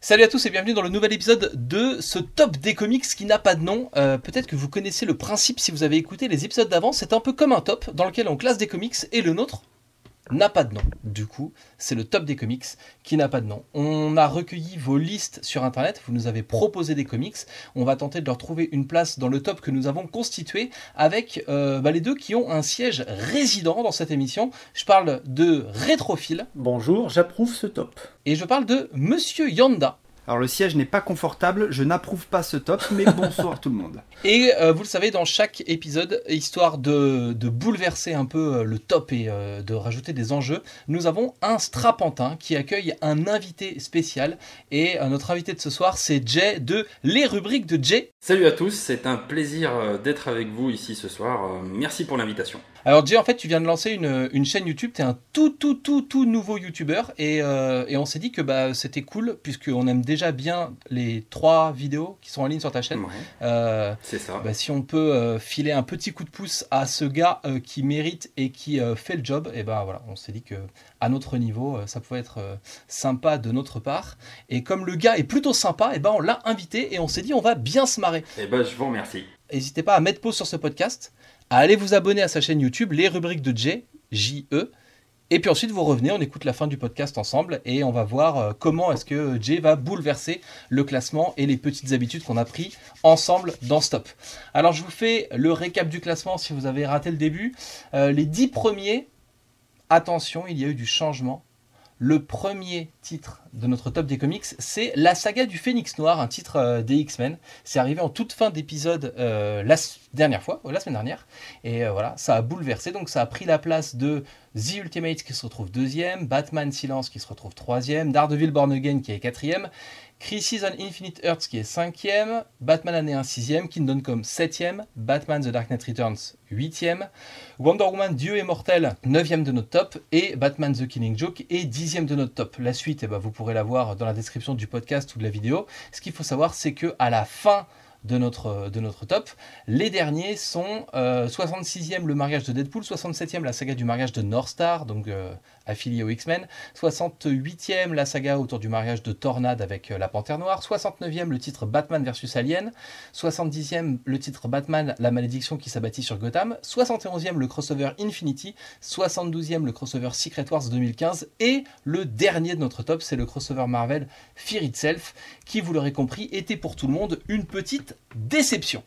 Salut à tous et bienvenue dans le nouvel épisode de ce top des comics qui n'a pas de nom. Peut-être que vous connaissez le principe si vous avez écouté les épisodes d'avant. C'est un peu comme un top dans lequel on classe des comics et le nôtre n'a pas de nom. Du coup, c'est le top des comics qui n'a pas de nom. On a recueilli vos listes sur internet, vous nous avez proposé des comics. On va tenter de leur trouver une place dans le top que nous avons constitué avec les deux qui ont un siège résident dans cette émission. Je parle de Rétrophile. Bonjour, j'approuve ce top. Et je parle de Monsieur Yanda. Alors le siège n'est pas confortable, je n'approuve pas ce top, mais bonsoir tout le monde. Et vous le savez, dans chaque épisode, histoire de bouleverser un peu le top et de rajouter des enjeux, nous avons un strapantin qui accueille un invité spécial. Et notre invité de ce soir, c'est Jay de Les Rubriques de Jay. Salut à tous, c'est un plaisir d'être avec vous ici ce soir. Merci pour l'invitation. Alors Jay, en fait, tu viens de lancer une chaîne YouTube, tu es un tout nouveau YouTuber et on s'est dit que c'était cool puisqu'on aime déjà bien les 3 vidéos qui sont en ligne sur ta chaîne. Ouais, c'est ça. Si on peut filer un petit coup de pouce à ce gars qui mérite et qui fait le job, et voilà, on s'est dit que à notre niveau, ça pouvait être sympa de notre part. Et comme le gars est plutôt sympa, on l'a invité et on s'est dit on va bien se marrer. Je vous remercie. N'hésitez pas à mettre pause sur ce podcast, à aller vous abonner à sa chaîne YouTube, Les Rubriques de Jay, J-E. Et puis ensuite, vous revenez, on écoute la fin du podcast ensemble et on va voir comment est-ce que Jay va bouleverser le classement et les petites habitudes qu'on a pris ensemble dans Stop. Alors, je vous fais le récap du classement si vous avez raté le début. Les 10 premiers, attention, il y a eu du changement. Le premier titre de notre top des comics, c'est La Saga du Phénix Noir, un titre des X-Men. C'est arrivé en toute fin d'épisode la semaine dernière. Et voilà, ça a bouleversé. Donc ça a pris la place de The Ultimates qui se retrouve 2e, Batman Silence qui se retrouve 3e, Daredevil Born Again qui est 4e, Crisis on Infinite Earths qui est 5e, Batman Année 1 6e, Kingdom Come 7e, Batman The Dark Knight Returns 8e, Wonder Woman Dieu est mortel 9e de notre top et Batman The Killing Joke est 10e de notre top. La suite, vous pourrez la voir dans la description du podcast ou de la vidéo. Ce qu'il faut savoir, c'est qu'à la fin de notre top, les derniers sont 66e le mariage de Deadpool, 67e la saga du mariage de North Star, donc affilié aux X-Men, 68e la saga autour du mariage de Tornade avec la Panthère Noire, 69e le titre Batman vs Alien, 70e le titre Batman la malédiction qui s'abattit sur Gotham, 71e le crossover Infinity, 72e le crossover Secret Wars 2015 et le dernier de notre top, c'est le crossover Marvel Fear Itself qui, vous l'aurez compris, était pour tout le monde une petite déception.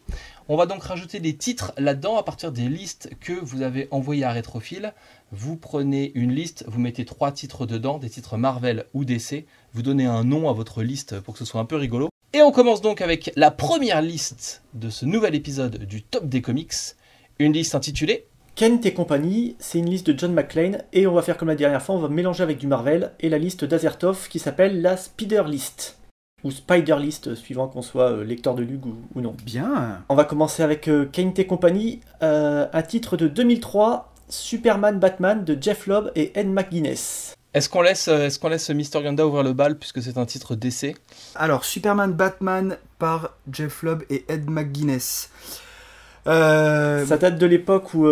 On va donc rajouter des titres là-dedans à partir des listes que vous avez envoyées à Rétrophile. Vous prenez une liste, vous mettez 3 titres dedans, des titres Marvel ou DC. Vous donnez un nom à votre liste pour que ce soit un peu rigolo. Et on commence donc avec la première liste de ce nouvel épisode du Top des Comics. Une liste intitulée Kent et compagnie, c'est une liste de John McClane et on va faire comme la dernière fois, on va mélanger avec du Marvel et la liste d'Azertov qui s'appelle la Spider List. Ou Spider List, suivant qu'on soit lecteur de Lug ou non. Bien. On va commencer avec Kent et compagnie, un titre de 2003, Superman Batman de Jeff Loeb et Ed McGuinness. Est-ce qu'on laisse Mr. Yanda ouvrir le bal puisque c'est un titre d'essai? Alors, Superman Batman par Jeff Loeb et Ed McGuinness. Ça date de l'époque où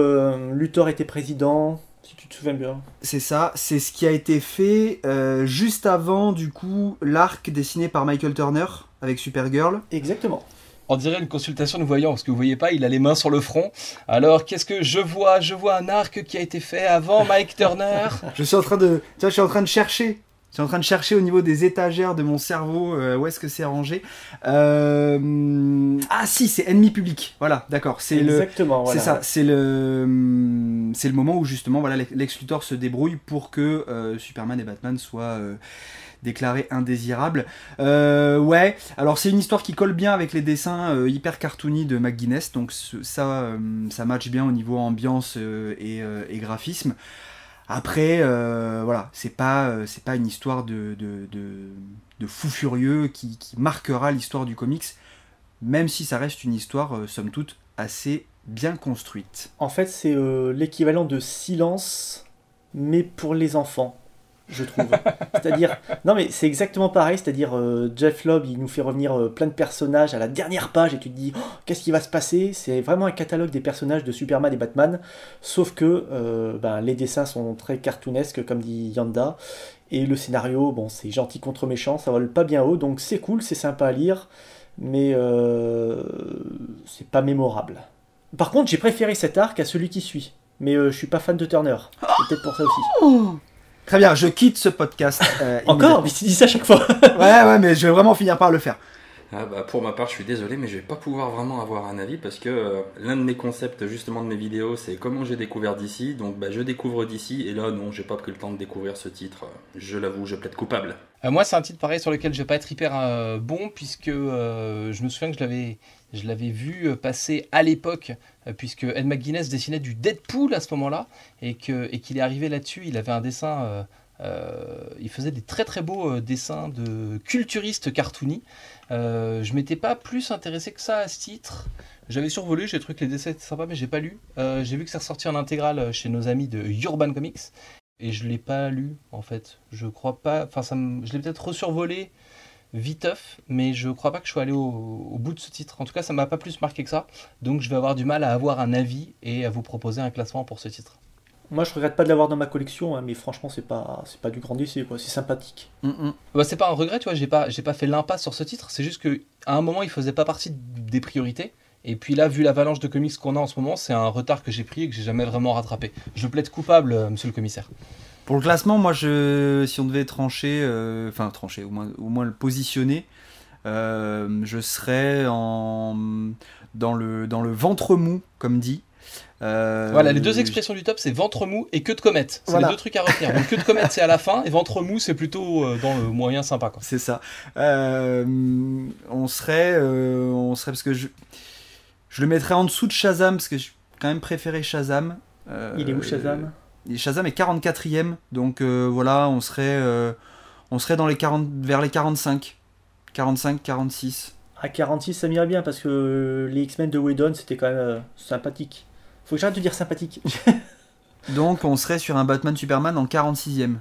Luthor était président, si tu te souviens bien. C'est ça, c'est ce qui a été fait juste avant, du coup, l'arc dessiné par Michael Turner avec Supergirl. Exactement. On dirait une consultation de voyant, parce que vous voyez pas, il a les mains sur le front. Alors, qu'est-ce que je vois? Je vois un arc qui a été fait avant Mike Turner. Je suis en train de chercher. Je suis en train de chercher au niveau des étagères de mon cerveau où est-ce que c'est rangé. Ah si, c'est Ennemi Public. Voilà, d'accord. Exactement. Voilà. C'est ça. C'est le moment où justement, voilà, Lex Luthor se débrouille pour que Superman et Batman soient déclarés indésirables. Ouais. Alors c'est une histoire qui colle bien avec les dessins hyper cartoony de McGuinness. Donc ça match bien au niveau ambiance et graphisme. Après, voilà, c'est pas une histoire de fou furieux qui marquera l'histoire du comics, même si ça reste une histoire, somme toute, assez bien construite. En fait, c'est l'équivalent de Silence, mais pour les enfants. je trouve. C'est-à-dire, non mais c'est exactement pareil, c'est-à-dire Jeff Lobb, il nous fait revenir plein de personnages à la dernière page et tu te dis, oh, qu'est-ce qui va se passer? C'est vraiment un catalogue des personnages de Superman et Batman, sauf que les dessins sont très cartoonesques, comme dit Yanda, et le scénario, bon, c'est gentil contre méchant, ça vole pas bien haut, donc c'est cool, c'est sympa à lire, mais c'est pas mémorable. Par contre, j'ai préféré cet arc à celui qui suit. Mais je suis pas fan de Turner. C'est peut-être pour ça aussi. Très bien, je quitte ce podcast. Encore? Mais tu dis ça à chaque fois. Ouais, mais je vais vraiment finir par le faire. Pour ma part, je suis désolé, mais je vais pas pouvoir vraiment avoir un avis parce que l'un de mes concepts justement de mes vidéos, c'est comment j'ai découvert DC. Donc je découvre DC et là, non, j'ai pas pris le temps de découvrir ce titre. Je l'avoue, je plaide coupable. Moi, c'est un titre pareil sur lequel je vais pas être hyper bon puisque je me souviens que je l'avais vu passer à l'époque puisque Ed McGuinness dessinait du Deadpool à ce moment-là et qu'il est arrivé là-dessus. Il avait un dessin, il faisait des très très beaux dessins de culturistes cartoony. Je m'étais pas plus intéressé que ça à ce titre. J'avais survolé, j'ai trouvé que les dessins étaient sympas, mais j'ai pas lu. J'ai vu que c'est ressorti en intégrale chez nos amis de Urban Comics. Et je l'ai pas lu en fait. Je crois pas. Enfin, je l'ai peut-être resurvolé viteuf, mais je crois pas que je sois allé au bout de ce titre. En tout cas, ça m'a pas plus marqué que ça. Donc, je vais avoir du mal à avoir un avis et à vous proposer un classement pour ce titre. Moi, je regrette pas de l'avoir dans ma collection, hein, mais franchement, c'est pas du grand essai, quoi. C'est sympathique. C'est pas un regret, tu vois. J'ai pas fait l'impasse sur ce titre. C'est juste que à un moment, il faisait pas partie des priorités. Et puis là, vu l'avalanche de comics qu'on a en ce moment, c'est un retard que j'ai pris et que j'ai jamais vraiment rattrapé. Je plaide coupable, monsieur le commissaire. Pour le classement, moi, si on devait trancher, au moins le positionner, je serais dans le ventre mou, comme dit. Voilà, les deux expressions du top, c'est ventre mou et queue de comète. C'est les deux trucs à retenir. Donc queue de comète, c'est à la fin, et ventre mou, c'est plutôt dans le moyen sympa, quoi. C'est ça. On serait parce que je le mettrais en dessous de Shazam, parce que j'ai quand même préféré Shazam. Il est où Shazam? Shazam est 44e, donc voilà, on serait dans vers les 45, 46. À 46, ça m'irait bien, parce que les X-Men de Whedon, c'était quand même sympathique. Faut que j'arrête de dire sympathique. Donc on serait sur un Batman Superman en 46e.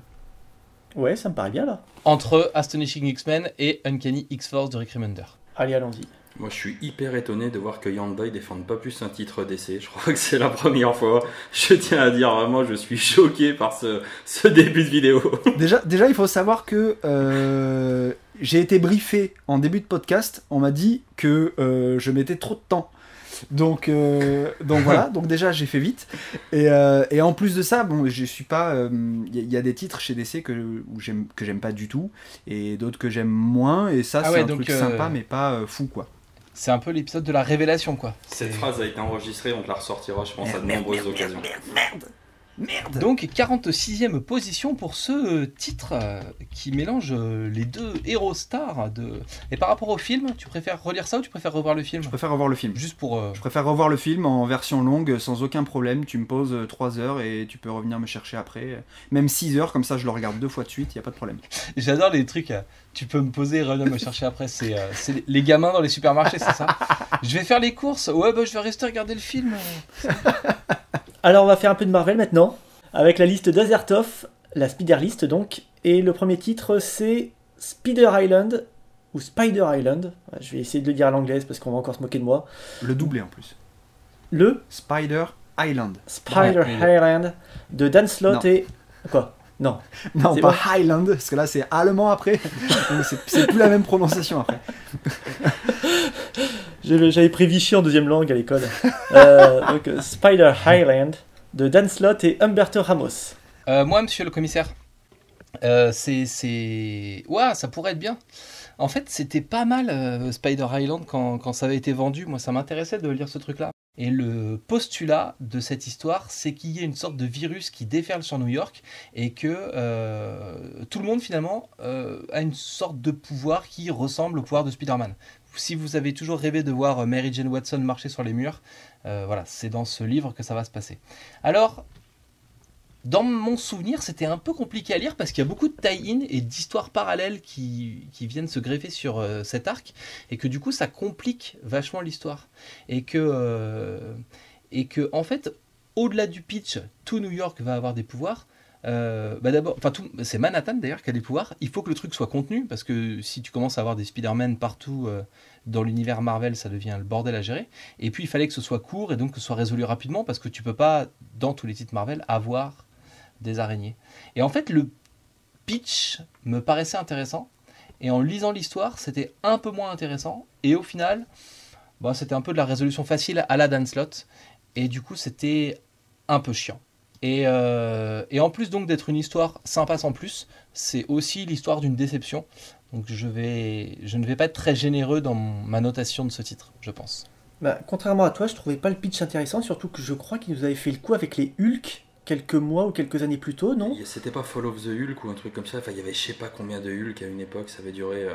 Ouais, ça me paraît bien là. Entre Astonishing X-Men et Uncanny X-Force de Rick Remender. Allez, allons-y. Moi, je suis hyper étonné de voir que Yandboy défende pas plus un titre d'essai. Je crois que c'est la première fois. Je tiens à dire, vraiment, je suis choqué par ce début de vidéo. Déjà, il faut savoir que j'ai été briefé en début de podcast. On m'a dit que je mettais trop de temps. Donc voilà, donc déjà j'ai fait vite. Et en plus de ça, bon, je suis pas. Il y a des titres chez DC que j'aime pas du tout, et d'autres que j'aime moins. Et ça, c'est un truc sympa, mais pas fou, quoi. C'est un peu l'épisode de la révélation, quoi. Cette phrase a été enregistrée, on te la ressortira, je pense, à de nombreuses occasions. Merde. Donc 46e position pour ce titre qui mélange les deux héros stars de... Et par rapport au film, tu préfères relire ça ou tu préfères revoir le film? Je préfère revoir le film. Juste pour... Je préfère revoir le film en version longue sans aucun problème. Tu me poses 3 heures et tu peux revenir me chercher après. Même 6 heures, comme ça je le regarde 2 fois de suite, il n'y a pas de problème. J'adore les trucs, tu peux me poser et revenir me chercher après. C'est les gamins dans les supermarchés, c'est ça? Je vais faire les courses, ouais je vais rester regarder le film. Alors on va faire un peu de Marvel maintenant, avec la liste d'Azertov, la Spider List donc, et le premier titre c'est Spider Island, ou Spider Island, je vais essayer de le dire à l'anglaise parce qu'on va encore se moquer de moi. Le doublé en plus. Le Spider Island. Spider Island, de Dan Slott et... Quoi? Non. Non, pas Highland, parce que là c'est allemand après, c'est plus la même prononciation après. J'avais pris Vichy en deuxième langue à l'école. Donc Spider Island de Dan Slott et Humberto Ramos. Moi, monsieur le commissaire, ouah, ça pourrait être bien. En fait, c'était pas mal Spider Island quand ça avait été vendu. Moi, ça m'intéressait de lire ce truc-là. Et le postulat de cette histoire, c'est qu'il y ait une sorte de virus qui déferle sur New York et que tout le monde, finalement, a une sorte de pouvoir qui ressemble au pouvoir de Spider-Man. Si vous avez toujours rêvé de voir Mary Jane Watson marcher sur les murs, voilà, c'est dans ce livre que ça va se passer. Alors, dans mon souvenir, c'était un peu compliqué à lire parce qu'il y a beaucoup de tie-in et d'histoires parallèles qui viennent se greffer sur cet arc et que du coup, ça complique vachement l'histoire. Et que en fait, au-delà du pitch, tout New York va avoir des pouvoirs. D'abord, c'est Manhattan d'ailleurs qui a des pouvoirs. Il faut que le truc soit contenu, parce que si tu commences à avoir des Spider-Man partout dans l'univers Marvel, ça devient le bordel à gérer. Et puis il fallait que ce soit court et donc que ce soit résolu rapidement, parce que tu peux pas, dans tous les titres Marvel, avoir des araignées. Et en fait, le pitch me paraissait intéressant, et en lisant l'histoire, c'était un peu moins intéressant. Et au final, c'était un peu de la résolution facile à la Dan Slott, et du coup, c'était un peu chiant. Et en plus donc d'être une histoire sympa sans plus, c'est aussi l'histoire d'une déception. Donc je ne vais pas être très généreux dans ma notation de ce titre, je pense. Contrairement à toi, je trouvais pas le pitch intéressant, surtout que je crois qu'il nous avait fait le coup avec les Hulk quelques mois ou quelques années plus tôt, non ? C'était pas Fall of the Hulk ou un truc comme ça. Enfin, il y avait je sais pas combien de Hulk à une époque, ça avait duré.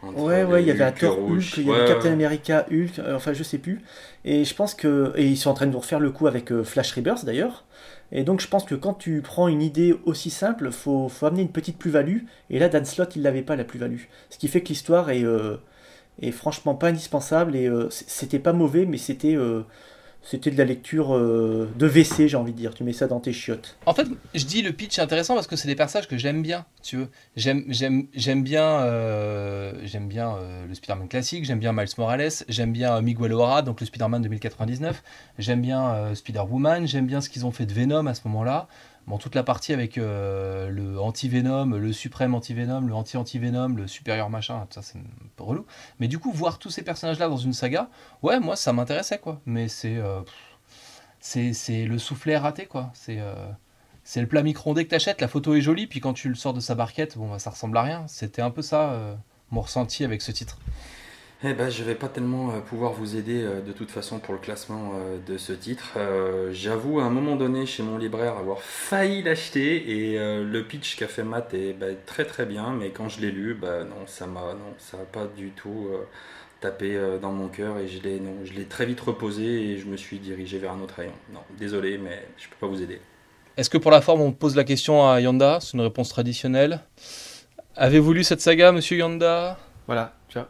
Ouais, il y avait un Thor rouge. Hulk, il y avait Captain America Hulk, enfin je sais plus. Et je pense que. Et ils sont en train de nous refaire le coup avec Flash Rebirth d'ailleurs. Et donc je pense que quand tu prends une idée aussi simple, faut amener une petite plus-value. Et là, Dan Slott, il l'avait pas la plus-value. Ce qui fait que l'histoire est franchement pas indispensable. Et c'était pas mauvais, mais c'était de la lecture de WC, j'ai envie de dire. Tu mets ça dans tes chiottes. En fait, je dis le pitch est intéressant parce que c'est des personnages que j'aime bien, tu veux. J'aime bien le Spider-Man classique, j'aime bien Miles Morales, j'aime bien Miguel O'Hara, donc le Spider-Man 2099, j'aime bien Spider-Woman, j'aime bien ce qu'ils ont fait de Venom à ce moment-là. Bon, toute la partie avec le anti-Venom, le suprême anti-Venom, le anti-anti-Venom, le supérieur machin, ça c'est un peu relou. Mais du coup, voir tous ces personnages-là dans une saga, ouais, moi ça m'intéressait quoi. Mais c'est le soufflet raté quoi. C'est le plat micro-ondé que t'achètes, la photo est jolie, puis quand tu le sors de sa barquette, ça ressemble à rien. C'était un peu ça mon ressenti avec ce titre. Je vais pas tellement pouvoir vous aider de toute façon pour le classement de ce titre. J'avoue à un moment donné chez mon libraire avoir failli l'acheter et le pitch qu'a fait Matt est très très bien, mais quand je l'ai lu, ça a pas du tout tapé dans mon cœur et je l'ai très vite reposé et je me suis dirigé vers un autre rayon. Non, désolé, mais je peux pas vous aider. Est-ce que pour la forme on pose la question à Yanda ? C'est une réponse traditionnelle. Avez-vous lu cette saga, monsieur Yanda ? Voilà, tu vois.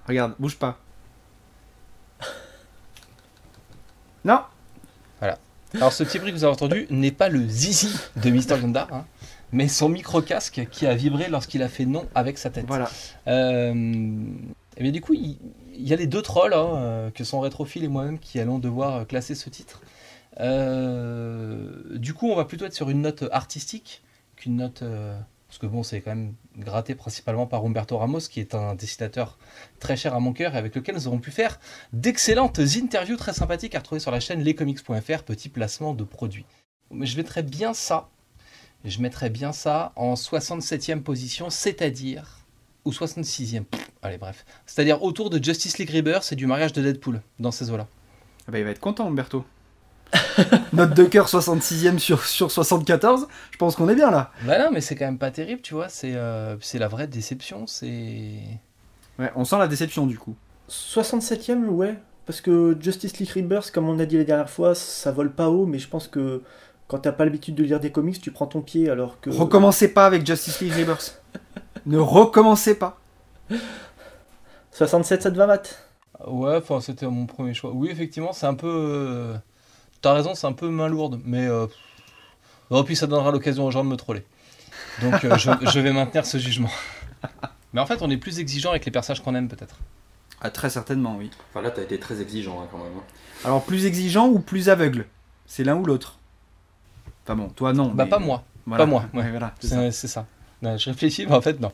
Regarde, bouge pas. Non. Voilà. Alors ce petit bruit que vous avez entendu n'est pas le zizi de Mister Yanda, hein, mais son micro-casque qui a vibré lorsqu'il a fait non avec sa tête. Voilà. Et bien du coup, il y a les deux trolls, que sont Rétrophile et moi-même, qui allons devoir classer ce titre. Du coup, on va plutôt être sur une note artistique qu'une note... Parce que c'est quand même gratté principalement par Humberto Ramos, qui est un dessinateur très cher à mon cœur et avec lequel nous aurons pu faire d'excellentes interviews très sympathiques à retrouver sur la chaîne lescomics.fr, petit placement de produits. Je mettrais bien ça en 67e position, c'est-à-dire, ou 66e, allez bref, c'est-à-dire autour de Justice League Rebirth et du mariage de Deadpool, dans ces eaux-là. Il va être content, Humberto. Note de cœur 66e sur 74, je pense qu'on est bien là. Non, mais c'est quand même pas terrible, tu vois, c'est la vraie déception, Ouais, on sent la déception du coup. 67e, ouais, parce que Justice League Rebirth, comme on a dit la dernière fois, ça vole pas haut, mais je pense que quand t'as pas l'habitude de lire des comics, tu prends ton pied alors que... Recommencez pas avec Justice League Rebirth. Ne recommencez pas. 67, ça te va, Matt ? Ouais, c'était mon premier choix. Oui, effectivement, c'est un peu... T'as raison, c'est un peu main lourde, mais puis ça donnera l'occasion aux gens de me troller. Donc je vais maintenir ce jugement. Mais en fait, on est plus exigeant avec les personnages qu'on aime, peut-être. Ah, très certainement, oui. Enfin là, t'as été très exigeant quand même. Alors, plus exigeant ou plus aveugle ? C'est l'un ou l'autre. Enfin bon, toi non. Mais... pas moi. Voilà. Pas moi. Ouais, voilà, c'est ça. Non, je réfléchis, mais en fait, non.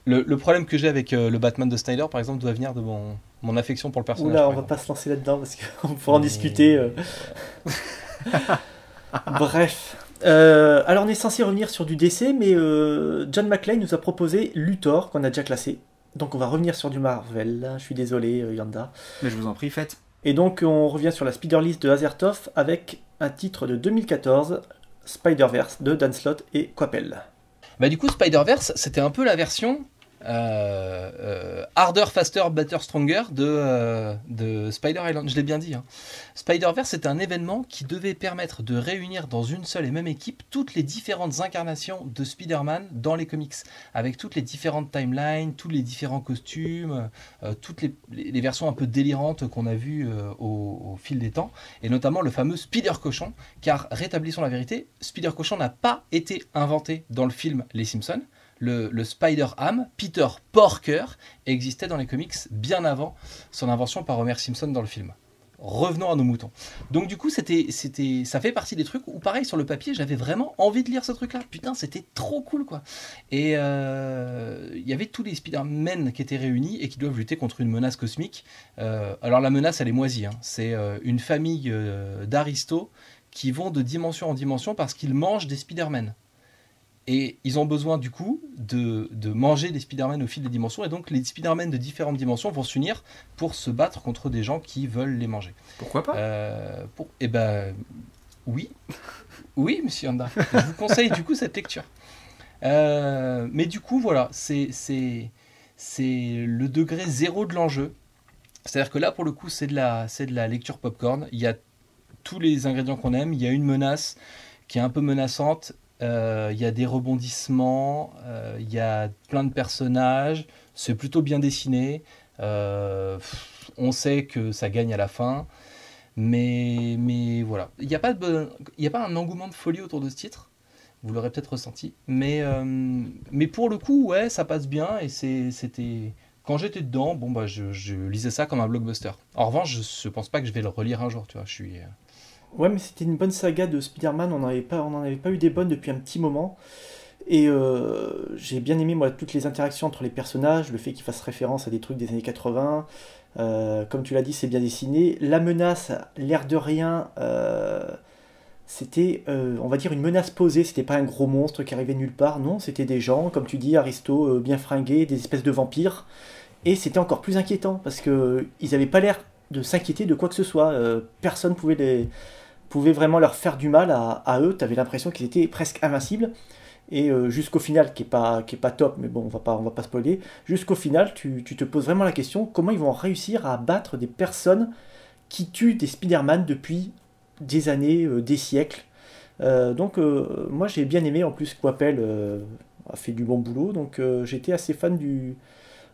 Le problème que j'ai avec le Batman de Snyder, par exemple, doit venir de mon affection pour le personnage. Oula, on va pas se lancer là-dedans parce qu'on pourra en discuter. Bref. Alors on est censé revenir sur du DC, mais John McClane nous a proposé Luthor, qu'on a déjà classé. Donc on va revenir sur du Marvel. Je suis désolé, Yanda. Mais je vous en prie, faites. Et donc on revient sur la Spider-List de Azertov avec un titre de 2014, Spider-Verse de Dan Slott et Coppel. Du coup, Spider-Verse, c'était un peu la version Harder, Faster, Better, Stronger de Spider Island. Je l'ai bien dit. Hein. Spider-Verse, c'est un événement qui devait permettre de réunir dans une seule et même équipe toutes les différentes incarnations de Spider-Man dans les comics, avec toutes les différentes timelines, tous les différents costumes, toutes les versions un peu délirantes qu'on a vues au fil des temps, et notamment le fameux Spider-Cochon, car rétablissons la vérité, Spider-Cochon n'a pas été inventé dans le film Les Simpsons. Le Spider-Ham, Peter Porker, existait dans les comics bien avant son invention par Homer Simpson dans le film. Revenons à nos moutons. Donc du coup, ça fait partie des trucs où pareil, sur le papier, j'avais vraiment envie de lire ce truc-là. Putain, c'était trop cool, quoi. Et il y avait tous les Spider-Man qui étaient réunis et qui doivent lutter contre une menace cosmique. Alors la menace, elle est moisie. Hein. C'est une famille d'aristos qui vont de dimension en dimension parce qu'ils mangent des Spider-Man. Et ils ont besoin du coup de manger des Spider-Man au fil des dimensions. Et donc les Spider-Man de différentes dimensions vont s'unir pour se battre contre des gens qui veulent les manger. Pourquoi pas Eh ben oui. Oui, monsieur Honda. Je vous conseille du coup cette lecture. Mais du coup, voilà, c'est le degré zéro de l'enjeu. C'est-à-dire que là, pour le coup, c'est de la lecture popcorn. Il y a tous les ingrédients qu'on aime. Il y a une menace qui est un peu menaçante. Il y a des rebondissements, il y a plein de personnages, c'est plutôt bien dessiné, on sait que ça gagne à la fin, mais voilà. Il n'y a pas un engouement de folie autour de ce titre, vous l'aurez peut-être ressenti, mais pour le coup, ouais, ça passe bien, et c'était... Quand j'étais dedans, bon, bah, je lisais ça comme un blockbuster. En revanche, je pense pas que je vais le relire un jour, tu vois, je suis... Ouais, mais c'était une bonne saga de Spider-Man, on n'en avait pas eu des bonnes depuis un petit moment. Et j'ai bien aimé, moi, toutes les interactions entre les personnages, le fait qu'ils fassent référence à des trucs des années 80. Comme tu l'as dit, c'est bien dessiné. La menace, l'air de rien, c'était, on va dire, une menace posée. C'était pas un gros monstre qui arrivait nulle part. Non, c'était des gens, comme tu dis, aristos, bien fringués, des espèces de vampires. Et c'était encore plus inquiétant, parce qu'ils n'avaient pas l'air de s'inquiéter de quoi que ce soit. Personne pouvait vraiment leur faire du mal à eux. Tu avais l'impression qu'ils étaient presque invincibles. Et jusqu'au final, qui est pas top, mais bon, on va pas spoiler, jusqu'au final, tu te poses vraiment la question, comment ils vont réussir à battre des personnes qui tuent des Spider-Man depuis des années, des siècles. Donc moi j'ai bien aimé, en plus Coppel a fait du bon boulot, donc j'étais assez fan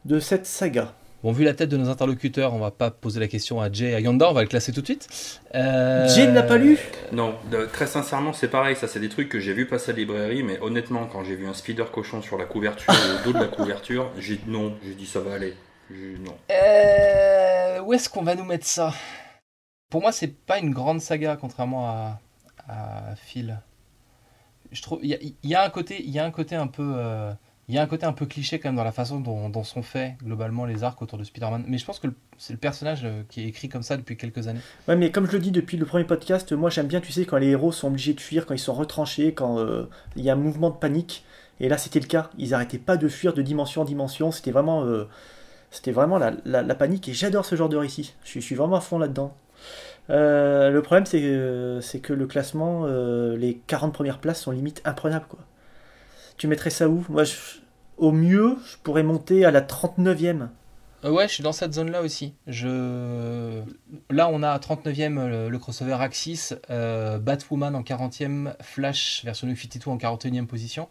de cette saga. Bon, vu la tête de nos interlocuteurs, on va pas poser la question à Jay et à Yanda, on va le classer tout de suite. Jay ne l'a pas lu ? Non, très sincèrement, c'est pareil, ça c'est des trucs que j'ai vu passer à la librairie, mais honnêtement, quand j'ai vu un Spider Cochon sur la couverture, au dos de la couverture, j'ai dit ça va aller. Non. Où est-ce qu'on va nous mettre ça ? Pour moi, c'est pas une grande saga, contrairement à Phil. Je trouve, il y a un côté un peu... Il y a un côté un peu cliché quand même dans la façon dont sont faits globalement les arcs autour de Spider-Man. Mais je pense que c'est le personnage qui est écrit comme ça depuis quelques années. Ouais, mais comme je le dis depuis le premier podcast, moi j'aime bien, tu sais, quand les héros sont obligés de fuir, quand ils sont retranchés, quand il y a un mouvement de panique. Et là c'était le cas. Ils n'arrêtaient pas de fuir de dimension en dimension. C'était vraiment la panique. Et j'adore ce genre de récit. Je suis vraiment à fond là-dedans. Le problème c'est que le classement, les 40 premières places sont limite imprenables, quoi. Tu mettrais ça où ? Moi, au mieux, je pourrais monter à la 39e. Ouais, je suis dans cette zone-là aussi. Là, on a à 39e le crossover Axis, Batwoman en 40e, Flash version New 52 en 41e position.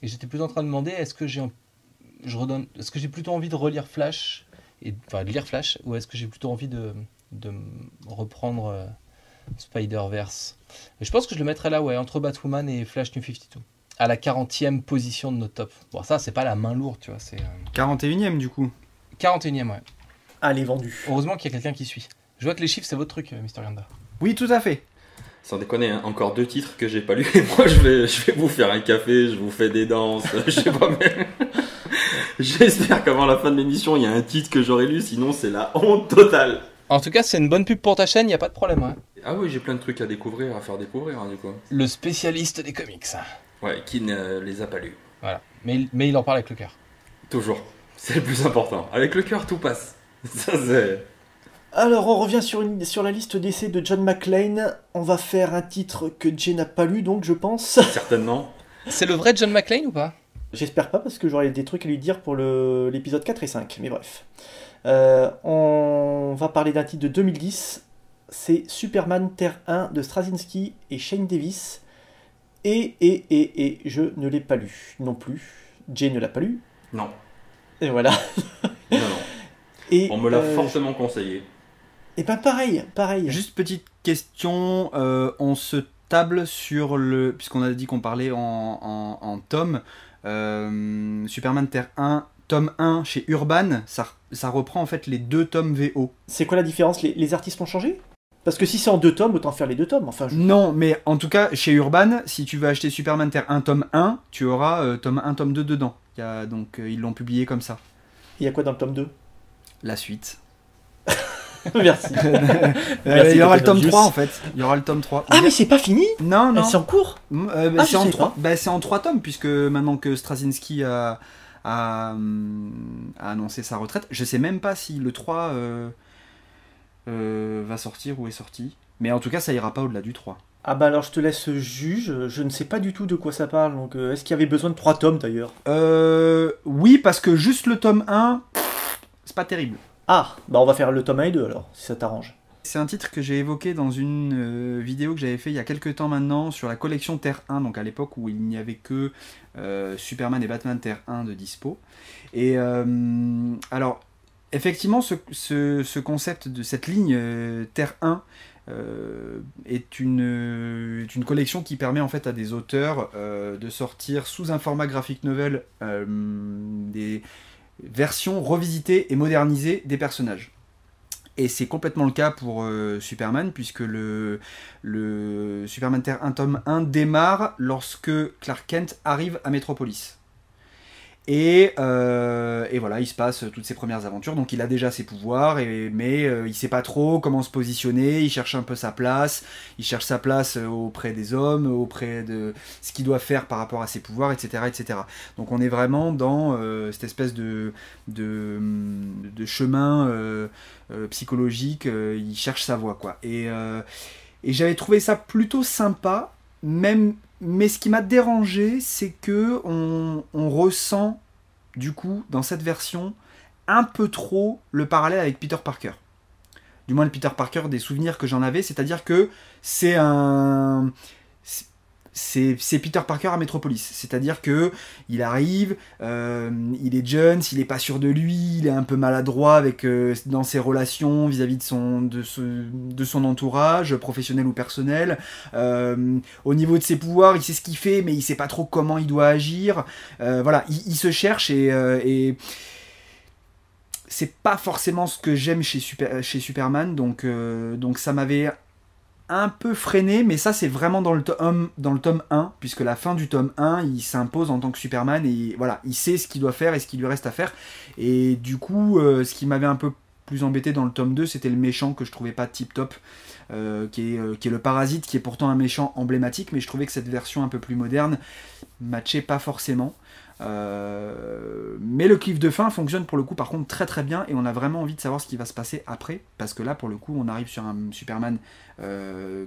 Et j'étais plutôt en train de demander, est-ce que j'ai plutôt envie de relire Flash, de lire Flash, ou est-ce que j'ai plutôt envie de reprendre Spider-Verse ? Et je pense que je le mettrais là, ouais, entre Batwoman et Flash New 52. À la 40e position de notre top. Bon, ça, c'est pas la main lourde, tu vois. C'est 41e, du coup. 41e, ouais. Allez, vendu. Heureusement qu'il y a quelqu'un qui suit. Je vois que les chiffres, c'est votre truc, Mr. Yanda. Oui, tout à fait. Sans déconner, hein, encore 2 titres que j'ai pas lus. Et moi, je vais vous faire un café, je vous fais des danses, je sais pas, mais... J'espère qu'avant la fin de l'émission, il y a un titre que j'aurai lu, sinon c'est la honte totale. En tout cas, c'est une bonne pub pour ta chaîne, il n'y a pas de problème. Ouais. Ah oui, j'ai plein de trucs à découvrir, à faire découvrir, hein, du coup. Le spécialiste des comics. Ouais, qui ne les a pas lus. Voilà, mais il en parle avec le cœur. Toujours, c'est le plus important. Avec le cœur, tout passe. Ça, c'est... Alors, on revient sur la liste d'essais de John McClane. On va faire un titre que Jay n'a pas lu, donc, je pense. Certainement. C'est le vrai John McClane ou pas ? J'espère pas, parce que j'aurais des trucs à lui dire pour l'épisode 4 et 5, mais bref. On va parler d'un titre de 2010, c'est Superman Terre 1 de Straczynski et Shane Davis. Et je ne l'ai pas lu non plus. Jay ne l'a pas lu. Non. Et voilà. Non. Et, on me l'a fortement conseillé. Et ben pareil. Juste petite question, on se table sur le... Puisqu'on a dit qu'on parlait en tome, Superman Terre 1, tome 1 chez Urban, ça reprend en fait les 2 tomes VO. C'est quoi la différence? Les artistes ont changé? Parce que si c'est en 2 tomes, autant faire les 2 tomes. Enfin, Non, mais en tout cas, chez Urban, si tu veux acheter Superman Terre 1 tome 1, tu auras tome 1, tome 2 dedans. Donc ils l'ont publié comme ça. Il y a quoi dans le tome 2? La suite. Merci. Il y aura le tome 3 en fait. Il y aura le tome 3. Ah, mais c'est pas fini? Non. C'est en cours? C'est en 3. C'est en 3 tomes, puisque maintenant que Straczynski a annoncé sa retraite, je sais même pas si le 3 va sortir ou est sorti. Mais en tout cas, ça ira pas au-delà du 3. Ah bah alors je te laisse juge, je ne sais pas du tout de quoi ça parle, donc est-ce qu'il y avait besoin de 3 tomes d'ailleurs? Oui, parce que juste le tome 1, c'est pas terrible. Ah, bah on va faire le tome 1 et 2 alors, si ça t'arrange. C'est un titre que j'ai évoqué dans une vidéo que j'avais fait il y a quelques temps maintenant sur la collection Terre 1, donc à l'époque où il n'y avait que Superman et Batman Terre 1 de dispo. Et alors, effectivement, ce concept de cette ligne Terre 1 est une collection qui permet en fait à des auteurs de sortir sous un format graphic novel des versions revisitées et modernisées des personnages. Et c'est complètement le cas pour Superman, puisque le Superman Terre 1 tome 1 démarre lorsque Clark Kent arrive à Metropolis. Et voilà, il se passe toutes ses premières aventures, donc il a déjà ses pouvoirs, mais il sait pas trop comment se positionner, il cherche un peu sa place, auprès des hommes, auprès de ce qu'il doit faire par rapport à ses pouvoirs, etc. etc. Donc on est vraiment dans cette espèce de chemin psychologique, il cherche sa voie, quoi. Et j'avais trouvé ça plutôt sympa, même... Mais ce qui m'a dérangé, c'est que on ressent, du coup, dans cette version, un peu trop le parallèle avec Peter Parker. Du moins le Peter Parker des souvenirs que j'en avais, c'est-à-dire que c'est Peter Parker à Metropolis, c'est-à-dire que il arrive, il est jeune, il est pas sûr de lui, il est un peu maladroit dans ses relations vis-à-vis de son entourage, professionnel ou personnel. Au niveau de ses pouvoirs, il sait ce qu'il fait, mais il sait pas trop comment il doit agir. Voilà, il se cherche et c'est pas forcément ce que j'aime chez Superman, donc ça m'avait un peu freiné, mais ça c'est vraiment dans le tome 1, puisque la fin du tome 1, il s'impose en tant que Superman, et voilà, il sait ce qu'il doit faire et ce qu'il lui reste à faire, et du coup, ce qui m'avait un peu plus embêté dans le tome 2, c'était le méchant que je trouvais pas tip top, qui est le Parasite, qui est pourtant un méchant emblématique, mais je trouvais que cette version un peu plus moderne matchait pas forcément. Mais le cliff de fin fonctionne pour le coup par contre très très bien, et on a vraiment envie de savoir ce qui va se passer après, parce que là pour le coup on arrive sur un Superman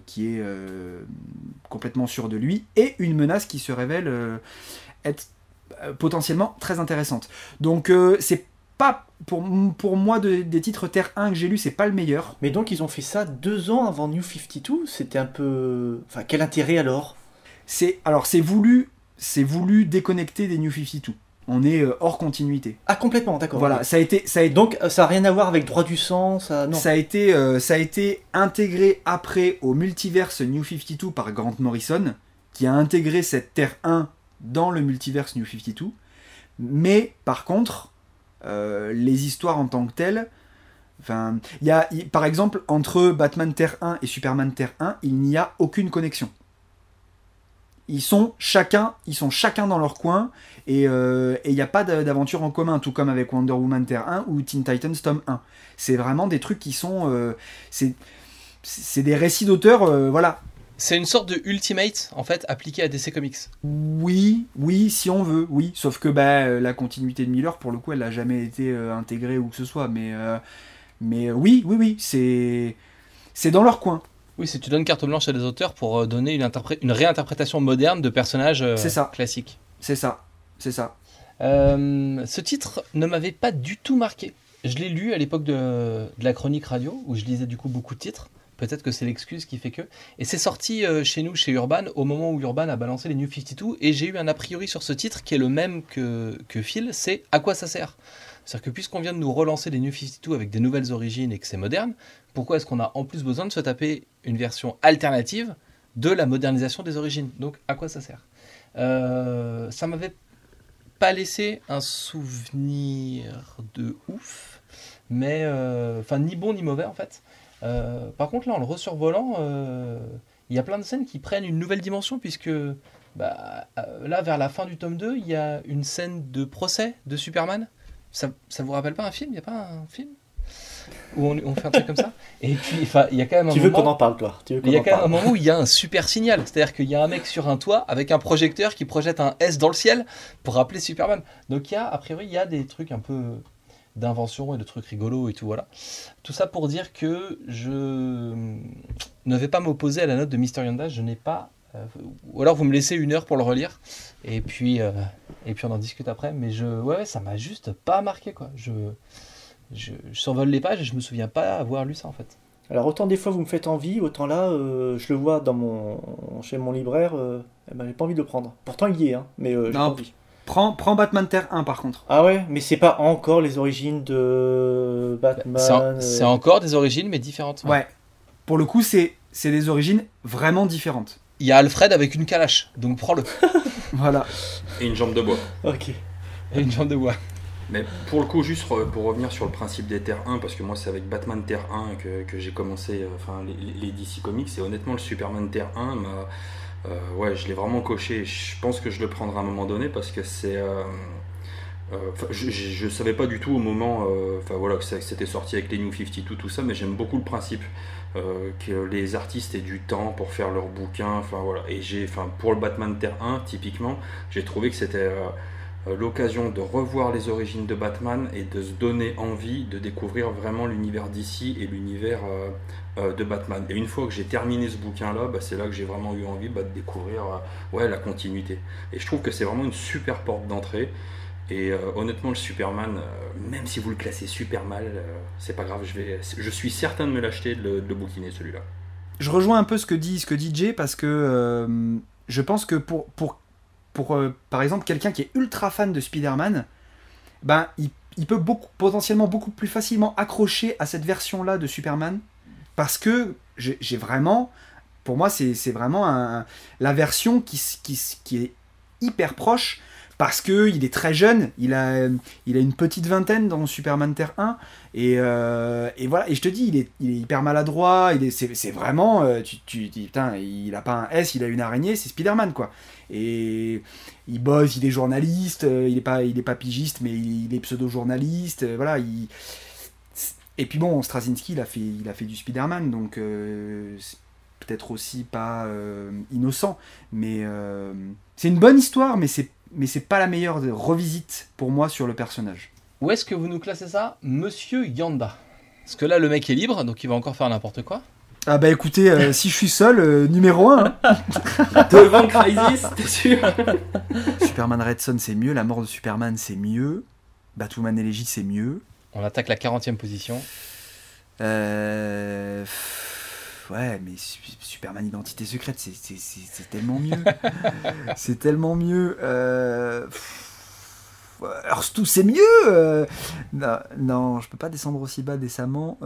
qui est complètement sûr de lui, et une menace qui se révèle être potentiellement très intéressante. Donc c'est pas pour moi des titres Terre 1 que j'ai lu, c'est pas le meilleur. Mais donc ils ont fait ça 2 ans avant New 52, c'était un peu... Enfin quel intérêt alors? C'est voulu déconnecter des New 52. On est hors continuité. Ah complètement, d'accord. Voilà, okay. ça a été... Donc ça n'a rien à voir avec droit du sang, ça... Non. Ça a été intégré après au multiverse New 52 par Grant Morrison, qui a intégré cette Terre 1 dans le multiverse New 52. Mais par contre, les histoires en tant que telles... Enfin, par exemple, entre Batman Terre 1 et Superman Terre 1, il n'y a aucune connexion. Ils sont chacun dans leur coin, et il n'y a pas d'aventure en commun, tout comme avec Wonder Woman Terre 1 ou Teen Titans tome 1. C'est vraiment des trucs qui sont... c'est des récits d'auteurs, voilà. C'est une sorte de Ultimate, en fait, appliqué à DC Comics. Oui, si on veut, oui. Sauf que la continuité de Miller, pour le coup, elle n'a jamais été intégrée ou que ce soit. Mais oui, c'est dans leur coin. Oui, si tu donnes carte blanche à des auteurs pour donner une réinterprétation moderne de personnages classiques. C'est ça. c'est ça. Ce titre ne m'avait pas du tout marqué. Je l'ai lu à l'époque de la chronique radio, où je lisais du coup beaucoup de titres. Peut-être que c'est l'excuse qui fait que. Et c'est sorti chez nous, chez Urban, au moment où Urban a balancé les New 52, et j'ai eu un a priori sur ce titre qui est le même que Phil, c'est à quoi ça sert. C'est-à-dire que puisqu'on vient de nous relancer les New 52 avec des nouvelles origines et que c'est moderne, pourquoi est-ce qu'on a en plus besoin de se taper une version alternative de la modernisation des origines? Donc à quoi ça sert? Ça m'avait pas laissé un souvenir de ouf, mais enfin ni bon ni mauvais en fait. Par contre là en le resurvolant, il y a plein de scènes qui prennent une nouvelle dimension puisque là vers la fin du tome 2 il y a une scène de procès de Superman. Ça vous rappelle pas un film? Il n'y a pas un film où on fait un truc comme ça? Et puis il y a quand même un Tu veux qu'on en parle, toi? Il y a quand même un moment où il y a un super signal, c'est-à-dire qu'il y a un mec sur un toit avec un projecteur qui projette un S dans le ciel pour rappeler Superman. Donc a priori il y a des trucs un peu d'invention et de trucs rigolos et tout, voilà. Tout ça pour dire que je ne vais pas m'opposer à la note de Mystery Honda, je n'ai pas... ou alors vous me laissez 1 heure pour le relire, et puis on en discute après, mais ça m'a juste pas marqué, quoi. Je survole les pages et je me souviens pas avoir lu ça, en fait. Alors autant des fois vous me faites envie, autant là, je le vois chez mon libraire, j'ai pas envie de le prendre. Pourtant il y est, hein, mais j'ai pas envie. Prends Batman Terre 1 par contre. Ah ouais, mais c'est pas encore les origines de Batman. C'est encore des origines, mais différentes. Ouais. Pour le coup, c'est des origines vraiment différentes. Il y a Alfred avec une calache, donc prends-le. Voilà. Et une jambe de bois. Ok. Et une jambe de bois. Mais pour le coup, juste pour revenir sur le principe des Terre 1, parce que moi c'est avec Batman Terre 1 que j'ai commencé les DC Comics, et honnêtement le Superman Terre 1 je l'ai vraiment coché. Je pense que je le prendrai à un moment donné parce que c'est... je savais pas du tout au moment que c'était sorti avec les New 52, tout ça, mais j'aime beaucoup le principe que les artistes aient du temps pour faire leurs bouquins. Et pour le Batman Terre 1, typiquement, j'ai trouvé que c'était l'occasion de revoir les origines de Batman et de se donner envie de découvrir vraiment l'univers d'ici et l'univers de Batman. Et une fois que j'ai terminé ce bouquin-là, c'est là que j'ai vraiment eu envie de découvrir la continuité. Et je trouve que c'est vraiment une super porte d'entrée. Et honnêtement, le Superman, même si vous le classez super mal, c'est pas grave, je suis certain de me l'acheter, de le bouquiner celui-là. Je rejoins un peu ce que dit Jay, parce que je pense que pour par exemple quelqu'un qui est ultra fan de Spider-Man, il peut potentiellement beaucoup plus facilement accrocher à cette version-là de Superman, parce que j'ai vraiment, pour moi c'est vraiment la version qui est hyper proche, parce qu'il est très jeune, il a une petite vingtaine dans Superman Terre 1, et voilà, et je te dis, il est hyper maladroit, c'est vraiment, tu dis, putain, il a pas un S, il a une araignée, c'est Spider-Man, quoi. Et il bosse, il est journaliste, il est pas pigiste, mais il est pseudo-journaliste, voilà, et puis bon, Straczynski, il a fait du Spider-Man, donc c'est peut-être aussi pas innocent, mais c'est une bonne histoire, mais c'est pas la meilleure revisite pour moi sur le personnage. Où est-ce que vous nous classez ça, Monsieur Yanda? Parce que là, le mec est libre, donc il va encore faire n'importe quoi. Ah bah écoutez, si je suis seul, numéro 1. Hein. Devant Crisis, t'es sûr? Superman Red Son, c'est mieux. La mort de Superman, c'est mieux. Batwoman Elegy, c'est mieux. On attaque la 40e position. Ouais, mais Superman Identité Secrète, c'est tellement mieux. C'est tellement mieux. Earth 2, c'est mieux. Non, je peux pas descendre aussi bas décemment.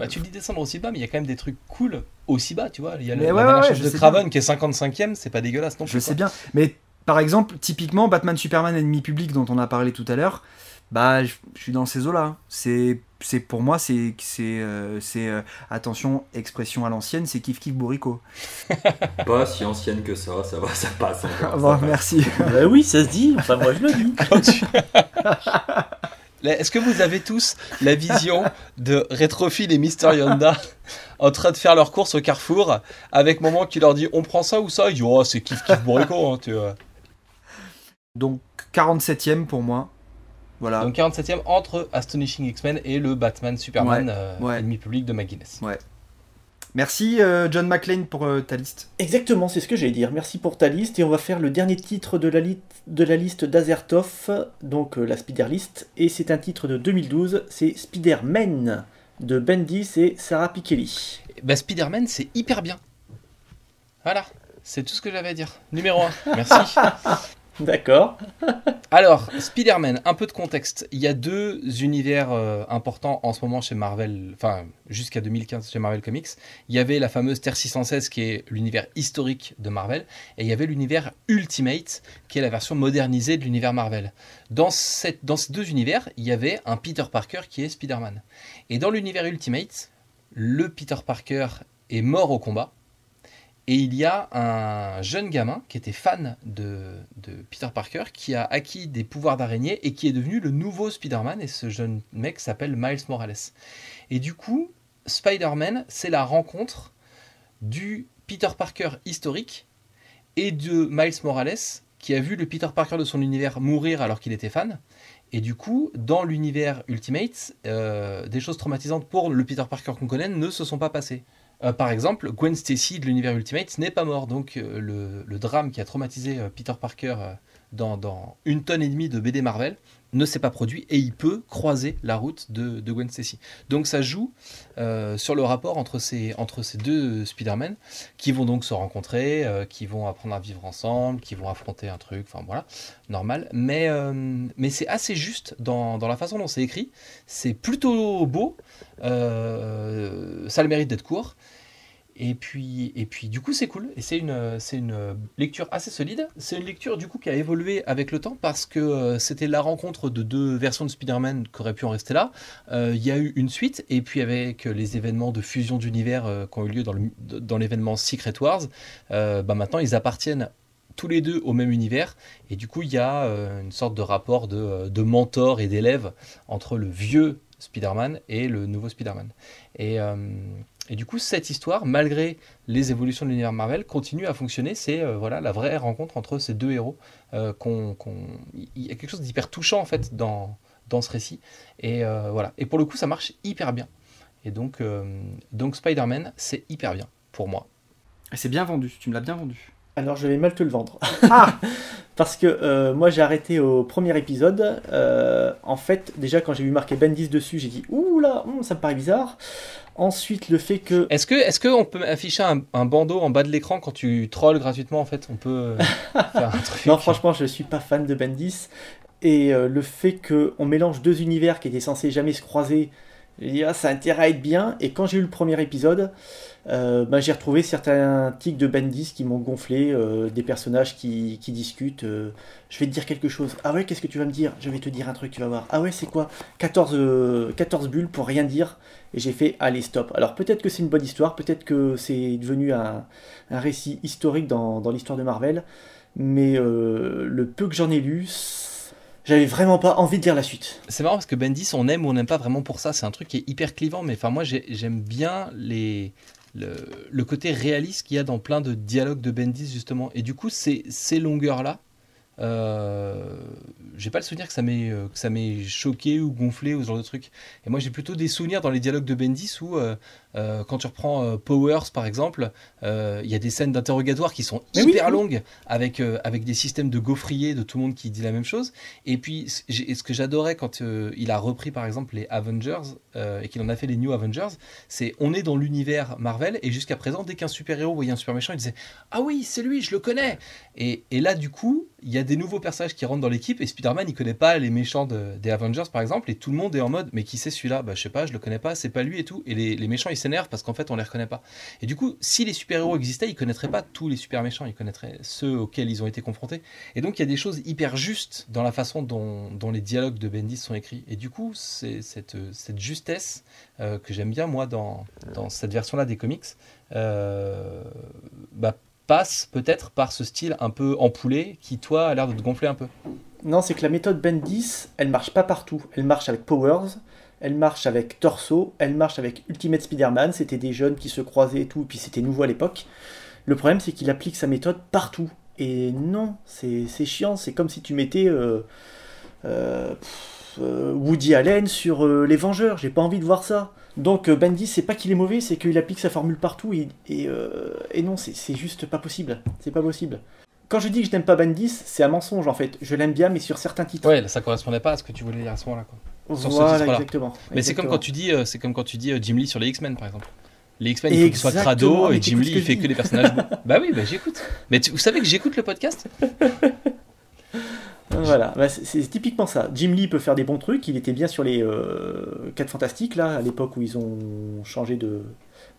Tu dis descendre aussi bas, mais il y a quand même des trucs cool aussi bas, tu vois. Il y a la ouais, dernière chef de Kraven qui est 55e, c'est pas dégueulasse non plus. Je sais bien, mais par exemple, typiquement, Batman Superman Ennemi Public, dont on a parlé tout à l'heure, je suis dans ces eaux-là. C'est pour moi, c'est attention, expression à l'ancienne, c'est kiff kiff bourrico. Pas si ancienne que ça va, ça passe. Bon, merci. Oui, ça se dit. Enfin, moi je le dis. Est-ce que vous avez tous la vision de Rétrophile et Mister Yonda en train de faire leurs courses au Carrefour, avec maman qui leur dit on prend ça ou ça? Il dit oh, c'est kiff kiff bourrico, hein, tu vois. Donc 47e pour moi. Voilà. Donc 47e entre Astonishing X-Men et le Batman Superman Ennemi Public de McGuinness. Ouais. Merci John McClane pour ta liste. Exactement, c'est ce que j'allais dire. Merci pour ta liste. Et on va faire le dernier titre de la liste d'Azertov, donc la Spider List. Et c'est un titre de 2012, c'est Spider-Man de Bendis et Sarah Pichelli. Bah, Spider-Man, c'est hyper bien. Voilà, c'est tout ce que j'avais à dire. Numéro 1, merci. D'accord. Alors, Spider-Man, un peu de contexte. Il y a deux univers importants en ce moment chez Marvel, enfin jusqu'à 2015 chez Marvel Comics. Il y avait la fameuse Terre 616 qui est l'univers historique de Marvel, et il y avait l'univers Ultimate qui est la version modernisée de l'univers Marvel. Dans ces deux univers, il y avait un Peter Parker qui est Spider-Man. Et dans l'univers Ultimate, le Peter Parker est mort au combat. Et il y a un jeune gamin qui était fan de Peter Parker, qui a acquis des pouvoirs d'araignée et qui est devenu le nouveau Spider-Man. Et ce jeune mec s'appelle Miles Morales. Et du coup, Spider-Man, c'est la rencontre du Peter Parker historique et de Miles Morales, qui a vu le Peter Parker de son univers mourir alors qu'il était fan. Et du coup, dans l'univers Ultimate, des choses traumatisantes pour le Peter Parker qu'on connaît ne se sont pas passées. Par exemple, Gwen Stacy de l'univers Ultimate n'est pas mort, donc le drame qui a traumatisé Peter Parker dans 1,5 tonne de BD Marvel ne s'est pas produit et il peut croiser la route de Gwen Stacy. Donc ça joue sur le rapport entre ces deux Spider-Man qui vont donc se rencontrer, qui vont apprendre à vivre ensemble, qui vont affronter un truc, enfin voilà, normal. Mais c'est assez juste dans la façon dont c'est écrit, c'est plutôt beau, ça a le mérite d'être court. Et puis du coup c'est cool, et c'est une lecture assez solide. C'est une lecture du coup qui a évolué avec le temps parce que c'était la rencontre de deux versions de Spider-Man qui auraient pu en rester là. Il y a eu une suite, et puis avec les événements de fusion d'univers qui ont eu lieu dans l'événement Secret Wars, maintenant ils appartiennent tous les deux au même univers, et du coup il y a une sorte de rapport de mentor et d'élève entre le vieux Spider-Man et le nouveau Spider-Man. Et du coup, cette histoire, malgré les évolutions de l'univers Marvel, continue à fonctionner. C'est voilà, la vraie rencontre entre ces deux héros. Il y a quelque chose d'hyper touchant en fait dans ce récit. Et voilà. Et pour le coup, ça marche hyper bien. Et donc Spider-Man, c'est hyper bien pour moi. C'est bien vendu, tu me l'as bien vendu. Alors je vais mal te le vendre. Ah Parce que moi j'ai arrêté au premier épisode. En fait, déjà quand j'ai vu marqué Bendis dessus, j'ai dit ouh là, ça me paraît bizarre. Ensuite, le fait que. Est-ce qu'on peut afficher un bandeau en bas de l'écran quand tu trolls gratuitement en fait? On peut faire un truc. Non, franchement, je suis pas fan de Bendis. Et le fait qu'on mélange deux univers qui étaient censés jamais se croiser, j'ai dit ça a intérêt à être bien. Et quand j'ai eu le premier épisode, j'ai retrouvé certains tics de Bendis qui m'ont gonflé, des personnages qui discutent. Je vais te dire quelque chose. Ah ouais, qu'est-ce que tu vas me dire? Je vais te dire un truc, tu vas voir. Ah ouais, c'est quoi? 14 bulles pour rien dire. Et j'ai fait, allez, stop. Alors peut-être que c'est une bonne histoire, peut-être que c'est devenu un récit historique dans l'histoire de Marvel. Mais le peu que j'en ai lu, j'avais vraiment pas envie de lire la suite. C'est marrant parce que Bendis, on aime ou on n'aime pas vraiment pour ça. C'est un truc qui est hyper clivant. Mais enfin, moi, j'aime bien le côté réaliste qu'il y a dans plein de dialogues de Bendis, justement. Et du coup, ces longueurs-là, j'ai pas le souvenir que ça m'ait choqué ou gonflé ou ce genre de truc. Et moi, j'ai plutôt des souvenirs dans les dialogues de Bendis où, quand tu reprends Powers, par exemple, il y a des scènes d'interrogatoire qui sont hyper longues avec des systèmes de gaufrier de tout le monde qui dit la même chose. Et puis, ce que j'adorais quand il a repris, par exemple, les Avengers et qu'il en a fait les New Avengers, c'est on est dans l'univers Marvel et jusqu'à présent, dès qu'un super-héros voyait un super méchant, il disait « Ah oui, c'est lui, je le connais !» Et là, du coup, il y a des nouveaux personnages qui rentrent dans l'équipe et Spider-Man, il connaît pas les méchants des Avengers, par exemple, et tout le monde est en mode « Mais qui c'est celui-là ? Bah, je sais pas, je le connais pas, c'est pas lui et tout. » Et les méchants, ils s'énervent parce qu'en fait, on les reconnaît pas. Et du coup, si les super-héros existaient, ils connaîtraient pas tous les super méchants, ils connaîtraient ceux auxquels ils ont été confrontés. Et donc, il y a des choses hyper justes dans la façon dont les dialogues de Bendis sont écrits. Et du coup, c'est cette justesse que j'aime bien, moi, dans cette version-là des comics, passe peut-être par ce style un peu empoulé qui, toi, a l'air de te gonfler un peu. Non, c'est que la méthode Bendis, elle marche pas partout. Elle marche avec Powers, elle marche avec Torso, elle marche avec Ultimate Spider-Man. C'était des jeunes qui se croisaient et tout, et puis c'était nouveau à l'époque. Le problème, c'est qu'il applique sa méthode partout. Et non, c'est chiant. C'est comme si tu mettais Woody Allen sur Les Vengeurs. J'ai pas envie de voir ça. Donc Bendis, c'est pas qu'il est mauvais, c'est qu'il applique sa formule partout et non, c'est juste pas possible. C'est pas possible. Quand je dis que je n'aime pas Bendis, c'est un mensonge en fait. Je l'aime bien, mais sur certains titres. Ouais, là, ça correspondait pas à ce que tu voulais dire à ce moment-là, quoi. Sur ce Voilà, titre-là. exactement. Mais c'est comme quand tu dis, Jim Lee sur les X-Men, par exemple. Les X-Men, il faut qu'ils soient Exactement, crado, mais et Jim t'écoutes Lee, ce que il fait je que dis. des personnages beaux. Bah oui, bah j'écoute. Mais vous savez que j'écoute le podcast? Voilà, bah, c'est typiquement ça. Jim Lee peut faire des bons trucs. Il était bien sur les 4 Fantastiques, là, à l'époque où ils ont changé de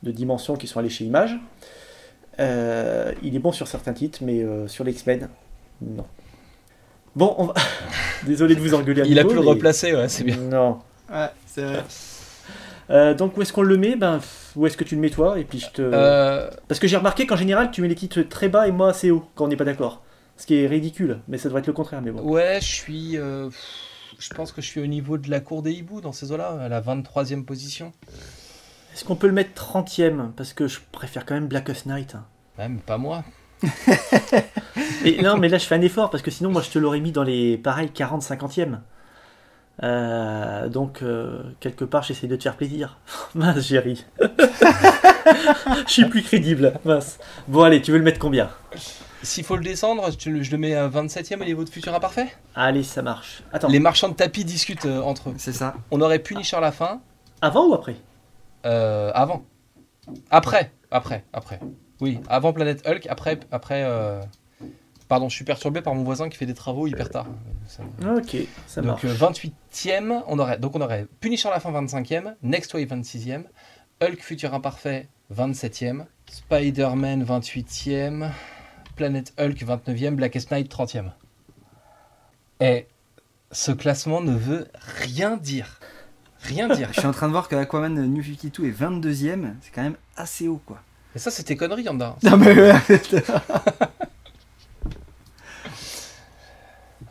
dimension, qu'ils sont allés chez Image. Il est bon sur certains titres, mais sur les X-Men, non. Bon, on va... Désolé de vous engueuler à Il a nouveau, pu le mais- replacer, ouais, c'est bien. Non. Ouais, c'est vrai. Donc où est-ce qu'on le met? Où est-ce que tu le mets toi? Et puis Parce que j'ai remarqué qu'en général tu mets les titres très bas et moi assez haut quand on n'est pas d'accord. Ce qui est ridicule, mais ça devrait être le contraire. Mais bon. Ouais, je pense que je suis au niveau de la cour des hiboux dans ces eaux-là, à la 23e position. Est-ce qu'on peut le mettre 30e? Parce que je préfère quand même Blackest Night. Ouais, mais pas moi. Et non, mais là je fais un effort parce que sinon moi je te l'aurais mis dans les pareils 40-50e. Donc quelque part j'essaie de te faire plaisir. Mince, j'ai ri. Je suis plus crédible. Mince. Bon allez, tu veux le mettre combien? S'il faut le descendre, je le mets à 27e au niveau de Futur Imparfait. Allez, ça marche. Attends, Les marchands de tapis discutent entre eux. C'est ça. On aurait Punisher à la fin. avant ou après? Avant. Après. Oui, avant Planète Hulk, après. Pardon, je suis perturbé par mon voisin qui fait des travaux hyper tard. Ok, ça Donc marche. 28e, on aurait Punisher à la fin 25e, Next Wave 26e, Hulk Futur Imparfait 27e, Spider-Man 28e, Planète Hulk 29e, Blackest Night 30e. Et ce classement ne veut rien dire. Rien dire. Je suis en train de voir que Aquaman New 52 est 22ème. C'est quand même assez haut, quoi. Et ça, c'était connerie, Yanda. Non, mais ouais.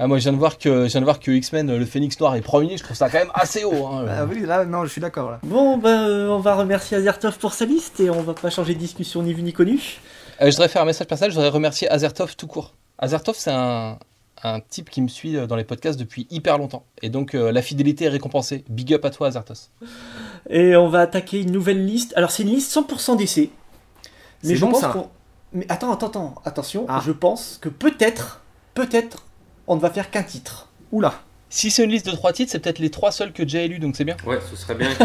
Ah, moi, je viens de voir que X-Men, le Phénix Noir est premier. Je trouve ça quand même assez haut. Hein. Ah oui, là, non, je suis d'accord, là. Bon, on va remercier Azertov pour sa liste et on va pas changer de discussion ni vu ni connu. Je voudrais faire un message personnel. Je voudrais remercier Azertov tout court. Azertov, c'est un type qui me suit dans les podcasts depuis hyper longtemps. Et donc, la fidélité est récompensée. Big up à toi, Azertos. Et on va attaquer une nouvelle liste. Alors, c'est une liste 100% d'essai. Mais C'est je bon, pense ça. qu'on. Mais attends, attention. Ah. Je pense que peut-être, on ne va faire qu'un titre. Oula. Si c'est une liste de 3 titres, c'est peut-être les 3 seuls que j'ai élus, donc c'est bien. Ouais, ce serait bien que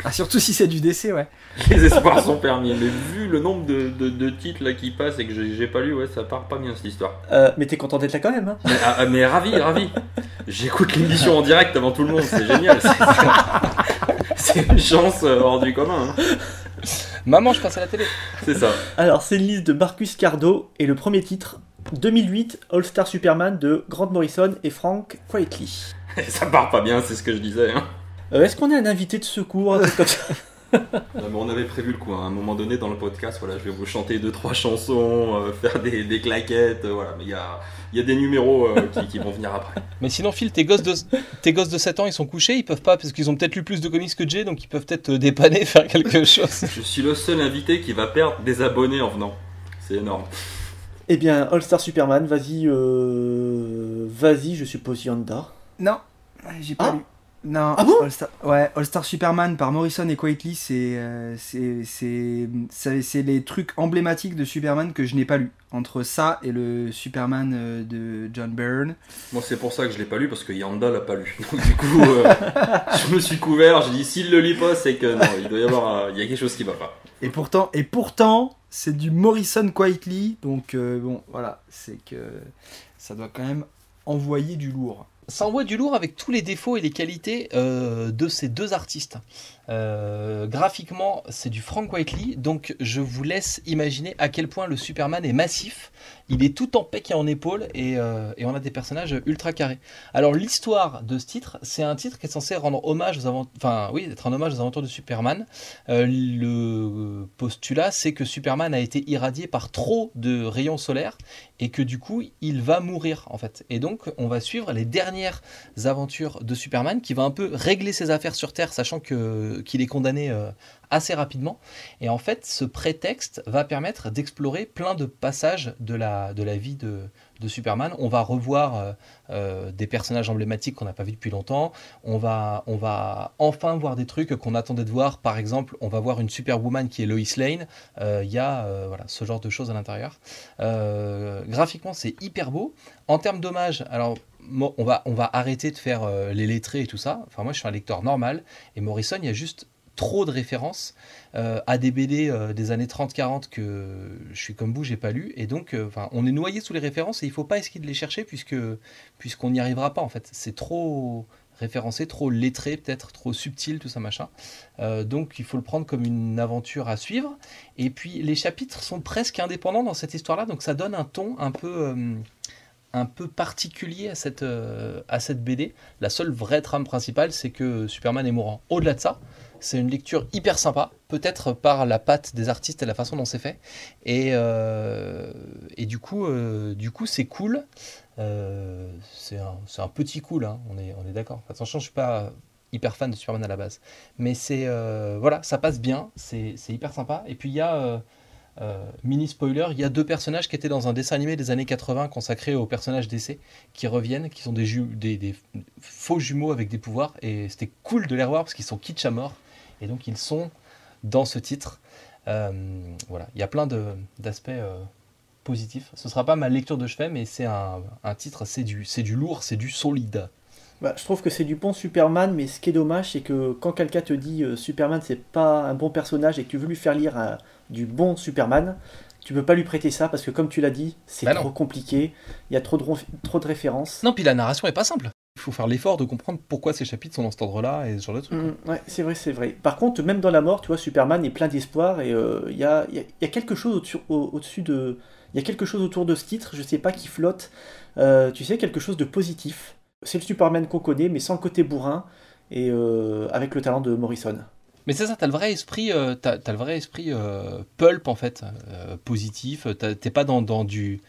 Ah, surtout si c'est du décès, ouais. les espoirs sont permis. Mais vu le nombre de titres là qui passent et que j'ai pas lu, ouais, ça part pas bien cette histoire. Mais t'es content d'être là quand même, hein? Mais ravi. J'écoute l'émission en direct avant tout le monde, c'est génial. C'est une chance hors du commun. Hein. Maman, je passe à la télé. C'est ça. Alors, c'est une liste de Marcus Cardo et le premier titre, 2008, All-Star Superman de Grant Morrison et Frank Quitely. Ça part pas bien, c'est ce que je disais. Hein. Est-ce qu'on a un invité de secours, un truc comme ça? Non, mais on avait prévu le coup. Hein. À un moment donné dans le podcast, voilà, je vais vous chanter 2-3 chansons, faire des claquettes, voilà. Mais il y a des numéros qui vont venir après. Mais sinon, Phil, tes gosses de 7 ans, ils sont couchés, ils peuvent pas, parce qu'ils ont peut-être lu plus de comics que Jay, donc ils peuvent peut-être te dépanner, faire quelque chose. Je suis le seul invité qui va perdre des abonnés en venant. C'est énorme. Eh bien, All-Star Superman, vas-y, je suppose Yanda. Non, j'ai pas Ah. lu. Non, Ah bon All-Star Superman par Morrison et Quitely, c'est les trucs emblématiques de Superman que je n'ai pas lu. Entre ça et le Superman de John Byrne. Moi, c'est pour ça que je l'ai pas lu, parce que Yanda l'a pas lu. Donc, du coup, je me suis couvert. J'ai dit, s'il le lit pas, c'est que non, il doit y avoir, il y a quelque chose qui va pas. Et pourtant, c'est du Morrison Quitely. Donc, bon, voilà, c'est que ça doit quand même envoyer du lourd. Ça envoie du lourd avec tous les défauts et les qualités de ces deux artistes. Graphiquement, c'est du Frank Quitely, donc je vous laisse imaginer à quel point le Superman est massif. Il est tout en pec et en épaule et on a des personnages ultra carrés. Alors l'histoire de ce titre, c'est un titre qui est censé rendre hommage aux être un hommage aux aventures de Superman. Le postulat, c'est que Superman a été irradié par trop de rayons solaires et que du coup, il va mourir en fait. Et donc, on va suivre les dernières aventures de Superman qui va un peu régler ses affaires sur Terre, sachant qu'il est condamné assez rapidement. Et en fait, ce prétexte va permettre d'explorer plein de passages de la vie de Superman. On va revoir des personnages emblématiques qu'on n'a pas vus depuis longtemps. On va enfin voir des trucs qu'on attendait de voir. Par exemple, on va voir une Superwoman qui est Lois Lane. Il y a voilà, ce genre de choses à l'intérieur. Graphiquement, c'est hyper beau. En termes d'hommage, alors on va arrêter de faire les lettrés et tout ça. Enfin, moi, je suis un lecteur normal. Et Morrison, il y a juste trop de références à des BD des années 30-40 que je suis comme vous, j'ai pas lu. Et donc, on est noyé sous les références et il faut pas essayer de les chercher puisqu'on n'y arrivera pas, en fait. C'est trop référencé, trop lettré, peut-être trop subtil, tout ça, machin. Donc, il faut le prendre comme une aventure à suivre. Et puis, les chapitres sont presque indépendants dans cette histoire-là. Donc, ça donne un ton un peu particulier à cette BD. La seule vraie trame principale, c'est que Superman est mourant. Au-delà de ça, c'est une lecture hyper sympa, peut-être par la patte des artistes et la façon dont c'est fait. Et du coup, c'est cool. C'est un petit cool, hein, on est d'accord. Attention, je suis pas hyper fan de Superman à la base. Mais voilà, ça passe bien, c'est hyper sympa. Et puis il y a... mini spoiler, il y a 2 personnages qui étaient dans un dessin animé des années 80 consacré aux personnages d'essai qui reviennent, qui sont des faux jumeaux avec des pouvoirs, et c'était cool de les revoir parce qu'ils sont kitsch à mort, et donc ils sont dans ce titre. Voilà, il y a plein d'aspects positifs. Ce sera pas ma lecture de chevet, mais c'est un titre, c'est du lourd, c'est du solide. Bah, je trouve que c'est du bon Superman, mais ce qui est dommage, c'est que quand quelqu'un te dit Superman c'est pas un bon personnage et que tu veux lui faire lire du bon Superman, tu peux pas lui prêter ça parce que comme tu l'as dit, c'est trop compliqué, il y a trop de références. Non, puis la narration est pas simple. Il faut faire l'effort de comprendre pourquoi ces chapitres sont dans cet ordre-là et ce genre de trucs. Ouais, c'est vrai. Par contre, même dans la mort, tu vois, Superman est plein d'espoir et il y a quelque chose au-dessus de... Il y a quelque chose autour de ce titre, je sais pas, qui flotte. Tu sais, quelque chose de positif. C'est le Superman qu'on connaît, mais sans le côté bourrin, et avec le talent de Morrison. Mais c'est ça, t'as le vrai esprit, pulp, en fait, positif. T'es pas dans du...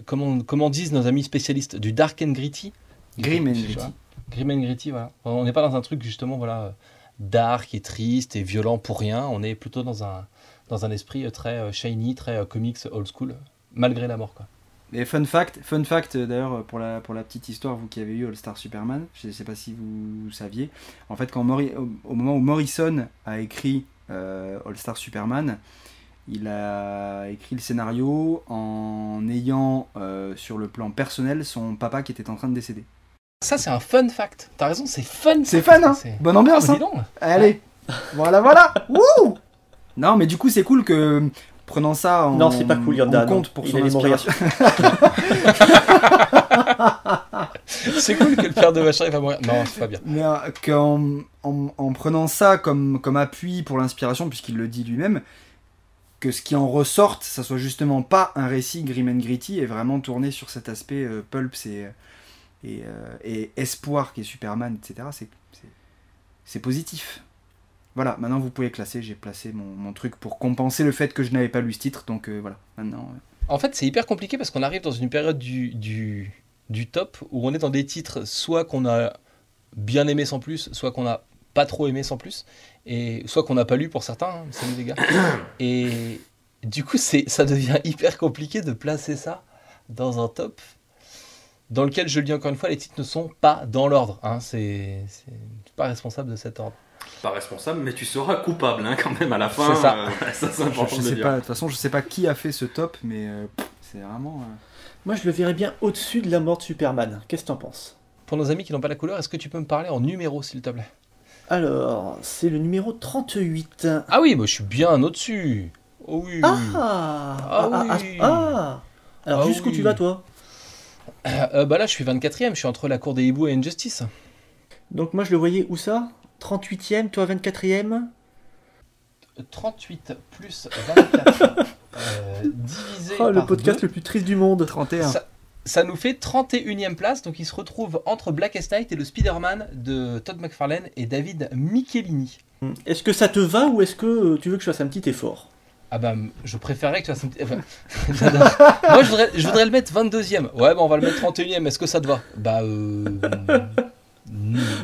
Comment disent nos amis spécialistes, du dark and gritty. Grim and gritty. Grim and gritty, voilà. On n'est pas dans un truc, justement, voilà, dark et triste et violent pour rien. On est plutôt dans un esprit très shiny, très comics old school, malgré la mort, quoi. Et fun fact d'ailleurs, pour la petite histoire, vous qui avez eu All Star Superman, je ne sais pas si vous saviez, en fait, au moment où Morrison a écrit All Star Superman, il a écrit le scénario en ayant sur le plan personnel son papa qui était en train de décéder. Ça, c'est un fun fact. T'as raison, c'est fun. C'est fun, hein. Bonne ambiance, hein. Allez, voilà. Wouh. Non, mais du coup, c'est cool que... Prenant ça non, c'est pas cool, en compte pour son inspiration. C'est cool que le père de machin il va mourir. Non, c'est pas bien. Mais en prenant ça comme appui pour l'inspiration, puisqu'il le dit lui-même, que ce qui en ressorte, ça soit justement pas un récit grim and gritty et vraiment tourné sur cet aspect pulp et espoir qui est Superman, etc. C'est positif. Voilà, maintenant vous pouvez classer, j'ai placé mon truc pour compenser le fait que je n'avais pas lu ce titre, donc voilà, maintenant... En fait, c'est hyper compliqué parce qu'on arrive dans une période du top où on est dans des titres soit qu'on a bien aimé sans plus, soit qu'on a pas trop aimé sans plus, et soit qu'on n'a pas lu pour certains, hein, salut les gars. Et du coup, ça devient hyper compliqué de placer ça dans un top dans lequel, je le dis encore une fois, les titres ne sont pas dans l'ordre. Hein, c'est pas responsable de cet ordre. Pas responsable, mais tu seras coupable hein, quand même à la fin. C'est ça. Ça c'est important de le dire. De toute façon, je sais pas qui a fait ce top, mais c'est vraiment... Moi, je le verrais bien au-dessus de la mort de Superman. Qu'est-ce que t'en penses ? Pour nos amis qui n'ont pas la couleur, est-ce que tu peux me parler en numéro, s'il te plaît ? Alors, c'est le numéro 38. Ah oui, moi je suis bien au-dessus. Oh oui. Alors, jusqu'où tu vas, toi ? Bah là, je suis 24ème, je suis entre la Cour des hiboux et Injustice. Donc moi, je le voyais où ça ? 38ème, toi 24ème ? 38 plus 24 divisé par le podcast 2, le plus triste du monde. 31. Ça nous fait 31ème place, donc il se retrouve entre Blackest Night et le Spider-Man de Todd McFarlane et David Michelini. Est-ce que ça te va ou est-ce que tu veux que je fasse un petit effort ? Ah bah, je préférerais que tu fasses un petit... Moi, je voudrais le mettre 22ème. Ouais, bah on va le mettre 31ème, est-ce que ça te va ? Bah,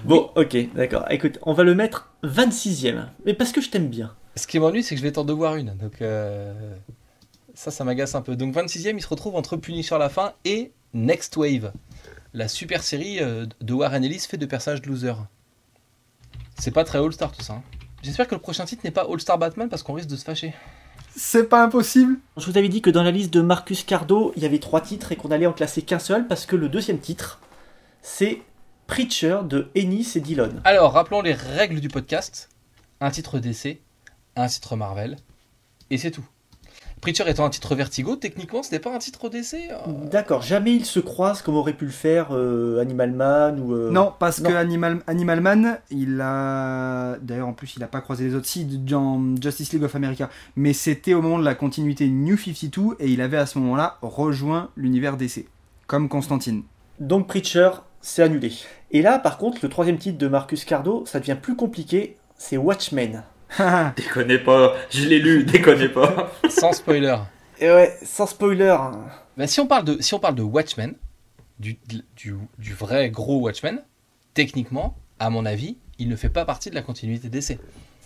Bon, ok, d'accord. Écoute, on va le mettre 26ème, mais parce que je t'aime bien. Ce qui m'ennuie, c'est que je vais t'en devoir une, donc ça m'agace un peu. Donc 26ème, il se retrouve entre Punisher la fin et Next Wave, la super série de Warren Ellis fait de personnages losers. C'est pas très All-Star tout ça. Hein. J'espère que le prochain titre n'est pas All-Star Batman parce qu'on risque de se fâcher. C'est pas impossible. Je vous avais dit que dans la liste de Marcus Cardo, il y avait 3 titres et qu'on allait en classer qu'un seul parce que le deuxième titre, c'est Preacher de Ennis et Dillon. Alors, rappelons les règles du podcast. Un titre DC, un titre Marvel, et c'est tout. Preacher étant un titre Vertigo, techniquement, ce n'est pas un titre DC. D'accord, jamais ils se croisent comme aurait pu le faire Animal Man ou... Non, parce que Animal Man, il a... D'ailleurs, en plus, il a pas croisé les autres. Si, dans Justice League of America. Mais c'était au moment de la continuité New 52, et il avait à ce moment-là rejoint l'univers DC. Comme Constantine. Donc Preacher, c'est annulé. Et là, par contre, le troisième titre de Marcus Cardo, ça devient plus compliqué, c'est Watchmen. Déconnez pas, je l'ai lu, déconnez pas. Sans spoiler. Et ouais, sans spoiler. Bah, si on parle de Watchmen, du vrai gros Watchmen, techniquement, à mon avis, il ne fait pas partie de la continuité DC.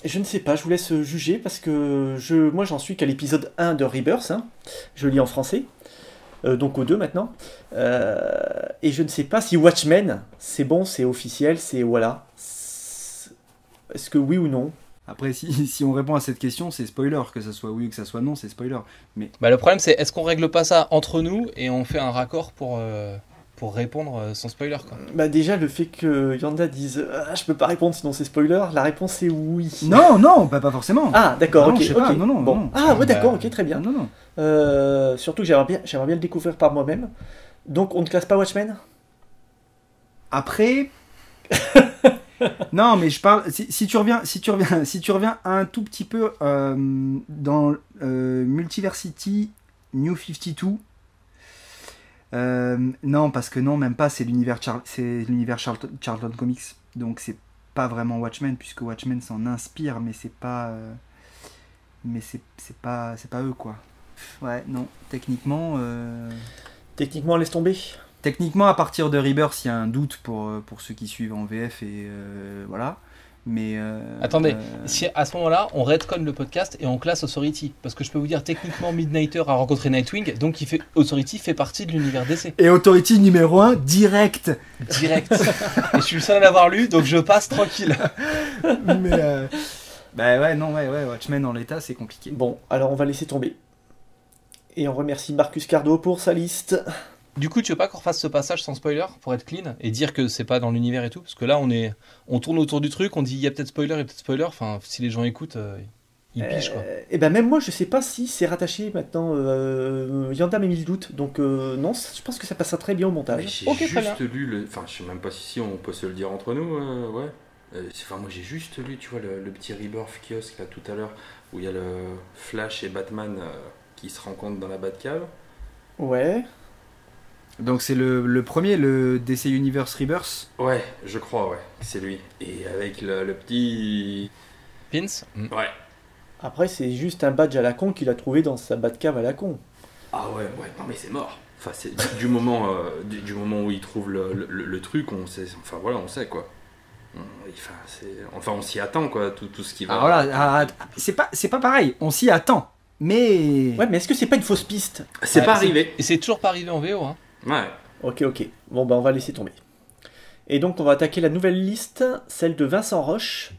Je ne sais pas, je vous laisse juger parce que moi j'en suis qu'à l'épisode 1 de Rebirth, hein. Je lis en français, donc au 2 maintenant. Et je ne sais pas si Watchmen, c'est bon, c'est officiel, c'est voilà. Est-ce que oui ou non ? Après, si on répond à cette question, c'est spoiler. Que ça soit oui ou que ça soit non, c'est spoiler. Mais... Bah, le problème, c'est est-ce qu'on règle pas ça entre nous et on fait un raccord pour répondre sans spoiler quoi. Bah déjà, le fait que Yanda dise « je peux pas répondre sinon c'est spoiler », la réponse est oui. Non, pas forcément. Ah, d'accord, non, ok. Je sais pas, ok. non. Bon. Ah, ouais, d'accord, ok, très bien. Non. Surtout que j'aimerais bien le découvrir par moi-même. Donc, on ne classe pas Watchmen ? Après... non, mais je parle. Si tu reviens un tout petit peu dans Multiversity New 52. Non, parce que non, même pas. C'est l'univers Charlton Comics, donc c'est pas vraiment Watchmen puisque Watchmen s'en inspire, mais c'est pas. C'est pas eux quoi. Ouais, non. Techniquement. Techniquement, laisse tomber. Techniquement, à partir de Rebirth, il y a un doute pour ceux qui suivent en VF et voilà. Mais attendez, si à ce moment-là, on retconne le podcast et on classe Authority, parce que je peux vous dire techniquement Midnighter a rencontré Nightwing, donc Authority fait partie de l'univers DC. Et Authority numéro 1 direct. Et je suis le seul à l'avoir lu, donc je passe tranquille. Mais bah ouais, Watchmen en l'état, c'est compliqué. Bon, alors on va laisser tomber. Et on remercie Marcus Cardo pour sa liste. Du coup, tu veux pas qu'on refasse ce passage sans spoiler pour être clean et dire que c'est pas dans l'univers et tout, parce que là on tourne autour du truc, on dit il y a peut-être spoiler, enfin si les gens écoutent, ils pichent quoi. Et ben même moi je sais pas si c'est rattaché maintenant. Yanda m'a mis le doute, donc non, je pense que ça passera très bien au montage. J'ai juste lu enfin je sais même pas si on peut se le dire entre nous, ouais. Enfin moi j'ai juste lu, tu vois le petit Rebirth kiosque là tout à l'heure où il y a le Flash et Batman qui se rencontrent dans la Batcave. Ouais. Donc c'est le premier, le DC Universe Rebirth. Ouais, je crois, ouais, c'est lui. Et avec le petit... Pins. Ouais. Après c'est juste un badge à la con qu'il a trouvé dans sa Batcave à la con. Ah ouais, non mais c'est mort. Enfin c'est du moment où il trouve le truc, on sait, enfin voilà, on sait quoi. On s'y attend quoi, tout ce qui va... Alors voilà, c'est pas pareil, on s'y attend. Mais... Ouais, mais est-ce que c'est pas une fausse piste ? C'est pas arrivé. Et c'est toujours pas arrivé en VO, hein. Ouais. Ok. Bon, bah on va laisser tomber. Et donc, on va attaquer la nouvelle liste, celle de Vincent Roche.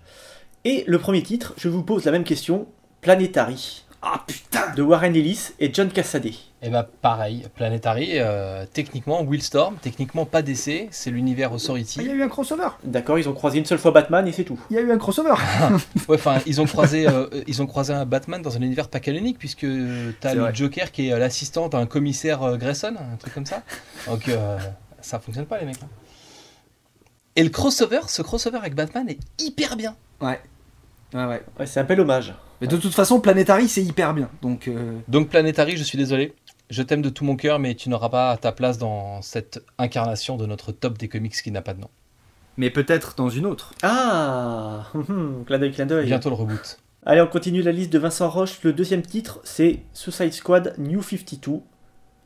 Et le premier titre, je vous pose la même question, Planetary. Ah putain ! De Warren Ellis et John Cassaday. Et bah pareil, Planetary, techniquement Willstorm, techniquement pas DC, c'est l'univers Authority. Il y a eu un crossover. D'accord, ils ont croisé une seule fois Batman et c'est tout. Il y a eu un crossover. Ouais, enfin, ils ont croisé un Batman dans un univers pas canonique, puisque t'as le Joker qui est l'assistant d'un commissaire Grayson, un truc comme ça. Donc ça fonctionne pas les mecs. Hein. Et ce crossover avec Batman est hyper bien. Ouais, c'est un bel hommage. Mais de toute façon, Planetary, c'est hyper bien. Donc Planetary, je suis désolé. Je t'aime de tout mon cœur, mais tu n'auras pas ta place dans cette incarnation de notre top des comics qui n'a pas de nom. Mais peut-être dans une autre. Ah, clin d'œil. Bientôt le reboot. Allez, on continue la liste de Vincent Roche. Le deuxième titre, c'est Suicide Squad New 52.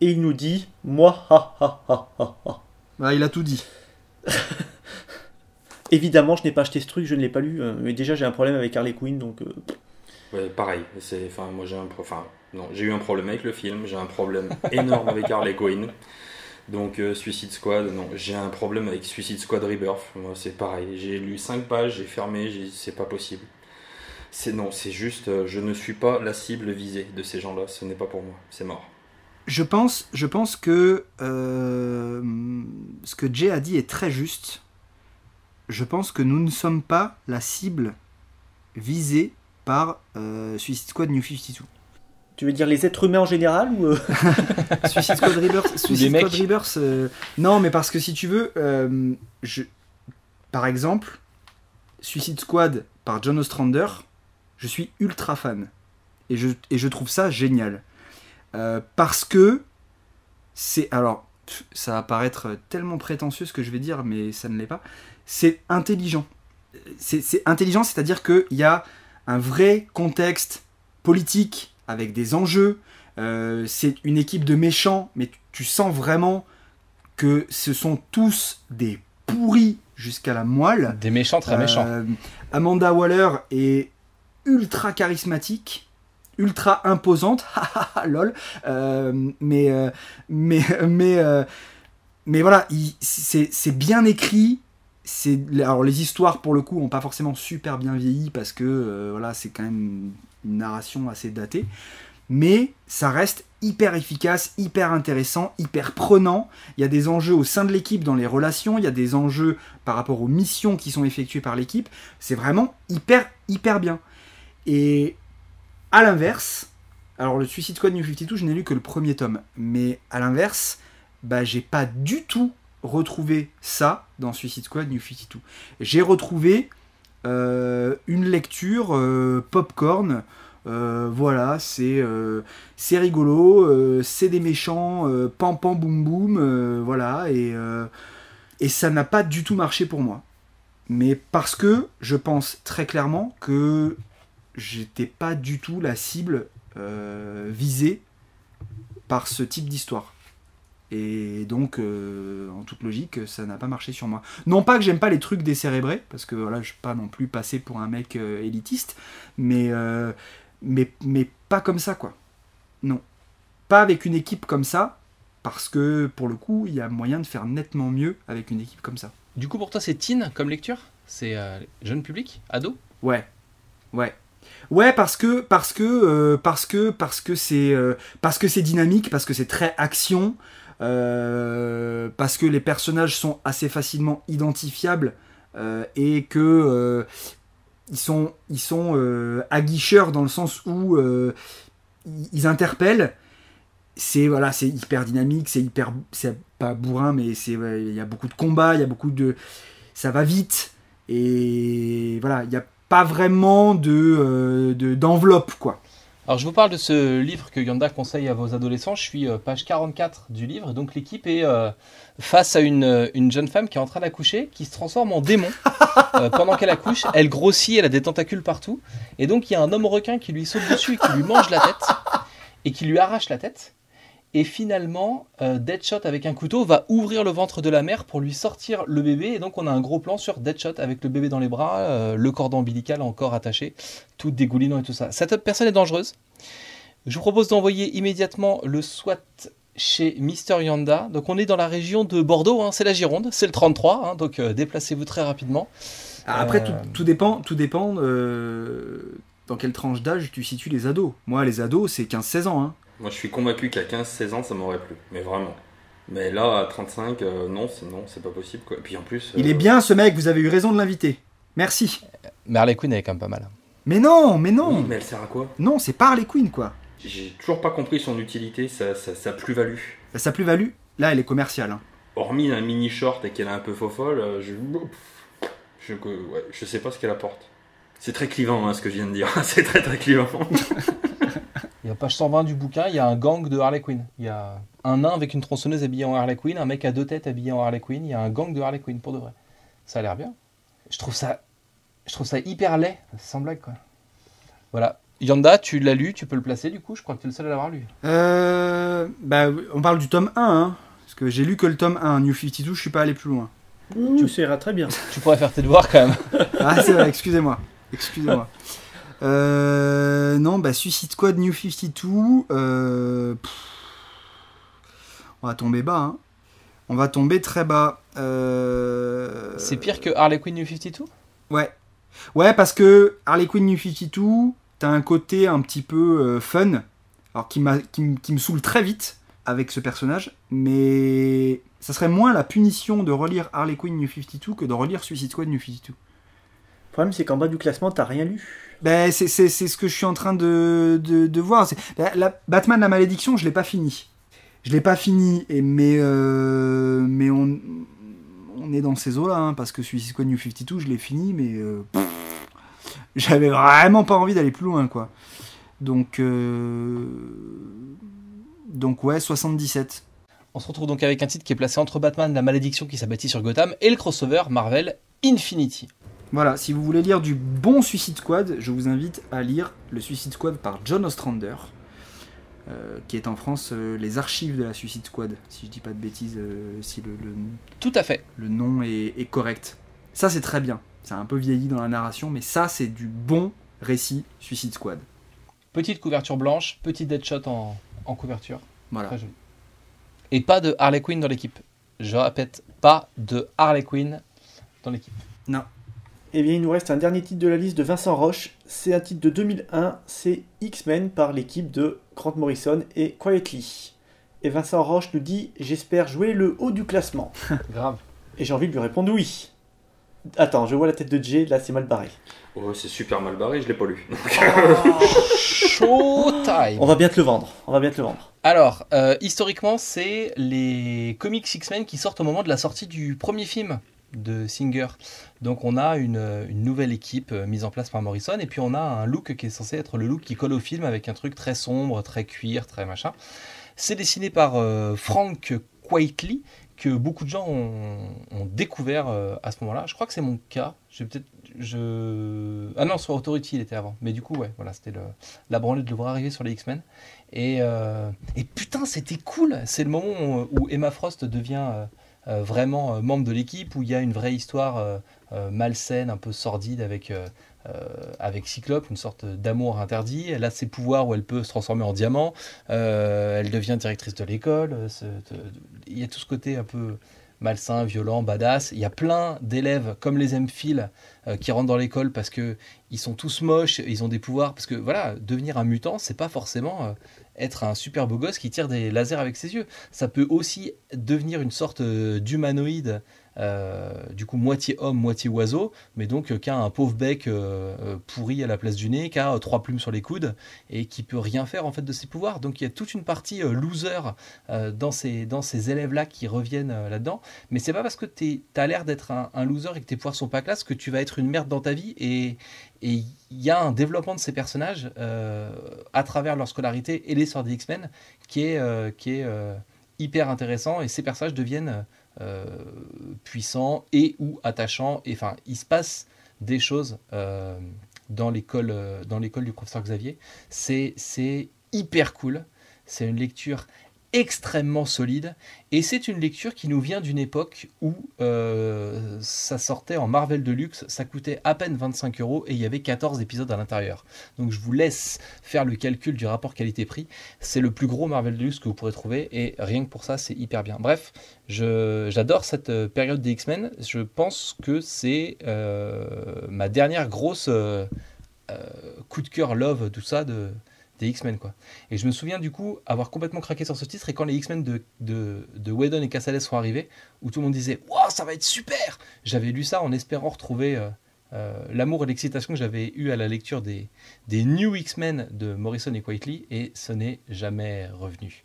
Et il nous dit « Moi, ha, ha, ha, ha, ha. » Ah, il a tout dit. Évidemment, je n'ai pas acheté ce truc, je ne l'ai pas lu. Mais déjà, j'ai un problème avec Harley Quinn, donc... Ouais, pareil. Moi, j'ai eu un problème avec le film. J'ai un problème énorme avec Harley Quinn. Donc Suicide Squad, non, j'ai un problème avec Suicide Squad Rebirth. Moi, c'est pareil, j'ai lu 5 pages, j'ai fermé, c'est pas possible. C'est juste, je ne suis pas la cible visée de ces gens-là, ce n'est pas pour moi, c'est mort. Je pense que ce que Jay a dit est très juste. Je pense que nous ne sommes pas la cible visée par Suicide Squad New 52. Tu veux dire les êtres humains en général ou Suicide Squad Rebirth, non, mais parce que si tu veux, par exemple, Suicide Squad par John Ostrander, je suis ultra fan. Et je trouve ça génial. Parce que c'est... Alors, ça va paraître tellement prétentieux ce que je vais dire, mais ça ne l'est pas. C'est intelligent. C'est intelligent, c'est-à-dire qu'il y a un vrai contexte politique avec des enjeux. C'est une équipe de méchants, mais tu sens vraiment que ce sont tous des pourris jusqu'à la moelle. Des méchants très méchants. Amanda Waller est ultra charismatique, ultra imposante, lol. Mais voilà, c'est bien écrit. Alors les histoires pour le coup ont pas forcément super bien vieilli parce que voilà, c'est quand même une narration assez datée, mais ça reste hyper efficace, hyper intéressant, hyper prenant. Il y a des enjeux au sein de l'équipe dans les relations, il y a des enjeux par rapport aux missions qui sont effectuées par l'équipe. C'est vraiment hyper bien. Et à l'inverse, alors le Suicide Squad New 52, je n'ai lu que le premier tome, mais à l'inverse, j'ai pas du tout retrouvé ça dans Suicide Squad New 52. J'ai retrouvé une lecture popcorn. Voilà, c'est rigolo, c'est des méchants, pam pam boum boum, voilà, et ça n'a pas du tout marché pour moi. Mais parce que je pense très clairement que j'étais pas du tout la cible visée par ce type d'histoire. Et donc, en toute logique, ça n'a pas marché sur moi. Non pas que j'aime pas les trucs décérébrés, parce que voilà, je suis pas non plus passé pour un mec élitiste, mais pas comme ça, quoi. Non. Pas avec une équipe comme ça, parce que, pour le coup, il y a moyen de faire nettement mieux avec une équipe comme ça. Du coup, pour toi, c'est teen comme lecture? C'est jeune public? Ado? Ouais, parce que c'est dynamique, parce que c'est très action, parce que les personnages sont assez facilement identifiables et que ils sont aguicheurs dans le sens où ils interpellent. C'est hyper dynamique, c'est pas bourrin, mais il y a beaucoup de combats, il y a beaucoup de, ça va vite, et voilà, il y a pas vraiment d'enveloppe, quoi. Alors je vous parle de ce livre que Yanda conseille à vos adolescents. Je suis page 44 du livre. Donc l'équipe est face à une jeune femme qui est en train d'accoucher, qui se transforme en démon pendant qu'elle accouche. Elle grossit, elle a des tentacules partout. Et donc il y a un homme requin qui lui saute dessus et qui lui mange la tête et qui lui arrache la tête. Et finalement, Deadshot avec un couteau va ouvrir le ventre de la mère pour lui sortir le bébé. Et donc on a un gros plan sur Deadshot avec le bébé dans les bras, le cordon ombilical encore attaché, tout dégoulinant et tout ça. Cette personne est dangereuse. Je vous propose d'envoyer immédiatement le SWAT chez Mister Yanda. Donc on est dans la région de Bordeaux, hein, c'est la Gironde, c'est le 33, hein, donc déplacez-vous très rapidement. Après, tout dépend dans quelle tranche d'âge tu situes les ados. Moi, les ados, c'est 15-16 ans, hein. Moi, je suis convaincu qu'à 15-16 ans, ça m'aurait plu. Mais vraiment. Mais là, à 35, non, c'est pas possible, quoi. Et puis en plus... Il est bien, ce mec, vous avez eu raison de l'inviter. Merci. Mais Harley Quinn, elle est quand même pas mal. Mais non. Oui, mais elle sert à quoi? Non, c'est pas Harley Quinn, quoi. J'ai toujours pas compris son utilité, sa plus-value. Sa plus-value, là, elle est commerciale, hein. Hormis un mini short et qu'elle est un peu faux-folle, je sais pas ce qu'elle apporte. C'est très clivant, hein, ce que je viens de dire. C'est très très clivant. Il y a page 120 du bouquin, il y a un gang de Harley Quinn. Il y a un nain avec une tronçonneuse habillé en Harley Quinn, un mec à 2 têtes habillé en Harley Quinn. Il y a un gang de Harley Quinn, pour de vrai. Ça a l'air bien. Je trouve ça hyper laid, sans blague, quoi. Voilà. Yanda, tu l'as lu, tu peux le placer, du coup. Je crois que tu es le seul à l'avoir lu. On parle du tome 1, hein. Parce que j'ai lu que le tome 1. New 52, je suis pas allé plus loin. Tu seras très bien. Tu pourrais faire tes devoirs, quand même. Ah, c'est vrai, excusez-moi. Non, Suicide Squad New 52, on va tomber bas, hein. On va tomber très bas. C'est pire que Harley Quinn New 52 ? Ouais. Ouais, parce que Harley Quinn New 52, t'as un côté un petit peu fun, alors qui me saoule très vite avec ce personnage, mais ça serait moins la punition de relire Harley Quinn New 52 que de relire Suicide Squad New 52. Le problème, c'est qu'en bas du classement, t'as rien lu. Ben, c'est ce que je suis en train de voir. Batman la malédiction, je l'ai pas fini. Mais on est dans ces eaux-là, hein, parce que Suicide Squad New 52, je l'ai fini, mais j'avais vraiment pas envie d'aller plus loin, quoi. Donc ouais, 77. On se retrouve donc avec un titre qui est placé entre Batman, la malédiction qui s'abattit sur Gotham, et le crossover Marvel Infinity. Voilà, si vous voulez lire du bon Suicide Squad, je vous invite à lire le Suicide Squad par John Ostrander, qui est en France les archives de la Suicide Squad, si je dis pas de bêtises, si Tout à fait. le nom est correct. Ça, c'est très bien. Ça a un peu vieilli dans la narration, mais ça, c'est du bon récit Suicide Squad. Petite couverture blanche, petit deadshot en couverture. Voilà. Très joli. Et pas de Harley Quinn dans l'équipe. Je répète, pas de Harley Quinn dans l'équipe. Non. Eh bien, il nous reste un dernier titre de la liste de Vincent Roche. C'est un titre de 2001, c'est X-Men par l'équipe de Grant Morrison et Quietly. Et Vincent Roche nous dit « J'espère jouer le haut du classement. Grave. » Et j'ai envie de lui répondre oui. Attends, je vois la tête de Jay, là c'est mal barré. Oh, c'est super mal barré, je l'ai pas lu. Showtime. On va bien te le vendre, Alors, historiquement, c'est les comics X-Men qui sortent au moment de la sortie du premier film de Singer. Donc on a une nouvelle équipe mise en place par Morrison, et puis on a un look qui est censé être le look qui colle au film, avec un truc très sombre, très cuir, très machin. C'est dessiné par Frank Quitely, que beaucoup de gens ont découvert à ce moment-là. Je crois que c'est mon cas. Ah non, sur Authority il était avant. Mais du coup, ouais, voilà, c'était la branlée de le voir arriver sur les X-Men. Et putain, c'était cool. C'est le moment où Emma Frost devient vraiment membre de l'équipe, où il y a une vraie histoire malsaine, un peu sordide avec Cyclope, une sorte d'amour interdit. Elle a ses pouvoirs où elle peut se transformer en diamant. Elle devient directrice de l'école. Il y a tout ce côté un peu malsain, violent, badass. Il y a plein d'élèves comme les M-Phil qui rentrent dans l'école parce que ils sont tous moches, ils ont des pouvoirs. Parce que voilà, devenir un mutant, c'est pas forcément être un super beau gosse qui tire des lasers avec ses yeux. Ça peut aussi devenir une sorte d'humanoïde, du coup moitié homme, moitié oiseau, mais donc qui a un pauvre bec pourri à la place du nez, qui a 3 plumes sur les coudes et qui peut rien faire en fait de ses pouvoirs. Donc il y a toute une partie loser dans ces élèves-là qui reviennent là-dedans. Mais c'est pas parce que t'as l'air d'être un loser et que tes pouvoirs sont pas classe que tu vas être une merde dans ta vie. Et il y a un développement de ces personnages à travers leur scolarité et l'essor des X-Men qui est hyper intéressant, et ces personnages deviennent puissants et ou attachants. Et enfin, il se passe des choses dans l'école du professeur Xavier. C'est hyper cool. C'est une lecture extrêmement solide, et c'est une lecture qui nous vient d'une époque où ça sortait en Marvel Deluxe, ça coûtait à peine 25 € et il y avait 14 épisodes à l'intérieur. Donc je vous laisse faire le calcul du rapport qualité-prix. C'est le plus gros Marvel Deluxe que vous pourrez trouver, et rien que pour ça c'est hyper bien. Bref, j'adore cette période des X-Men. Je pense que c'est ma dernière grosse coup de cœur love, tout ça, des X-Men, quoi. Et je me souviens du coup avoir complètement craqué sur ce titre, et quand les X-Men de Whedon et Cassalet sont arrivés, où tout le monde disait « Waouh, ça va être super !» J'avais lu ça en espérant retrouver l'amour et l'excitation que j'avais eu à la lecture des New X-Men de Morrison et Quietly, et ce n'est jamais revenu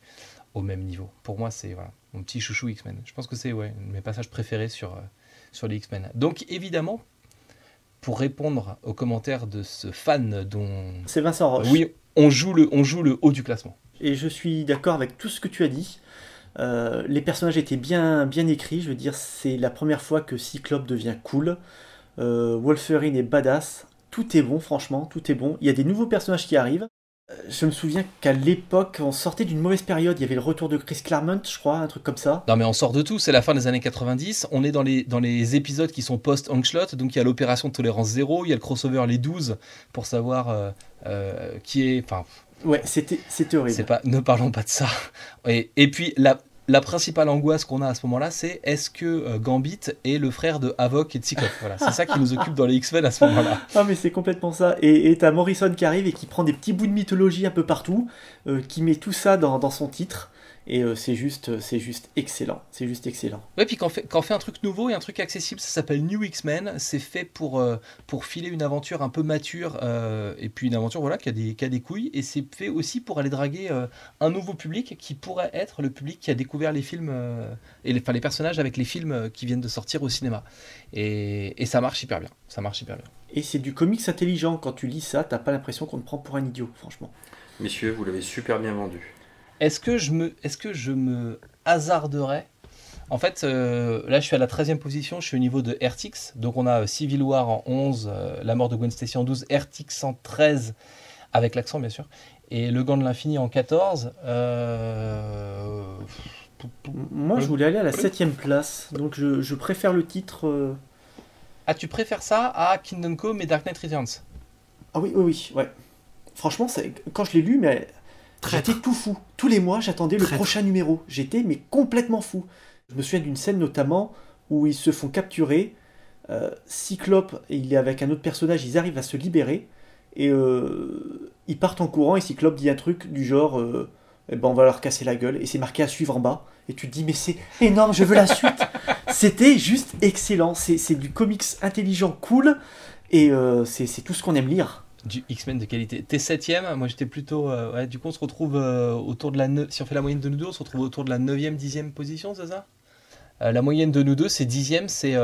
au même niveau. Pour moi, c'est voilà, mon petit chouchou X-Men. Je pense que c'est un de mes passages préférés sur les X-Men. Donc évidemment, pour répondre aux commentaires de ce fan dont... C'est Vincent Roche. Oui, on joue le haut du classement. Et je suis d'accord avec tout ce que tu as dit. Les personnages étaient bien écrits. Je veux dire, c'est la première fois que Cyclope devient cool. Wolverine est badass. Tout est bon, franchement, tout est bon. Il y a des nouveaux personnages qui arrivent. Je me souviens qu'à l'époque, on sortait d'une mauvaise période. Il y avait le retour de Chris Claremont, je crois, un truc comme ça. Non mais on sort de tout, c'est la fin des années 90. On est dans les épisodes qui sont post-Onslaught. Donc il y a l'opération de tolérance zéro, il y a le crossover les 12 pour savoir qui est... Enfin, ouais, c'était horrible. Ne parlons pas de ça. Et puis la la principale angoisse qu'on a à ce moment-là, c'est est-ce que Gambit est le frère de Havok et de Cyclope. Voilà, c'est ça qui nous occupe dans les X-Men à ce moment-là. Ah mais c'est complètement ça. Et t'as Morrison qui arrive et qui prend des petits bouts de mythologie un peu partout, qui met tout ça dans son titre. Et c'est juste excellent. C'est juste excellent. Ouais, puis quand on fait un truc nouveau et un truc accessible, ça s'appelle New X-Men. C'est fait pour filer une aventure un peu mature, et puis une aventure voilà, qui a des couilles. Et c'est fait aussi pour aller draguer un nouveau public qui pourrait être le public qui a découvert les films, les personnages avec les films qui viennent de sortir au cinéma. Et ça marche hyper bien. Ça marche hyper bien. Et c'est du comics intelligent. Quand tu lis ça, t'as pas l'impression qu'on te prend pour un idiot, franchement. Messieurs, vous l'avez super bien vendu. Est-ce que je me hasarderais? En fait, là, je suis à la 13e position, je suis au niveau de RTX. Donc, on a Civil War en 11, La mort de Gwen Stacy en 12, RTX en 13, avec l'accent, bien sûr, et Le Gant de l'Infini en 14. Moi, je voulais aller à la 7e place, donc je préfère le titre... Ah, tu préfères ça à Kingdom Come et Dark Knight Returns? Ah oui, ouais. Franchement, quand je l'ai lu, mais... J'étais tout fou. Tous les mois, j'attendais le prochain numéro. J'étais mais complètement fou. Je me souviens d'une scène notamment où ils se font capturer. Cyclope, il est avec un autre personnage, ils arrivent à se libérer. Et ils partent en courant et Cyclope dit un truc du genre on va leur casser la gueule. Et c'est marqué à suivre en bas. Et tu te dis mais c'est énorme, je veux la suite. C'était juste excellent. C'est du comics intelligent, cool. Et c'est tout ce qu'on aime lire. Du X-Men de qualité. T'es 7ème, moi j'étais plutôt... du coup on se retrouve autour de la... Si on fait la moyenne de nous deux, on se retrouve autour de la 9ème, 10ème position, c'est ça? La moyenne de nous deux, c'est 10ème, c'est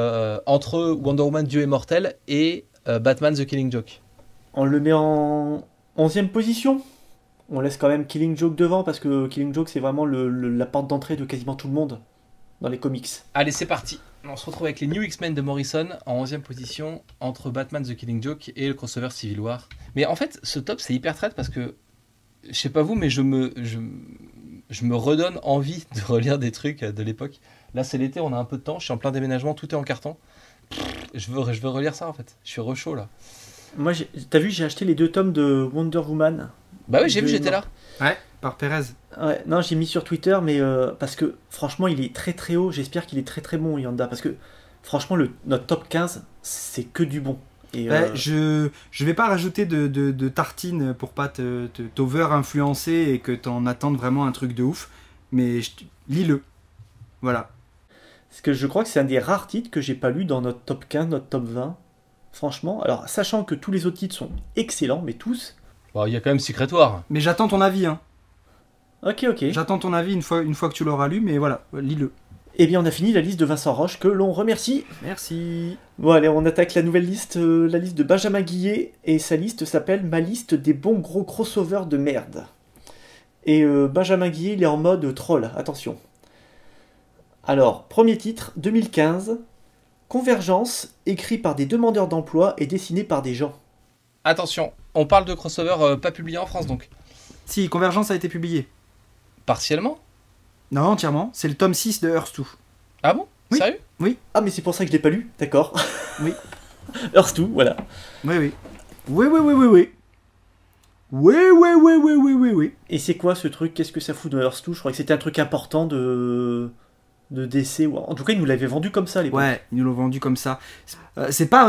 entre Wonder Woman, Dieu est mortel, et Batman The Killing Joke. On le met en 11ème position. On laisse quand même Killing Joke devant, parce que Killing Joke c'est vraiment la porte d'entrée de quasiment tout le monde dans les comics. Allez, c'est parti. On se retrouve avec les New X-Men de Morrison en 11ème position entre Batman The Killing Joke et le crossover Civil War. Mais en fait, ce top c'est hyper traite parce que, je sais pas vous, mais je me redonne envie de relire des trucs de l'époque. Là c'est l'été, on a un peu de temps, je suis en plein déménagement, tout est en carton. Je veux relire ça en fait, je suis rechaud là. Moi, t'as vu, j'ai acheté les 2 tomes de Wonder Woman. Bah oui, j'ai vu, j'étais là. Ouais, par Pérez. Ouais, non, j'ai mis sur Twitter, mais parce que franchement, il est très très haut. J'espère qu'il est très très bon, Yanda. Parce que franchement, notre top 15, c'est que du bon. Et, je vais pas rajouter de tartine pour pas t'over-influencer et que t'en attendes vraiment un truc de ouf. Mais lis-le. Voilà. Parce que je crois que c'est un des rares titres que j'ai pas lu dans notre top 15, notre top 20. Franchement, alors sachant que tous les autres titres sont excellents, mais tous. Bon, il y a quand même Secret War. Mais j'attends ton avis, hein. Ok. J'attends ton avis une fois que tu l'auras lu, mais voilà, lis-le. Eh bien, on a fini la liste de Vincent Roche, que l'on remercie. Merci. Bon, allez, on attaque la nouvelle liste, la liste de Benjamin Guillet, et sa liste s'appelle « Ma liste des bons gros crossovers de merde ». Et Benjamin Guillet, il est en mode troll, attention. Alors, premier titre, 2015, Convergence, écrit par des demandeurs d'emploi et dessiné par des gens. Attention, on parle de crossover pas publié en France donc. Si, Convergence a été publié. Partiellement? Non, entièrement. C'est le tome 6 de Earth 2. Ah bon? Oui. Sérieux? Oui. Ah, mais c'est pour ça que je l'ai pas lu, d'accord. Oui. Earth 2, voilà. Oui. Oui. Et c'est quoi ce truc? Qu'est-ce que ça fout de Earth 2? Je crois que c'était un truc important de DC. En tout cas, ils nous l'avaient vendu comme ça à l'époque. Ouais, ils nous l'ont vendu comme ça. C'est pas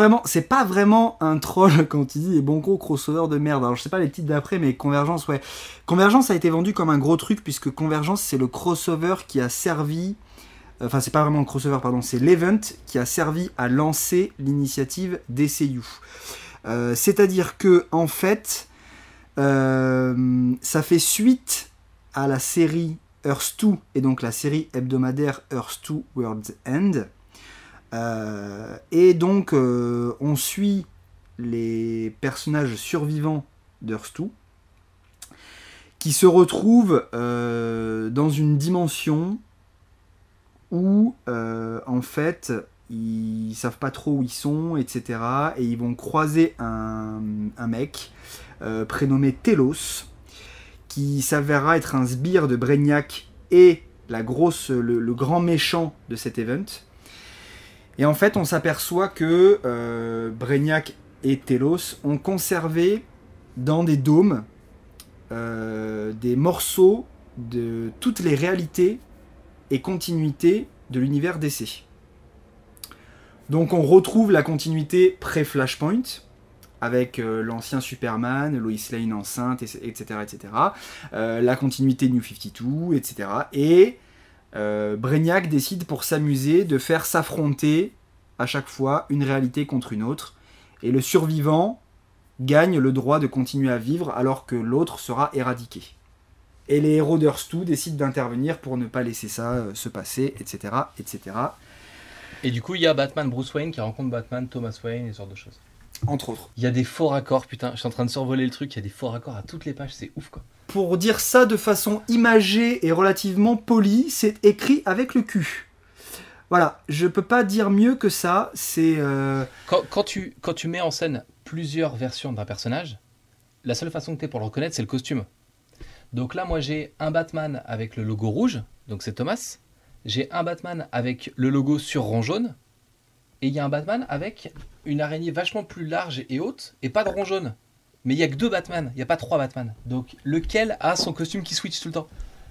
vraiment un troll quand il dit les bons gros crossovers de merde. Alors je sais pas les titres d'après, mais Convergence, ouais. Convergence a été vendu comme un gros truc puisque Convergence c'est le crossover qui a servi. Enfin, c'est pas vraiment un crossover, pardon, c'est l'event qui a servi à lancer l'initiative DCU. C'est-à-dire que en fait, ça fait suite à la série Earth 2 et donc la série hebdomadaire Earth 2 World's End. Et donc on suit les personnages survivants d'Earth 2 qui se retrouvent dans une dimension où en fait ils savent pas trop où ils sont, etc. Et ils vont croiser un mec prénommé Telos qui s'avérera être un sbire de Brainiac et le grand méchant de cet event. Et en fait, on s'aperçoit que Brainiac et Telos ont conservé dans des dômes des morceaux de toutes les réalités et continuité de l'univers DC. Donc on retrouve la continuité pré-Flashpoint, avec l'ancien Superman, Lois Lane enceinte, etc. La continuité New 52, etc. Et Brainiac décide pour s'amuser de faire s'affronter à chaque fois une réalité contre une autre. Et le survivant gagne le droit de continuer à vivre alors que l'autre sera éradiqué. Et les héros d'Earth 2 décident d'intervenir pour ne pas laisser ça se passer, etc. Et du coup, il y a Batman Bruce Wayne qui rencontre Batman Thomas Wayne et ce genre de choses. Entre autres. Il y a des faux raccords, putain, je suis en train de survoler le truc, il y a des faux raccords à toutes les pages, c'est ouf quoi. Pour dire ça de façon imagée et relativement polie, c'est écrit avec le cul. Voilà, je peux pas dire mieux que ça, c'est... Quand tu mets en scène plusieurs versions d'un personnage, la seule façon que tu as pour le reconnaître, c'est le costume. Donc là, moi j'ai un Batman avec le logo rouge, donc c'est Thomas. J'ai un Batman avec le logo sur rond jaune. Et il y a un Batman avec une araignée vachement plus large et haute, et pas de rond jaune. Mais il n'y a que 2 Batman, il n'y a pas 3 Batman. Donc lequel a son costume qui switch tout le temps?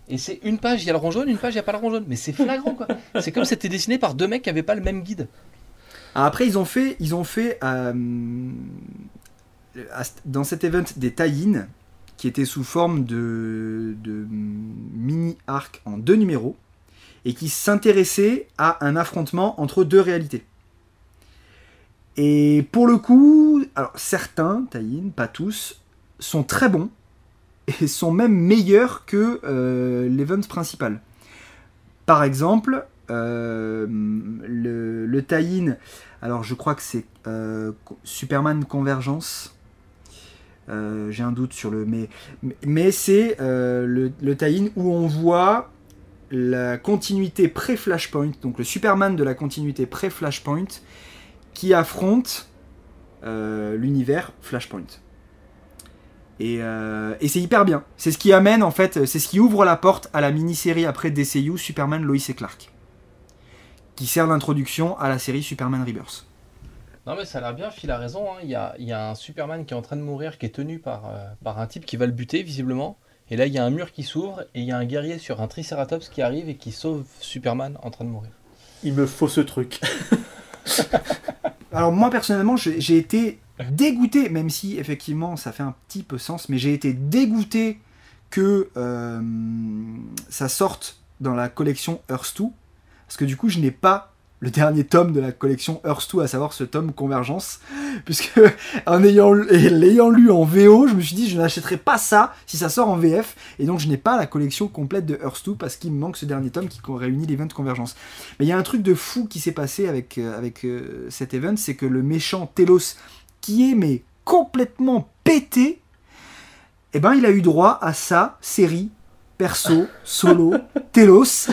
Et c'est une page, il y a le rond jaune, une page, il n'y a pas le rond jaune. Mais c'est flagrant quoi. C'est comme si c'était dessiné par 2 mecs qui n'avaient pas le même guide. Après, ils ont fait dans cet event des tie-in qui étaient sous forme de mini-arc en 2 numéros et qui s'intéressaient à un affrontement entre 2 réalités. Et pour le coup, alors certains tie-in, pas tous, sont très bons et sont même meilleurs que l'event principal. Par exemple, le tie-in, alors je crois que c'est Superman Convergence. J'ai un doute sur le... Mais c'est le tie-in où on voit la continuité pré-Flashpoint, donc le Superman de la continuité pré-Flashpoint, qui affronte l'univers Flashpoint. Et c'est hyper bien. C'est ce qui amène, en fait, c'est ce qui ouvre la porte à la mini-série après DCU Superman Lois et Clark, qui sert d'introduction à la série Superman Rebirth. Non mais ça a l'air bien, Phil a raison, hein. Il y a un Superman qui est en train de mourir, qui est tenu par un type qui va le buter visiblement. Et là il y a un mur qui s'ouvre et il y a un guerrier sur un Triceratops qui arrive et qui sauve Superman en train de mourir. Il me faut ce truc. Alors moi personnellement j'ai été dégoûté, même si effectivement ça fait un petit peu sens, mais j'ai été dégoûté que ça sorte dans la collection Earth 2, parce que du coup je n'ai pas le dernier tome de la collection Earth 2, à savoir ce tome Convergence, puisque l'ayant lu en VO, je me suis dit je n'achèterai pas ça si ça sort en VF, et donc je n'ai pas la collection complète de Earth 2 parce qu'il me manque ce dernier tome qui réunit l'event Convergence. Mais il y a un truc de fou qui s'est passé avec cet event, c'est que le méchant Telos, qui est mais complètement pété, eh ben il a eu droit à sa série perso, solo, Telos,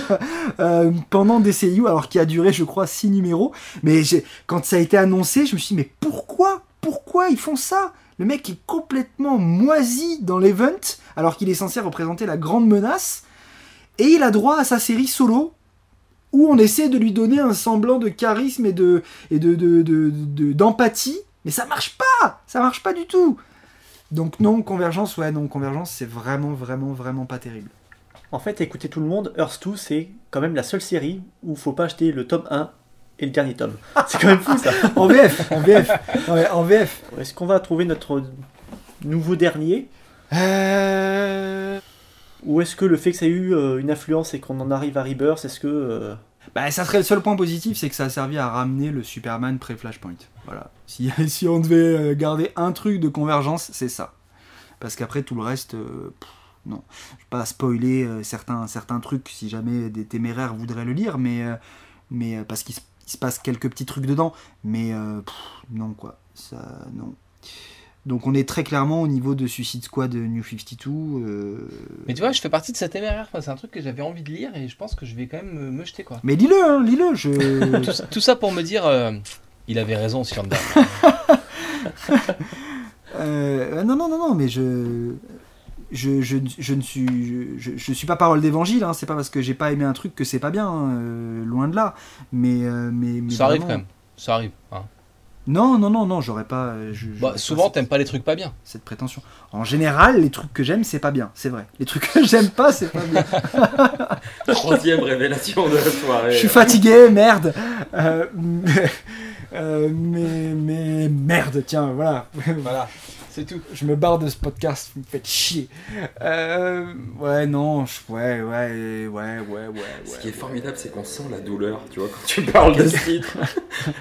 pendant DCU, alors qui a duré, je crois, 6 numéros. Mais quand ça a été annoncé, je me suis dit, mais pourquoi ils font ça? Le mec est complètement moisi dans l'event, alors qu'il est censé représenter la grande menace, et il a droit à sa série solo, où on essaie de lui donner un semblant de charisme et d'empathie, mais ça marche pas du tout. Donc non, Convergence, c'est vraiment pas terrible. En fait, écoutez tout le monde, Earth 2, c'est quand même la seule série où faut pas acheter le tome 1 et le dernier tome. C'est quand même fou ça. En VF. Ouais, en VF. Est-ce qu'on va trouver notre nouveau dernier Ou est-ce que le fait que ça ait eu une influence et qu'on en arrive à Rebirth, est-ce que... Bah, ça serait le seul point positif, c'est que ça a servi à ramener le Superman pré-Flashpoint. Voilà. Si on devait garder un truc de Convergence, c'est ça. Parce qu'après, tout le reste, non. Je ne vais pas spoiler certains trucs si jamais des téméraires voudraient le lire, mais parce qu'il se passe quelques petits trucs dedans. Mais non, quoi. Ça, non. Donc on est très clairement au niveau de Suicide Squad New 52. Mais tu vois, je fais partie de cette téméraire. C'est un truc que j'avais envie de lire et je pense que je vais quand même me jeter quoi. Mais lis-le. Tout ça pour me dire, il avait raison Sianda. Non, mais je ne suis pas parole d'évangile. Hein, c'est pas parce que j'ai pas aimé un truc que c'est pas bien. Loin de là. Mais ça arrive quand même. Ça arrive. Hein. Non, j'aurais pas. J'aurais Souvent, pas t'aimes pas les trucs pas bien. cette prétention. En général, les trucs que j'aime, c'est pas bien, c'est vrai. Les trucs que j'aime pas, c'est pas bien. Troisième révélation de la soirée. Je suis fatigué, merde. Mais merde, tiens, voilà. Voilà, c'est tout. Je me barre de ce podcast, vous me faites chier. Ouais, non, ouais. Ce qui est formidable, c'est qu'on sent la douleur, tu vois, quand tu parles de ce titre.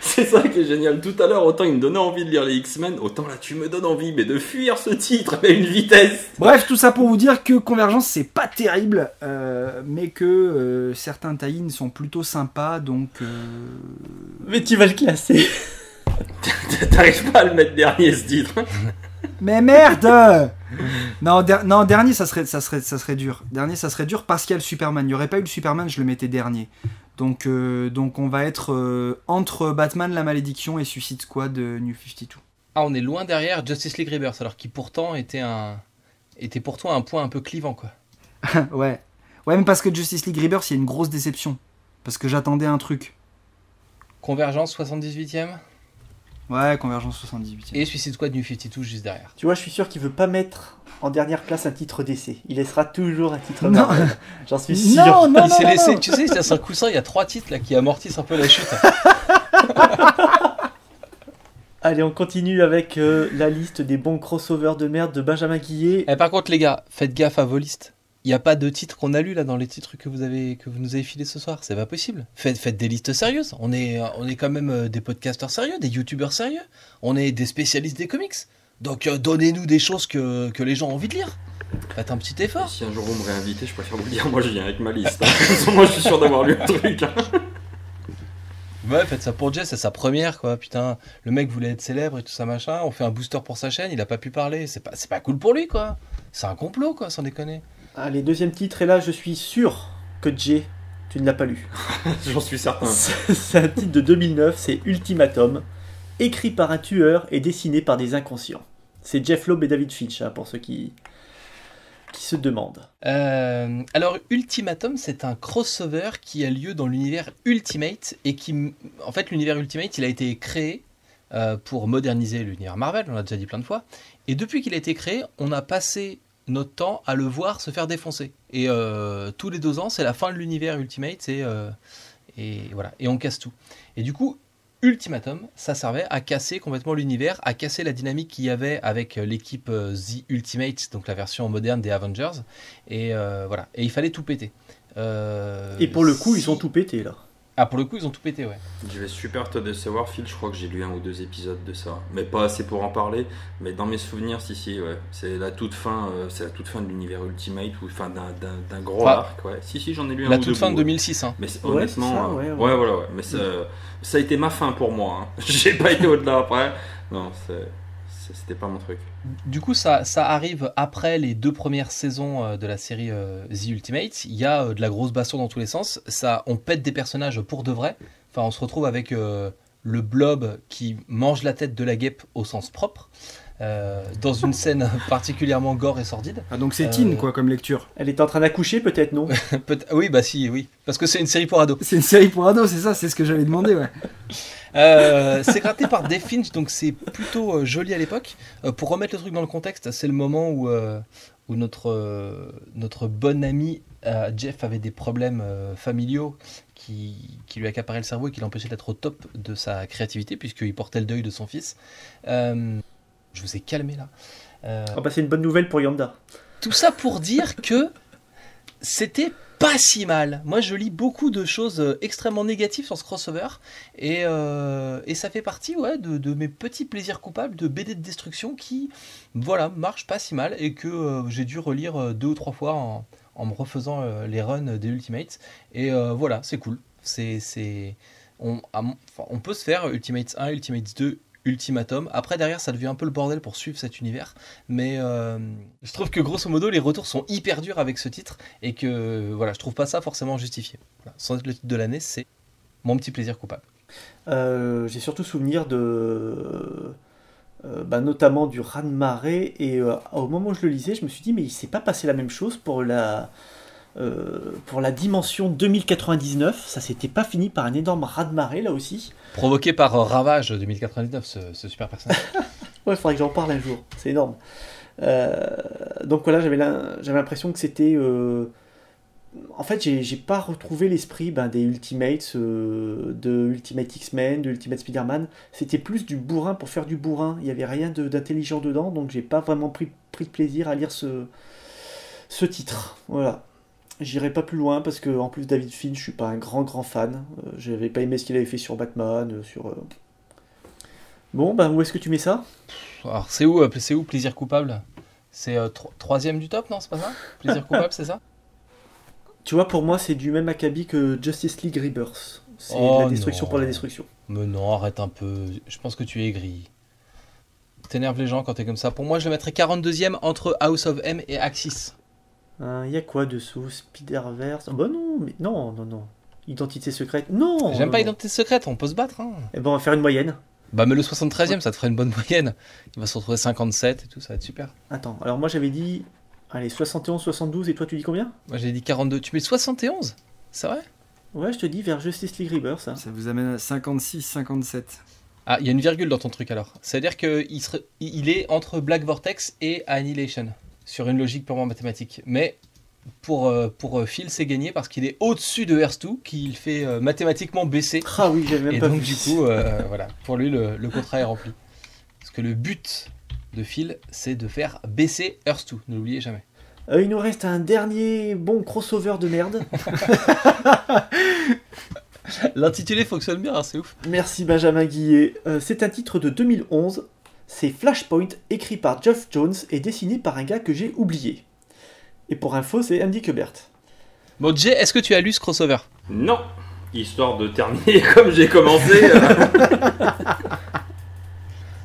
C'est ça qui est génial. Tout à l'heure, autant il me donnait envie de lire les X-Men, autant là, tu me donnes envie, mais de fuir ce titre à une vitesse. Bref, tout ça pour vous dire que Convergence, c'est pas terrible, mais que certains tie-ins sont plutôt sympas, donc... Mais tu vas le classer. T'arrives pas à le mettre dernier, ce titre. Mais merde. Non, dernier, ça serait dur. Dernier, ça serait dur parce qu'il y a le Superman. Il n'y aurait pas eu le Superman, je le mettais dernier. Donc on va être entre Batman, La Malédiction et Suicide Squad New 52. Ah, on est loin derrière Justice League Rebirth, alors qui pourtant était pour toi un point un peu clivant, quoi. Ouais, mais parce que Justice League Rebirth, il y a une grosse déception. Parce que j'attendais un truc. Convergence 78ème Ouais, Convergence 78ème. et Suicide Squad New 52 juste derrière. Tu vois, je suis sûr qu'il veut pas mettre en dernière place un titre d'essai. Il laissera toujours un titre Non. Marvel. J'en suis sûr. Non, Il s'est laissé, tu sais, il laisse un coussin, il y a 3 titres là qui amortissent un peu la chute. Allez, on continue avec la liste des bons crossovers de merde de Benjamin Guillet. Par contre, les gars, faites gaffe à vos listes. Il n'y a pas de titres qu'on a lus là dans les titres que vous nous avez filés ce soir. C'est pas possible. Faites des listes sérieuses. On est quand même des podcasteurs sérieux, des youtubeurs sérieux. On est des spécialistes des comics. Donc donnez-nous des choses que les gens ont envie de lire. Faites un petit Et effort. si un jour vous me réinvitez, je préfère vous le dire, moi je viens avec ma liste. Hein. Moi je suis sûr d'avoir lu un truc. Hein. Ouais, faites ça pour Jess, c'est sa première quoi. Putain, le mec voulait être célèbre et tout ça machin. On fait un booster pour sa chaîne, il a pas pu parler. C'est pas cool pour lui quoi. C'est un complot quoi, sans déconner. Allez, deuxième titre, et là, je suis sûr que Jay, tu ne l'as pas lu. J'en suis certain. C'est un titre de 2009, c'est Ultimatum, écrit par un tueur et dessiné par des inconscients. C'est Jeff Loeb et David Finch, hein, pour ceux qui se demandent. Alors Ultimatum, c'est un crossover qui a lieu dans l'univers Ultimate et en fait l'univers Ultimate, il a été créé pour moderniser l'univers Marvel, on l'a déjà dit plein de fois. Et depuis qu'il a été créé, on a passé notre temps à le voir se faire défoncer. Et tous les 2 ans, c'est la fin de l'univers Ultimate et voilà, et on casse tout. Et du coup, Ultimatum, ça servait à casser complètement l'univers, à casser la dynamique qu'il y avait avec l'équipe The Ultimate, donc la version moderne des Avengers. Et voilà, et il fallait tout péter. Et pour le coup, ils ont tout pété, là. Ah, pour le coup, ils ont tout pété, ouais. Je vais super te décevoir, Phil. Je crois que j'ai lu 1 ou 2 épisodes de ça, mais pas assez pour en parler. Mais dans mes souvenirs, si, ouais, c'est la toute fin de l'univers Ultimate ou enfin d'un gros arc, ouais. Si, j'en ai lu un ou deux. La toute fin de 2006, hein. Mais Ouais, honnêtement, c'est ça, ouais. voilà, ouais. Mais ça a été ma fin pour moi. Hein. J'ai pas été au-delà après. Non, c'était pas mon truc. Du coup, ça arrive après les 2 premières saisons de la série The Ultimate. Il y a de la grosse baston dans tous les sens. On pète des personnages pour de vrai. Enfin, on se retrouve avec le blob qui mange la tête de la guêpe au sens propre. Dans une scène particulièrement gore et sordide. Ah, donc c'est teen, quoi, comme lecture. Elle est en train d'accoucher, peut-être, non? Oui, bah si, oui. Parce que c'est une série pour ados. C'est une série pour ados, c'est ça, c'est ce que j'allais demander, ouais. C'est gratté par Dave Finch, donc c'est plutôt joli à l'époque. Pour remettre le truc dans le contexte, c'est le moment où notre bon ami Jeff avait des problèmes familiaux qui lui accaparaient le cerveau et qui l'empêchaient d'être au top de sa créativité, puisqu'il portait le deuil de son fils. Je vous ai calmé là. Oh bah, c'est une bonne nouvelle pour Yanda. Tout ça pour dire que c'était pas si mal. Moi, je lis beaucoup de choses extrêmement négatives sur ce crossover et ça fait partie de mes petits plaisirs coupables de BD de destruction qui, voilà, marchent pas si mal et que j'ai dû relire 2 ou 3 fois en me refaisant les runs des Ultimates. Et voilà, c'est cool. On peut se faire Ultimates 1, Ultimates 2, Ultimatum. Après, derrière, ça devient un peu le bordel pour suivre cet univers. Mais je trouve que, grosso modo, les retours sont hyper durs avec ce titre. Et que, voilà, je trouve pas ça forcément justifié. Voilà. Sans être le titre de l'année, c'est mon petit plaisir coupable. J'ai surtout souvenir de... notamment du raz-de-marée. Et au moment où je le lisais, je me suis dit, mais il s'est pas passé la même chose pour la pour la dimension 2099. Ça s'était pas fini par un énorme raz-de-marée là aussi. Provoqué par Ravage 2099, ce super personnage. Ouais, il faudrait que j'en parle un jour, c'est énorme. Donc voilà, j'avais l'impression que c'était... En fait, j'ai pas retrouvé l'esprit des Ultimates, de Ultimate X-Men, de Ultimate Spider-Man. C'était plus du bourrin pour faire du bourrin. Il n'y avait rien d'intelligent dedans, donc j'ai pas vraiment pris de plaisir à lire ce titre. Voilà. J'irai pas plus loin parce que en plus David Finch, je suis pas un grand fan. J'avais pas aimé ce qu'il avait fait sur Batman, Bon, où est-ce que tu mets ça? Alors, c'est où Plaisir coupable? C'est troisième du top, non? C'est pas ça? Plaisir coupable, c'est ça? Tu vois, pour moi, c'est du même acabit que Justice League Rebirth. C'est Oh, de la destruction non. pour la destruction. Mais non, arrête un peu. Je pense que tu es aigri. T'énerves les gens quand t'es comme ça. Pour moi, je le mettrais 42e entre House of M et Axis. Il y a quoi dessous? Spider-Verse? Bah non, mais non. Identité secrète? Non. J'aime pas non. Identité secrète, on peut se battre. Hein. Eh ben, on va faire une moyenne. Bah, mais le 73e, ça te ferait une bonne moyenne. Il va se retrouver 57 et tout, ça va être super. Attends, alors moi j'avais dit... Allez, 71, 72, et toi tu dis combien? Moi, j'ai dit 42. Tu mets 71? C'est vrai? Ouais, je te dis vers Justice League Rebirth, ça. Ça vous amène à 56-57. Ah, il y a une virgule dans ton truc alors. C'est-à-dire qu'il est entre Black Vortex et Annihilation, sur une logique purement mathématique. Mais pour Phil, c'est gagné parce qu'il est au-dessus de Earth 2, qu'il fait mathématiquement baisser. Ah oui, j'avais même Et pas donc, vu. du coup, voilà, pour lui, le contrat est rempli. Parce que le but de Phil, c'est de faire baisser Earth 2, ne l'oubliez jamais. Il nous reste un dernier bon crossover de merde. L'intitulé fonctionne bien, hein, c'est ouf. Merci Benjamin Guillet. C'est un titre de 2011. C'est Flashpoint, écrit par Geoff Jones et dessiné par un gars que j'ai oublié. Et pour info, c'est Andy Kubert. Bon, Jay, est-ce que tu as lu ce crossover? Non, histoire de terminer comme j'ai commencé.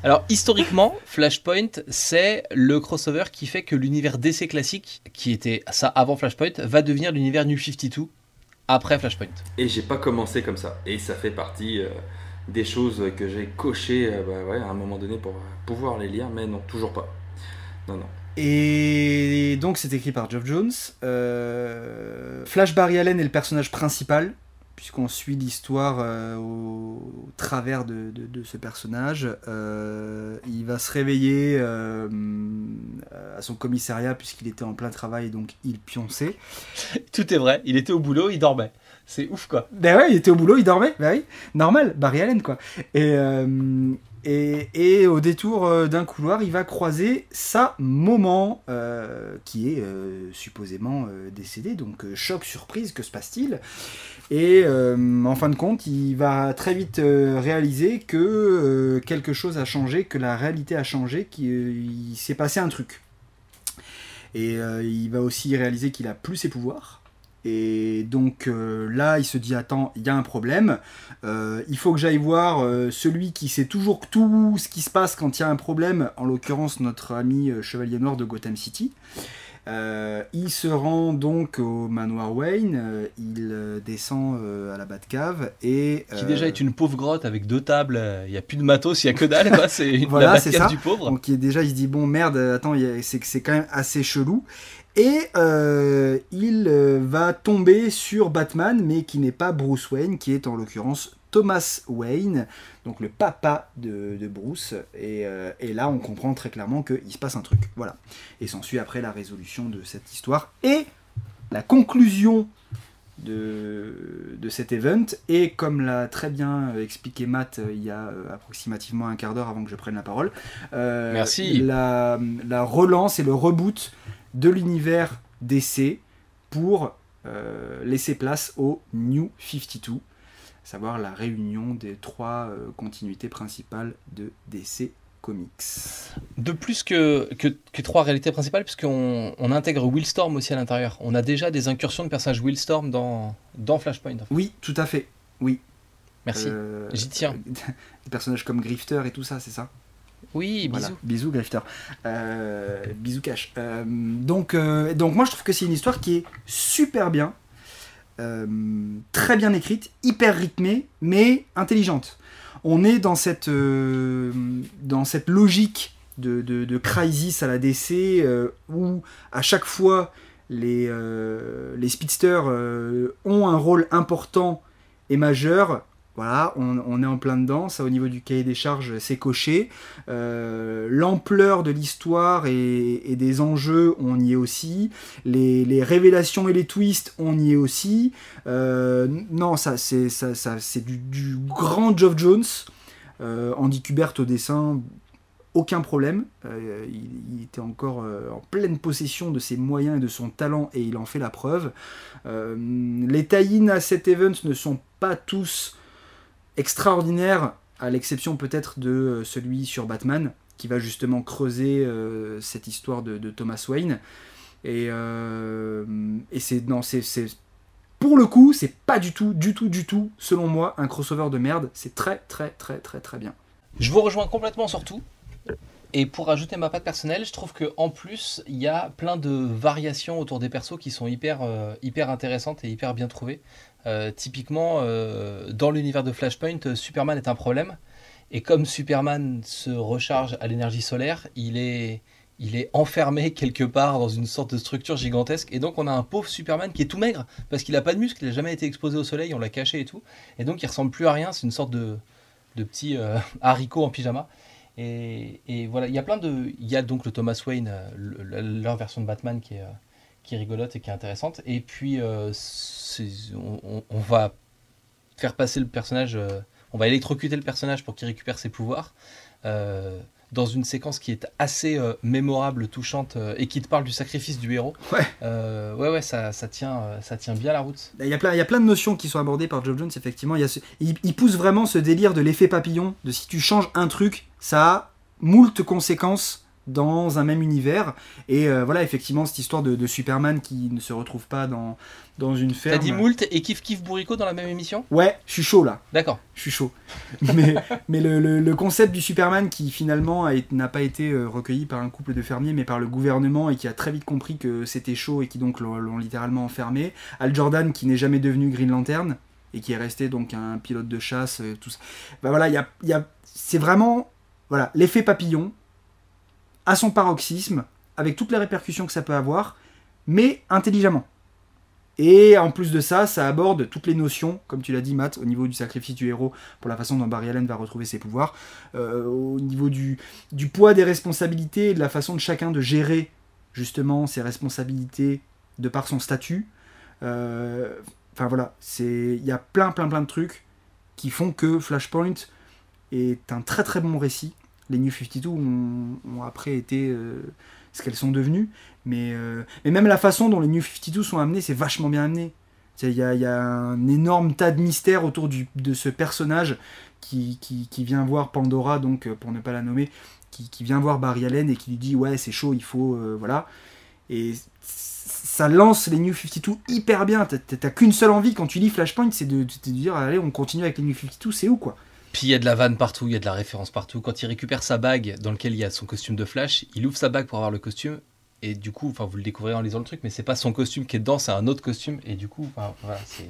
Alors, historiquement, Flashpoint, c'est le crossover qui fait que l'univers DC classique, qui était ça avant Flashpoint, va devenir l'univers New 52 après Flashpoint. Et j'ai pas commencé comme ça. Et ça fait partie des choses que j'ai cochées à un moment donné pour pouvoir les lire, mais non, toujours pas. Non. Et donc c'est écrit par Geoff Jones. Flash Barry Allen est le personnage principal, puisqu'on suit l'histoire au travers de ce personnage. Il va se réveiller à son commissariat puisqu'il était en plein travail, donc il pionçait. Tout est vrai, il était au boulot, il dormait. C'est ouf, quoi. Ben ouais, il était au boulot, il dormait, ben oui, normal, Barry Allen, quoi. Et au détour d'un couloir, il va croiser sa maman, qui est supposément décédée. Donc choc, surprise, que se passe-t-il? Et en fin de compte, il va très vite réaliser que quelque chose a changé, que la réalité a changé, qu'il s'est passé un truc. Et il va aussi réaliser qu'il a plus ses pouvoirs. Et donc là, il se dit, attends, il y a un problème, il faut que j'aille voir celui qui sait toujours tout ce qui se passe quand il y a un problème, en l'occurrence notre ami Chevalier Noir de Gotham City. Il se rend donc au manoir Wayne, il descend à la Batcave et... Qui déjà est une pauvre grotte avec 2 tables, il n'y a plus de matos, il n'y a que dalle, quoi. C'est voilà, la c'est Batcave ça. du pauvre. Donc déjà il se dit, bon merde, attends, c'est quand même assez chelou. Et il va tomber sur Batman, mais qui n'est pas Bruce Wayne, qui est en l'occurrence Thomas Wayne, donc le papa de Bruce. Et là, on comprend très clairement qu'il se passe un truc. Voilà. Et s'ensuit après la résolution de cette histoire et la conclusion de cet event. Et comme l'a très bien expliqué Matt il y a approximativement un quart d'heure avant que je prenne la parole, Merci. La relance et le reboot de l'univers DC pour laisser place au New 52, à savoir la réunion des 3 continuités principales de DC Comics. De plus que 3 réalités principales, puisqu'on intègre Willstorm aussi à l'intérieur. On a déjà des incursions de personnages Willstorm dans Flashpoint. Oui, tout à fait, oui. Merci, j'y tiens. Des personnages comme Grifter et tout ça, c'est ça? Oui, bisous. Voilà. Bisous Grifter. Bisous Cash. Donc moi je trouve que c'est une histoire qui est super bien, très bien écrite, hyper rythmée, mais intelligente. On est dans cette logique de Crisis à la DC où à chaque fois les speedsters ont un rôle important et majeur. Voilà, on est en plein dedans, ça au niveau du cahier des charges c'est coché. L'ampleur de l'histoire et des enjeux, on y est aussi. Les révélations et les twists, on y est aussi. Non, ça c'est du grand Geoff Jones. Andy Kubert au dessin, aucun problème. Il était encore en pleine possession de ses moyens et de son talent et il en fait la preuve. Les tie-ins à cet event ne sont pas tous extraordinaire, à l'exception peut-être de celui sur Batman, qui va justement creuser cette histoire de Thomas Wayne. Et c'est pour le coup, c'est pas du tout, selon moi, un crossover de merde. C'est très bien. Je vous rejoins complètement sur tout. Et pour rajouter ma patte personnelle, je trouve qu'en plus, il y a plein de variations autour des persos qui sont hyper intéressantes et hyper bien trouvées. Typiquement, dans l'univers de Flashpoint, Superman est un problème. Et comme Superman se recharge à l'énergie solaire, il est enfermé quelque part dans une sorte de structure gigantesque. Et donc on a un pauvre Superman qui est tout maigre, parce qu'il n'a pas de muscles, il n'a jamais été exposé au soleil, on l'a caché et tout. Et donc il ressemble plus à rien, c'est une sorte de petit haricot en pyjama. Et voilà, il y a donc le Thomas Wayne, leur version de Batman qui est rigolote et qui est intéressante. Et puis on va faire passer le personnage, on va électrocuter le personnage pour qu'il récupère ses pouvoirs dans une séquence qui est assez mémorable, touchante et qui te parle du sacrifice du héros. Ouais, ça tient bien la route. Il y a plein de notions qui sont abordées par Geoff Jones, effectivement. Il pousse vraiment ce délire de l'effet papillon, de si tu changes un truc, ça a moult conséquences dans un même univers. Et voilà, effectivement, cette histoire de Superman qui ne se retrouve pas dans une ferme. T'as dit moult et Kiff Bourrico dans la même émission ? Ouais, je suis chaud là. D'accord. Je suis chaud. mais le concept du Superman qui finalement n'a pas été recueilli par un couple de fermiers, mais par le gouvernement et qui a très vite compris que c'était chaud et qui donc l'ont littéralement enfermé. Hal Jordan qui n'est jamais devenu Green Lantern et qui est resté donc un pilote de chasse, tout ça. Bah voilà, c'est vraiment voilà, l'effet papillon à son paroxysme, avec toutes les répercussions que ça peut avoir, mais intelligemment. Et en plus de ça, ça aborde toutes les notions, comme tu l'as dit Matt, au niveau du sacrifice du héros, pour la façon dont Barry Allen va retrouver ses pouvoirs, au niveau du poids des responsabilités, et de la façon de chacun de gérer justement ses responsabilités de par son statut. Enfin voilà, il y a plein de trucs qui font que Flashpoint est un très bon récit. Les New 52 ont après été ce qu'elles sont devenues, mais même la façon dont les New 52 sont amenés, c'est vachement bien amené. Il y a un énorme tas de mystères autour de ce personnage qui vient voir Pandora, donc pour ne pas la nommer, qui vient voir Barry Allen et qui lui dit ouais c'est chaud, il faut voilà. Et ça lance les New 52 hyper bien. T'as qu'une seule envie quand tu lis Flashpoint, c'est de dire allez on continue avec les New 52, c'est où quoi. Puis il y a de la vanne partout, il y a de la référence partout. Quand il récupère sa bague dans laquelle il y a son costume de Flash, il ouvre sa bague pour avoir le costume. Et du coup, vous le découvrez en lisant le truc, mais c'est pas son costume qui est dedans, c'est un autre costume. Et du coup, voilà, c'est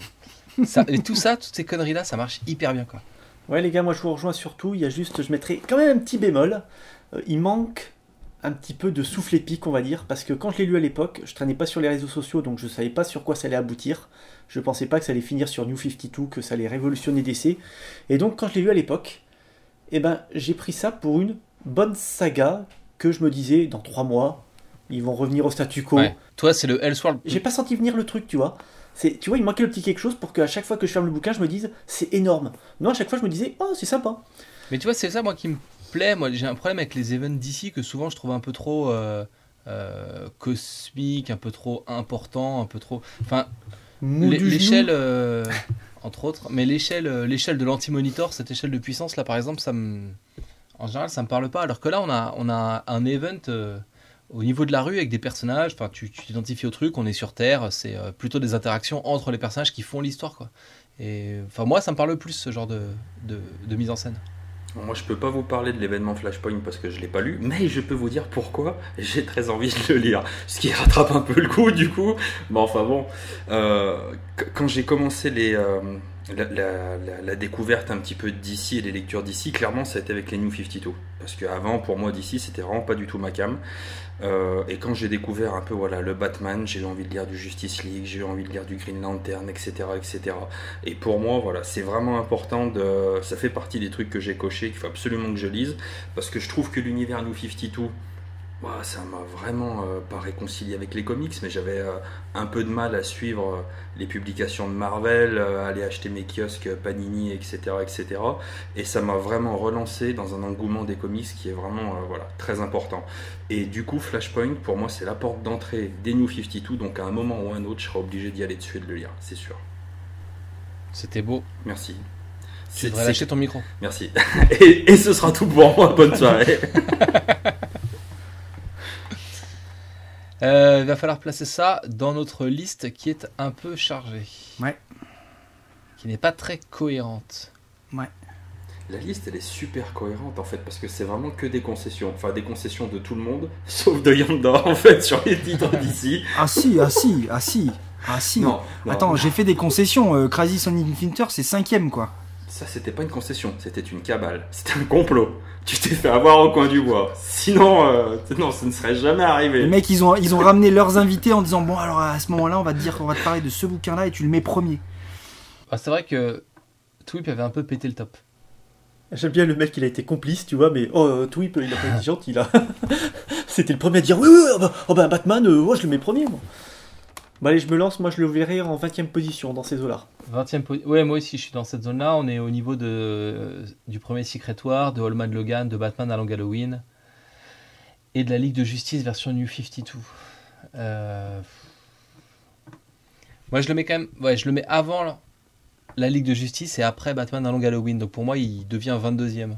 ça, et tout ça, toutes ces conneries-là, ça marche hyper bien, quoi. Ouais, les gars, moi je vous rejoins surtout. Il y a juste, je mettrais quand même un petit bémol. Il manque un petit peu de souffle épique, on va dire, parce que quand je l'ai lu à l'époque, je traînais pas sur les réseaux sociaux, donc je savais pas sur quoi ça allait aboutir. Je pensais pas que ça allait finir sur New 52, que ça allait révolutionner DC. Et donc quand je l'ai lu à l'époque, j'ai pris ça pour une bonne saga que je me disais, dans 3 mois, ils vont revenir au statu quo. Ouais. Toi, c'est le Elseworld. J'ai pas senti venir le truc, tu vois. Tu vois, il manquait le petit quelque chose pour qu'à chaque fois que je ferme le bouquin, je me dise, c'est énorme. Non, à chaque fois, je me disais, oh, c'est sympa. Mais tu vois, c'est ça, moi, qui me plaît. Moi, j'ai un problème avec les events d'ici que souvent je trouve un peu trop cosmique, un peu trop important, un peu trop. Enfin, l'échelle, entre autres, mais l'échelle de l'anti-monitor, cette échelle de puissance là, par exemple, en général, ça me parle pas. Alors que là, on a un event au niveau de la rue avec des personnages. Enfin, tu t'identifies au truc, on est sur Terre, c'est plutôt des interactions entre les personnages qui font l'histoire, quoi. Et enfin, moi, ça me parle plus ce genre de mise en scène. Moi, je peux pas vous parler de l'événement Flashpoint parce que je l'ai pas lu, mais je peux vous dire pourquoi j'ai très envie de le lire. Ce qui rattrape un peu le coup, du coup. Bon, enfin bon. Quand j'ai commencé la découverte un petit peu de DC et les lectures DC, clairement, ça a été avec les New 52. Parce qu'avant, pour moi, DC, c'était vraiment pas du tout ma came. Et quand j'ai découvert un peu le Batman, j'ai eu envie de lire du Justice League, j'ai eu envie de lire du Green Lantern, etc. etc. Et pour moi, c'est vraiment important. Ça fait partie des trucs que j'ai cochés, qu'il faut absolument que je lise. Parce que je trouve que l'univers New 52, ça m'a vraiment pas réconcilié avec les comics, mais j'avais un peu de mal à suivre les publications de Marvel, aller acheter mes kiosques Panini, etc., etc. Et ça m'a vraiment relancé dans un engouement des comics qui est vraiment très important. Et du coup, Flashpoint, pour moi, c'est la porte d'entrée des New 52, donc à un moment ou un autre, je serai obligé d'y aller dessus et de le lire, c'est sûr. C'était beau. Merci. Tu devrais lâcher ton micro. Merci. Et ce sera tout pour moi. Bonne soirée. Il va falloir placer ça dans notre liste qui est un peu chargée. Ouais. Qui n'est pas très cohérente. Ouais. La liste, elle est super cohérente en fait, parce que c'est vraiment que des concessions. Enfin, des concessions de tout le monde, sauf de Yanda en fait, sur les titres d'ici. Ah si. Non, Attends, j'ai fait des concessions. Crazy Sonic Finter, c'est 5ème, quoi. Ça, c'était pas une concession, c'était une cabale. C'était un complot. Tu t'es fait avoir au coin du bois. Sinon, non, ça ne serait jamais arrivé. Les mecs, ils ont ramené leurs invités en disant bon, alors à ce moment-là, on va te parler de ce bouquin-là et tu le mets premier. C'est vrai que Twip avait un peu pété le top. J'aime bien le mec, il a été complice, tu vois, mais Twip, il a pas été gentil, là. C'était le premier à dire oui, Batman, je le mets premier, moi. Bah allez, je me lance, moi je le verrai en 20ème position dans ces eaux-là. 20ème position. Ouais, moi aussi je suis dans cette zone-là. On est au niveau du premier Secret War, de Allman Logan, de Batman à Long Halloween et de la Ligue de Justice version New 52. Moi je le mets quand même. Ouais, je le mets avant la Ligue de Justice et après Batman à Long Halloween. Donc pour moi, il devient 22ème.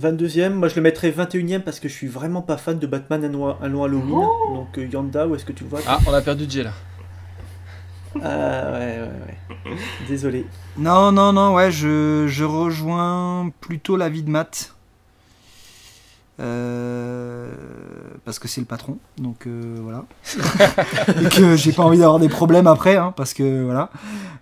22ème, moi je le mettrais 21ème parce que je suis vraiment pas fan de Batman à Long Halloween. Oh, donc Yanda, où est-ce que tu le vois? Ah, on a perdu Jay là. Ah ouais. Désolé. Non, ouais, je rejoins plutôt l'avis de Matt. Parce que c'est le patron, donc voilà. Et que j'ai pas envie d'avoir des problèmes après, parce que voilà.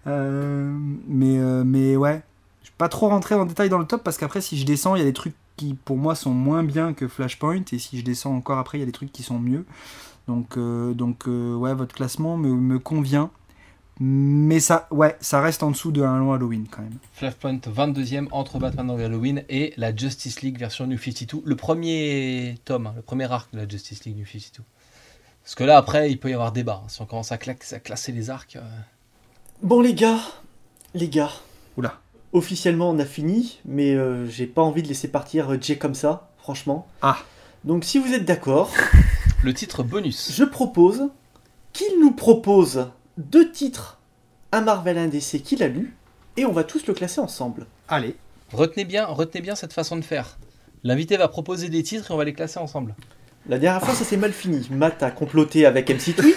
Mais ouais, je vais pas trop rentrer en détail dans le top parce qu'après, si je descends, il y a des trucs qui pour moi sont moins bien que Flashpoint, et si je descends encore après, il y a des trucs qui sont mieux. Donc ouais, votre classement me convient. Mais ça reste en dessous de un long Halloween quand même. Flashpoint 22ème entre Batman Long Halloween et la Justice League version New 52. Le premier tome, le premier arc de la Justice League New 52. Parce que là, après, il peut y avoir débat. Si on commence à classer les arcs... Bon les gars. Oula. Officiellement, on a fini, mais j'ai pas envie de laisser partir Jay comme ça, franchement. Ah. Donc si vous êtes d'accord... Le titre bonus. Je propose qu'il nous propose 2 titres, un Marvel, un DC qu'il a lu, et on va tous le classer ensemble. Allez. Retenez bien cette façon de faire. L'invité va proposer des titres et on va les classer ensemble. La dernière fois, ça s'est mal fini. Matt a comploté avec MC Tweet.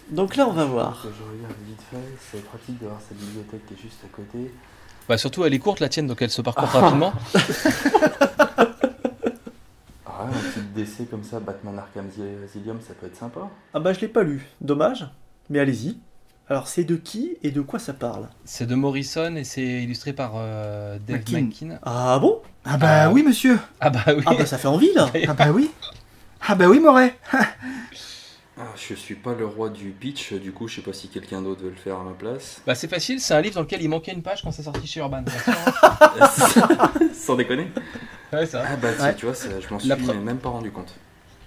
Donc là, on va voir. Je regarde vite fait, c'est pratique d'avoir cette bibliothèque qui est juste à côté. Surtout, elle est courte la tienne, donc elle se parcourt rapidement. Un petit DC comme ça, Batman Arkham Asylum, ça peut être sympa. Ah bah je l'ai pas lu, dommage, mais allez-y. Alors c'est de qui et de quoi ça parle? C'est de Morrison et c'est illustré par Dave McKean. Ah bon? Ah bah oui monsieur. Ah bah oui. Ah bah ça fait envie là. Ah bah oui Moret. Je suis pas le roi du pitch, du coup je sais pas si quelqu'un d'autre veut le faire à ma place. C'est facile, c'est un livre dans lequel il manquait une page quand c'est sorti chez Urban. Sans déconner. Ouais, ça. Ah bah ouais. Tu vois, je m'en suis même pas rendu compte.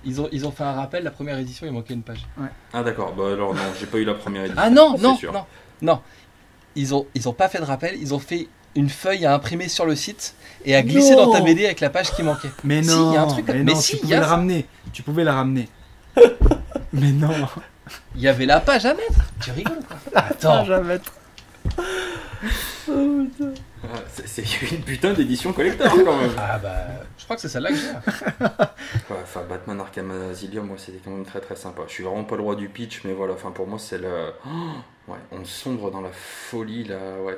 Ils ont fait un rappel, la première édition, il manquait une page. Ouais. Ah d'accord, bah alors non, j'ai pas eu la première édition. Ah non. Ils ont pas fait de rappel, ils ont fait une feuille à imprimer sur le site et à glisser dans ta BD avec la page qui manquait. Mais non, il y a un truc. Mais si, tu pouvais la ramener. Mais non. Il y avait la page à mettre. Tu rigoles quoi? Attends. Page à mettre. Oh putain. C'est une putain d'édition collector quand même. Ah bah, je crois que c'est celle-là que j'ai. Enfin, Batman Arkham Asylum, moi c'était quand même très très sympa. Je suis vraiment pas le roi du pitch, mais voilà, enfin pour moi c'est le... ouais, on sombre dans la folie là, ouais,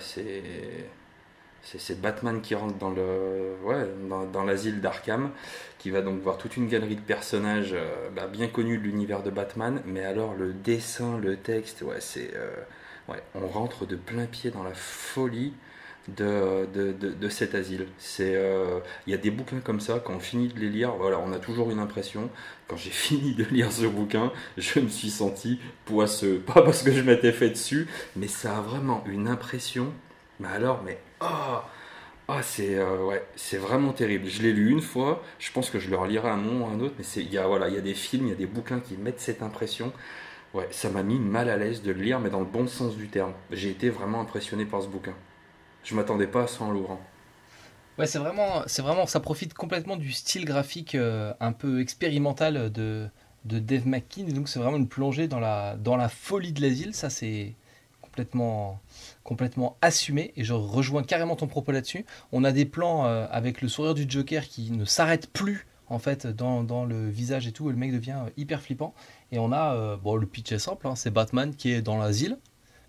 c'est Batman qui rentre dans l'asile d'Arkham, qui va donc voir toute une galerie de personnages bien connus de l'univers de Batman, mais alors le dessin, le texte, ouais, c'est... Ouais, on rentre de plein pied dans la folie de cet asile. Il y a des bouquins comme ça, quand on finit de les lire, voilà, on a toujours une impression. Quand j'ai fini de lire ce bouquin, je me suis senti poisseux. Pas parce que je m'étais fait dessus, mais ça a vraiment une impression. Mais alors, c'est vraiment terrible. Je l'ai lu une fois, je pense que je le relirai un moment ou un autre, mais il y a des films, il y a des bouquins qui mettent cette impression. Ouais, ça m'a mis mal à l'aise de le lire, mais dans le bon sens du terme. J'ai été vraiment impressionné par ce bouquin. Je m'attendais pas à ça en l'ouvrant. Ouais, c'est vraiment, ça profite complètement du style graphique un peu expérimental de Dave McKean. Et donc, c'est vraiment une plongée dans la folie de l'asile. Ça, c'est complètement assumé. Et je rejoins carrément ton propos là-dessus. On a des plans avec le sourire du Joker qui ne s'arrête plus, en fait, dans le visage et tout. Et le mec devient hyper flippant. Et on a, le pitch est simple, hein, c'est Batman qui est dans l'asile.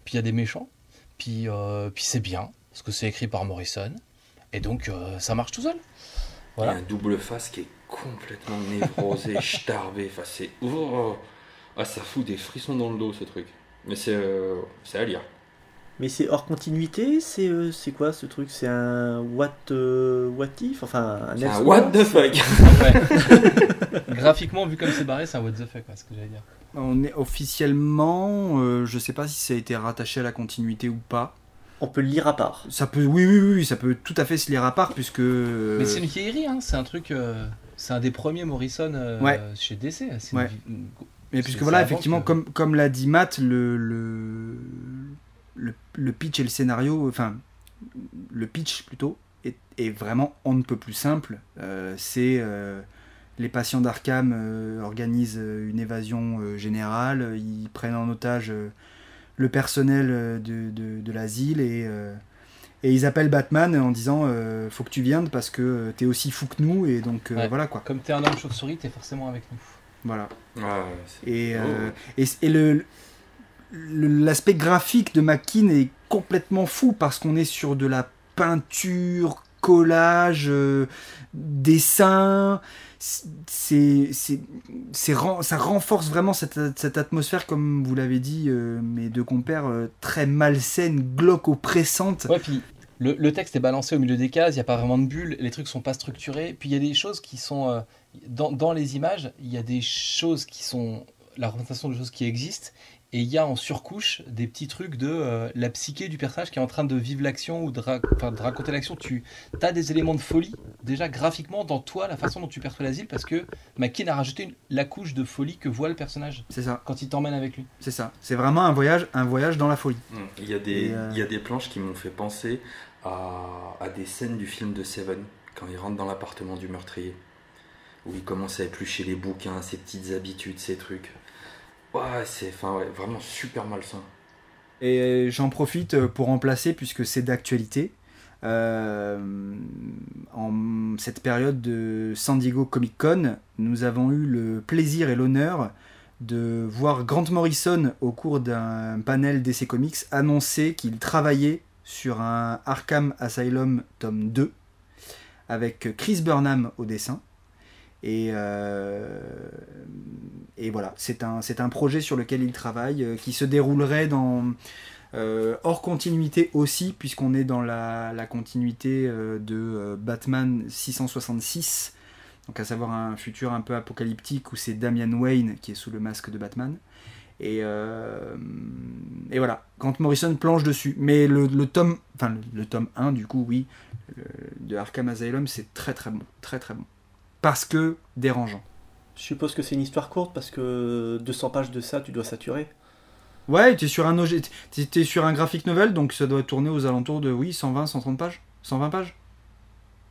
Puis il y a des méchants. Puis c'est bien, parce que c'est écrit par Morrison. Et donc, ça marche tout seul. Voilà. Il y a un double face qui est complètement névrosé, starbé. Enfin, oh, ça fout des frissons dans le dos, ce truc. Mais c'est à lire. Mais c'est hors continuité, c'est quoi ce truc? C'est un what if? Enfin, c'est un what the fuck. Ouais. Graphiquement, vu comme c'est barré, c'est un what the fuck, c'est ce que j'allais dire. On est officiellement, je sais pas si ça a été rattaché à la continuité ou pas. On peut le lire à part. Ça peut, oui, ça peut tout à fait se lire à part puisque. Mais c'est une vieillerie, hein. C'est un truc, c'est un des premiers Morrison chez DC. Mais puisque voilà, effectivement, comme l'a dit Matt, le pitch et le scénario, enfin le pitch plutôt, est vraiment on ne peut plus simple. Les patients d'Arkham organisent une évasion générale, ils prennent en otage le personnel de l'asile et ils appellent Batman en disant faut que tu viennes parce que t'es aussi fou que nous et donc voilà quoi. Comme t'es un homme chauve-souris, t'es forcément avec nous. Voilà. Ouais, et l'aspect graphique de McKean est complètement fou parce qu'on est sur de la peinture, collage, dessin. Ça renforce vraiment cette atmosphère, comme vous l'avez dit, mes deux compères, très malsaine, glauque, oppressante. Ouais, puis le texte est balancé au milieu des cases, il n'y a pas vraiment de bulles, les trucs sont pas structurés. Puis il y a des choses qui sont. Dans les images, il y a des choses qui sont la représentation de choses qui existent. Et il y a en surcouche des petits trucs de la psyché du personnage qui est en train de vivre l'action ou de raconter l'action. Tu as des éléments de folie, déjà graphiquement, dans toi, la façon dont tu perçois l'asile, parce que McKean a rajouté la couche de folie que voit le personnage. C'est ça. Quand il t'emmène avec lui. C'est ça. C'est vraiment un voyage dans la folie. Il y a des planches qui m'ont fait penser à des scènes du film de Seven, quand il rentre dans l'appartement du meurtrier, où il commence à éplucher les bouquins, ses petites habitudes, ses trucs. Ouais, c'est vraiment super malsain. Et j'en profite pour remplacer, puisque c'est d'actualité, en cette période de San Diego Comic Con, nous avons eu le plaisir et l'honneur de voir Grant Morrison au cours d'un panel DC Comics annoncer qu'il travaillait sur un Arkham Asylum tome 2 avec Chris Burnham au dessin. Et voilà, c'est un projet sur lequel il travaille, qui se déroulerait hors continuité aussi, puisqu'on est dans la continuité de Batman 666, donc à savoir un futur un peu apocalyptique où c'est Damian Wayne qui est sous le masque de Batman. Et voilà, Grant Morrison planche dessus. Mais le tome 1 du coup, oui, de Arkham Asylum, c'est très très bon, très très bon. Parce que dérangeant. Je suppose que c'est une histoire courte parce que 200 pages de ça, tu dois saturer. Ouais, t'es sur un graphic novel, donc ça doit tourner aux alentours de 120, 130 pages, 120 pages,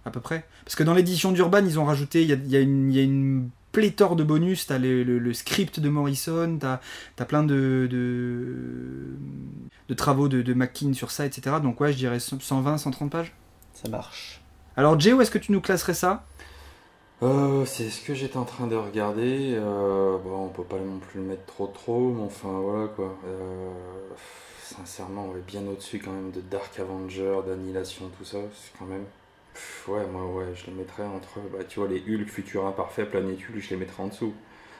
à peu près. Parce que dans l'édition d'Urban, ils ont rajouté, il y a une pléthore de bonus. T'as le script de Morrison, t'as plein de travaux de McKean sur ça, etc. Donc ouais, je dirais 120, 130 pages. Ça marche. Alors Jay, où est-ce que tu nous classerais ça ? C'est ce que j'étais en train de regarder. On peut pas non plus le mettre trop, mais enfin voilà quoi. Sincèrement, on est bien au-dessus quand même de Dark Avenger, d'Annihilation, tout ça. C'est quand même. Je les mettrais entre. Tu vois, les Hulk, Futur Imparfait, Planète Hulk, je les mettrais en dessous.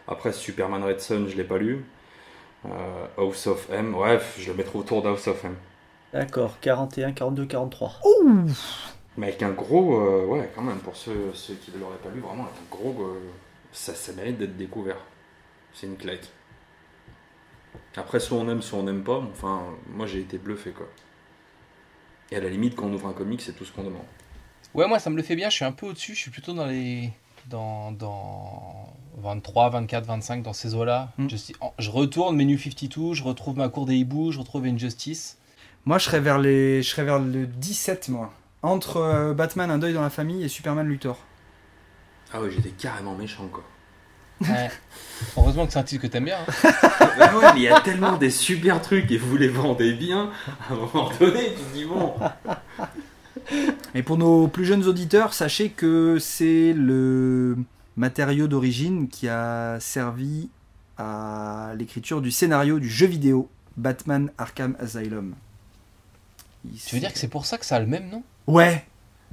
Après, Superman Red Son, je l'ai pas lu. House of M, ouais, je le mettrai autour d'House of M. D'accord, 41, 42, 43. Mais avec un gros, ouais, quand même, pour ceux qui ne l'auraient pas lu, vraiment, avec un gros, ça mérite d'être découvert. C'est une claque. Après, soit on aime, soit on n'aime pas, mais enfin, moi j'ai été bluffé, quoi. Et à la limite, quand on ouvre un comic, c'est tout ce qu'on demande. Ouais, moi ça me le fait bien, je suis un peu au-dessus, je suis plutôt dans les... Dans 23, 24, 25, dans ces eaux-là. Je retourne Menu 52, je retrouve ma cour des hiboux, je retrouve Injustice. Moi, je serais vers le 17, moi. Entre Batman, Un deuil dans la famille et Superman Luthor. Ah ouais, j'étais carrément méchant, quoi. Ouais. Heureusement que c'est un titre que t'aimes bien. Hein. Bah ouais, mais il y a tellement des super trucs et vous les vendez bien, à un moment donné, tu te dis bon. Et pour nos plus jeunes auditeurs, sachez que c'est le matériau d'origine qui a servi à l'écriture du scénario du jeu vidéo Batman Arkham Asylum. Tu veux dire que c'est pour ça que ça a le même nom ? Ouais,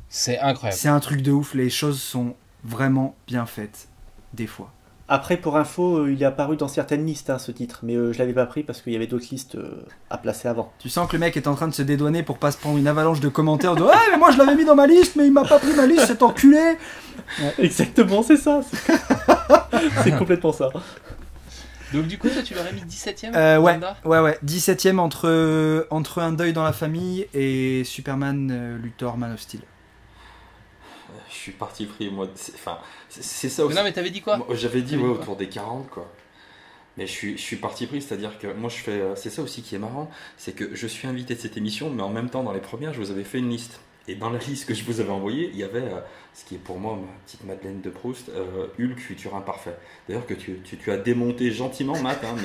C'est incroyable. c'est un truc de ouf, les choses sont vraiment bien faites, des fois. Après, pour info, il est apparu dans certaines listes, hein, ce titre, mais je l'avais pas pris parce qu'il y avait d'autres listes à placer avant. Tu sens que le mec est en train de se dédouaner pour pas se prendre une avalanche de commentaires de « Ah, mais moi je l'avais mis dans ma liste, mais il m'a pas pris ma liste, cet enculé !» Exactement, c'est ça. C'est complètement ça. Donc du coup, toi, tu l'aurais mis 17ème Ouais, 17ème entre Un deuil dans la famille et Superman Luthor Man of Steel. Je suis parti pris, moi. C'est ça aussi. Non, mais t'avais dit quoi ? Moi, j'avais dit, ouais, autour des 40, quoi. Mais je suis parti pris, c'est-à-dire que moi, je fais. C'est ça aussi qui est marrant, c'est que je suis invité de cette émission, mais en même temps, dans les premières, je vous avais fait une liste. Et dans la liste que je vous avais envoyée, il y avait ce qui est pour moi ma petite Madeleine de Proust, Hulk futur imparfait. D'ailleurs que tu as démonté gentiment, Matt, hein,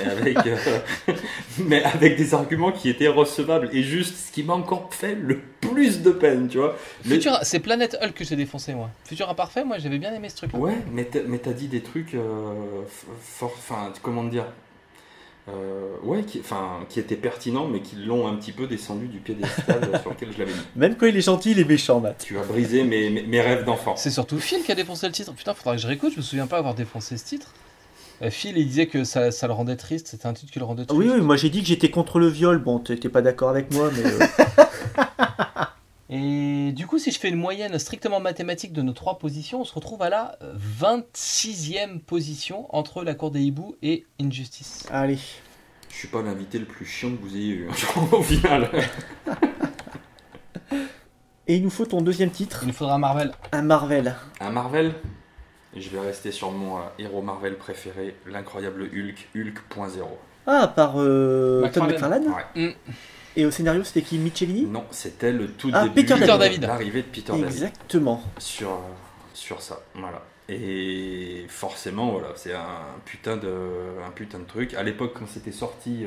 mais avec des arguments qui étaient recevables. Et juste, ce qui m'a encore fait le plus de peine, tu vois. C'est Planète Hulk que j'ai défoncé, moi. Futur imparfait, moi, j'avais bien aimé ce truc-là. Ouais, mais t'as dit des trucs enfin, comment dire, ouais, qui étaient pertinents, mais qui l'ont un petit peu descendu du piédestal sur lequel je l'avais mis. Même quand il est gentil, il est méchant, Matt. Tu as brisé mes rêves d'enfant. C'est surtout Phil qui a défoncé le titre. Putain, faudra que je réécoute, je me souviens pas avoir défoncé ce titre. Phil, il disait que ça le rendait triste, c'était un titre qui le rendait triste. Oui, moi j'ai dit que j'étais contre le viol. Bon, t'étais pas d'accord avec moi, mais... Et du coup, si je fais une moyenne strictement mathématique de nos 3 positions, on se retrouve à la 26e position entre La Cour des Hiboux et Injustice. Allez. Je suis pas l'invité le plus chiant que vous ayez eu, au final. Et il nous faut ton deuxième titre. Il nous faudra Marvel. Un Marvel. Un Marvel. Je vais rester sur mon héros Marvel préféré, l'incroyable Hulk, Hulk.0. Ah, par Todd McFarlane. Ouais. Et au scénario, c'était qui, Michelini? Non, c'était le tout Ah, début Peter David. l'arrivée de Peter David. Exactement. Sur ça, voilà. Et forcément, voilà, c'est un putain de truc. À l'époque, quand c'était sorti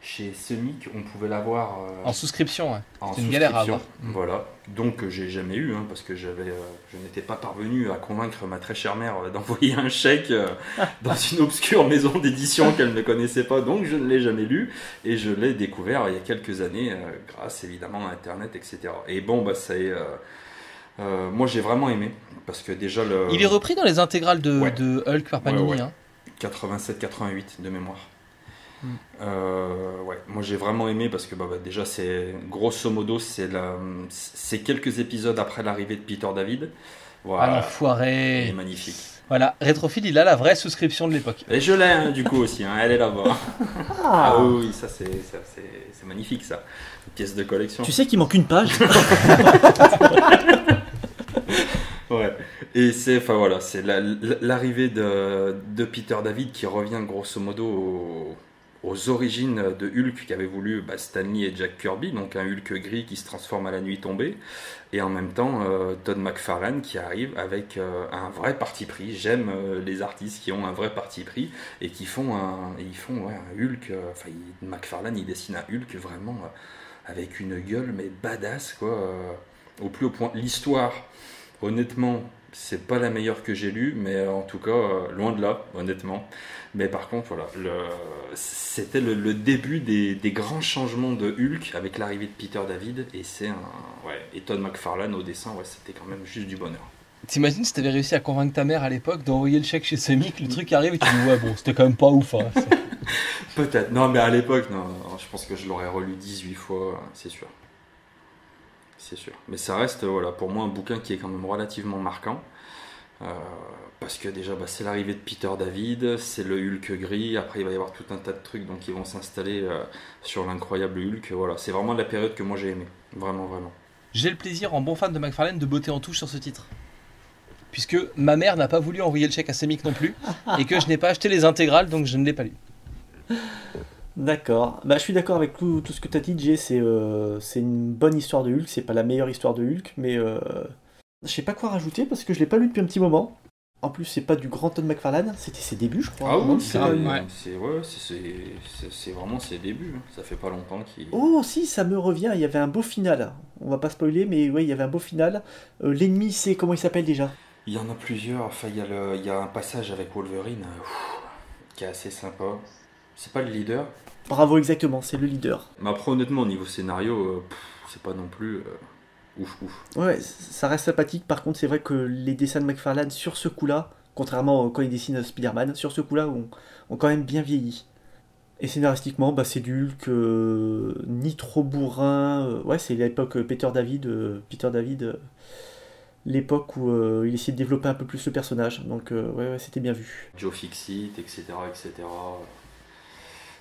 chez Semic, on pouvait l'avoir En souscription, ouais. en C'est une galère à avoir. Voilà. Donc, j'ai jamais eu, parce que je n'étais pas parvenu à convaincre ma très chère mère d'envoyer un chèque dans une obscure maison d'édition qu'elle ne connaissait pas. Donc, je ne l'ai jamais lu et je l'ai découvert il y a quelques années, grâce évidemment à Internet, etc. Et bon, moi, j'ai vraiment aimé parce que déjà Il est repris dans les intégrales de Hulk par Panini. Ouais. Hein. 87-88 de mémoire. Ouais, moi j'ai vraiment aimé parce que déjà c'est grosso modo c'est quelques épisodes après l'arrivée de Peter David. Voilà. Ah l'enfoiré. Il est magnifique. Voilà, Rétrophile, il a la vraie souscription de l'époque. Et je l'ai du coup aussi, elle est là-bas. Ah oui, ça c'est magnifique ça. Une pièce de collection. Tu sais qu'il manque une page. Ouais. Et c'est l'arrivée de Peter David qui revient grosso modo aux origines de Hulk qu'avaient voulu Stan Lee et Jack Kirby, donc un Hulk gris qui se transforme à la nuit tombée, et en même temps Todd McFarlane qui arrive avec un vrai parti pris. J'aime les artistes qui ont un vrai parti pris et qui font un Hulk. McFarlane il dessine un Hulk vraiment avec une gueule mais badass quoi, au plus haut point. L'histoire, honnêtement, c'est pas la meilleure que j'ai lue, mais en tout cas, loin de là, honnêtement. Mais par contre, voilà, c'était le début des grands changements de Hulk avec l'arrivée de Peter David, et Todd McFarlane au dessin, c'était quand même juste du bonheur. T'imagines si t'avais réussi à convaincre ta mère à l'époque d'envoyer le chèque chez Semic, le truc arrive et tu dis ouais bon, c'était quand même pas ouf. Hein, Peut-être. Non, mais à l'époque, non, je pense que je l'aurais relu 18 fois, c'est sûr. C'est sûr. Mais ça reste, voilà, pour moi, un bouquin qui est quand même relativement marquant. Parce que déjà, c'est l'arrivée de Peter David, c'est le Hulk gris. Après, il va y avoir tout un tas de trucs donc, qui vont s'installer sur l'incroyable Hulk. Voilà, c'est vraiment la période que moi j'ai aimée. Vraiment, vraiment. J'ai le plaisir, en bon fan de McFarlane, de botter en touche sur ce titre. Puisque ma mère n'a pas voulu envoyer le chèque à Semic non plus, et que je n'ai pas acheté les intégrales, donc je ne l'ai pas lu. D'accord. Bah, je suis d'accord avec tout ce que tu as dit, Jay. C'est une bonne histoire de Hulk. C'est pas la meilleure histoire de Hulk, mais je sais pas quoi rajouter parce que je l'ai pas lu depuis un petit moment. En plus, c'est pas du grand Todd McFarlane, c'était ses débuts, je crois. Ah oui, c'est vraiment ses débuts. Ça fait pas longtemps qu'il. Oh, si, ça me revient. Il y avait un beau final. On va pas spoiler, mais ouais, il y avait un beau final. L'ennemi, c'est comment il s'appelle déjà? Il y en a plusieurs. Enfin, il y a un passage avec Wolverine qui est assez sympa. C'est pas le leader. Bravo, exactement, c'est le leader. Mais après, honnêtement, au niveau scénario, c'est pas non plus ouf. Ouais, ça reste sympathique. Par contre, c'est vrai que les dessins de McFarlane sur ce coup-là, contrairement quand il dessine Spider-Man, sur ce coup-là, ont quand même bien vieilli. Et scénaristiquement, c'est du Hulk ni trop bourrin. Ouais, c'est l'époque Peter David. L'époque où il essayait de développer un peu plus le personnage. Donc, ouais, c'était bien vu. Joe Fixit, etc.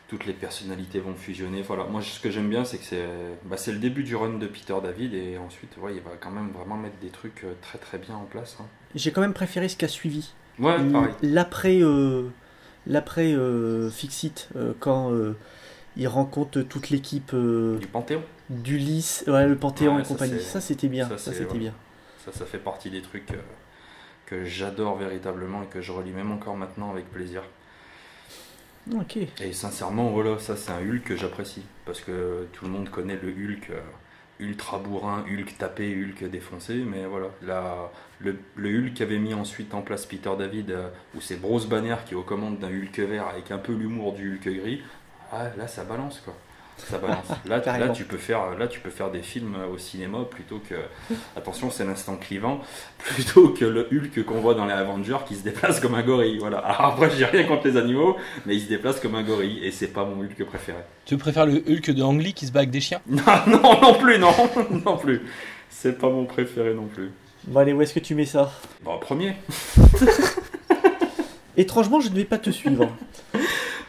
Toutes les personnalités vont fusionner. Voilà. Moi, ce que j'aime bien, c'est que c'est le début du run de Peter David et ensuite, il va quand même vraiment mettre des trucs très très bien en place. Hein. J'ai quand même préféré ce qu'a suivi. Ouais, pareil. L'après Fixit, quand il rencontre toute l'équipe Du Panthéon. d'Ulysse, ouais, le Panthéon Ouais, et compagnie. Ça, c'était bien. Ça, c'était bien. Ça fait partie des trucs que j'adore véritablement et que je relis même encore maintenant avec plaisir. Ok. Et sincèrement, voilà, ça c'est un Hulk que j'apprécie. Parce que tout le monde connaît le Hulk ultra bourrin, Hulk tapé, Hulk défoncé. Mais voilà, le Hulk qu'avait mis ensuite en place Peter David, où c'est Bruce Banner qui est aux commandes d'un Hulk vert avec un peu l'humour du Hulk gris, là ça balance quoi. Ça balance. Là, tu peux faire des films au cinéma plutôt que. Attention, c'est l'instant clivant. Plutôt que le Hulk qu'on voit dans les Avengers qui se déplace comme un gorille. Voilà. Alors après, j'ai rien contre les animaux, mais il se déplace comme un gorille et c'est pas mon Hulk préféré. Tu préfères le Hulk de Ang Lee qui se bat avec des chiens? Non plus, non. Non plus. C'est pas mon préféré non plus. Bon, allez, où est-ce que tu mets ça? Bon, premier. Étrangement, je ne vais pas te suivre.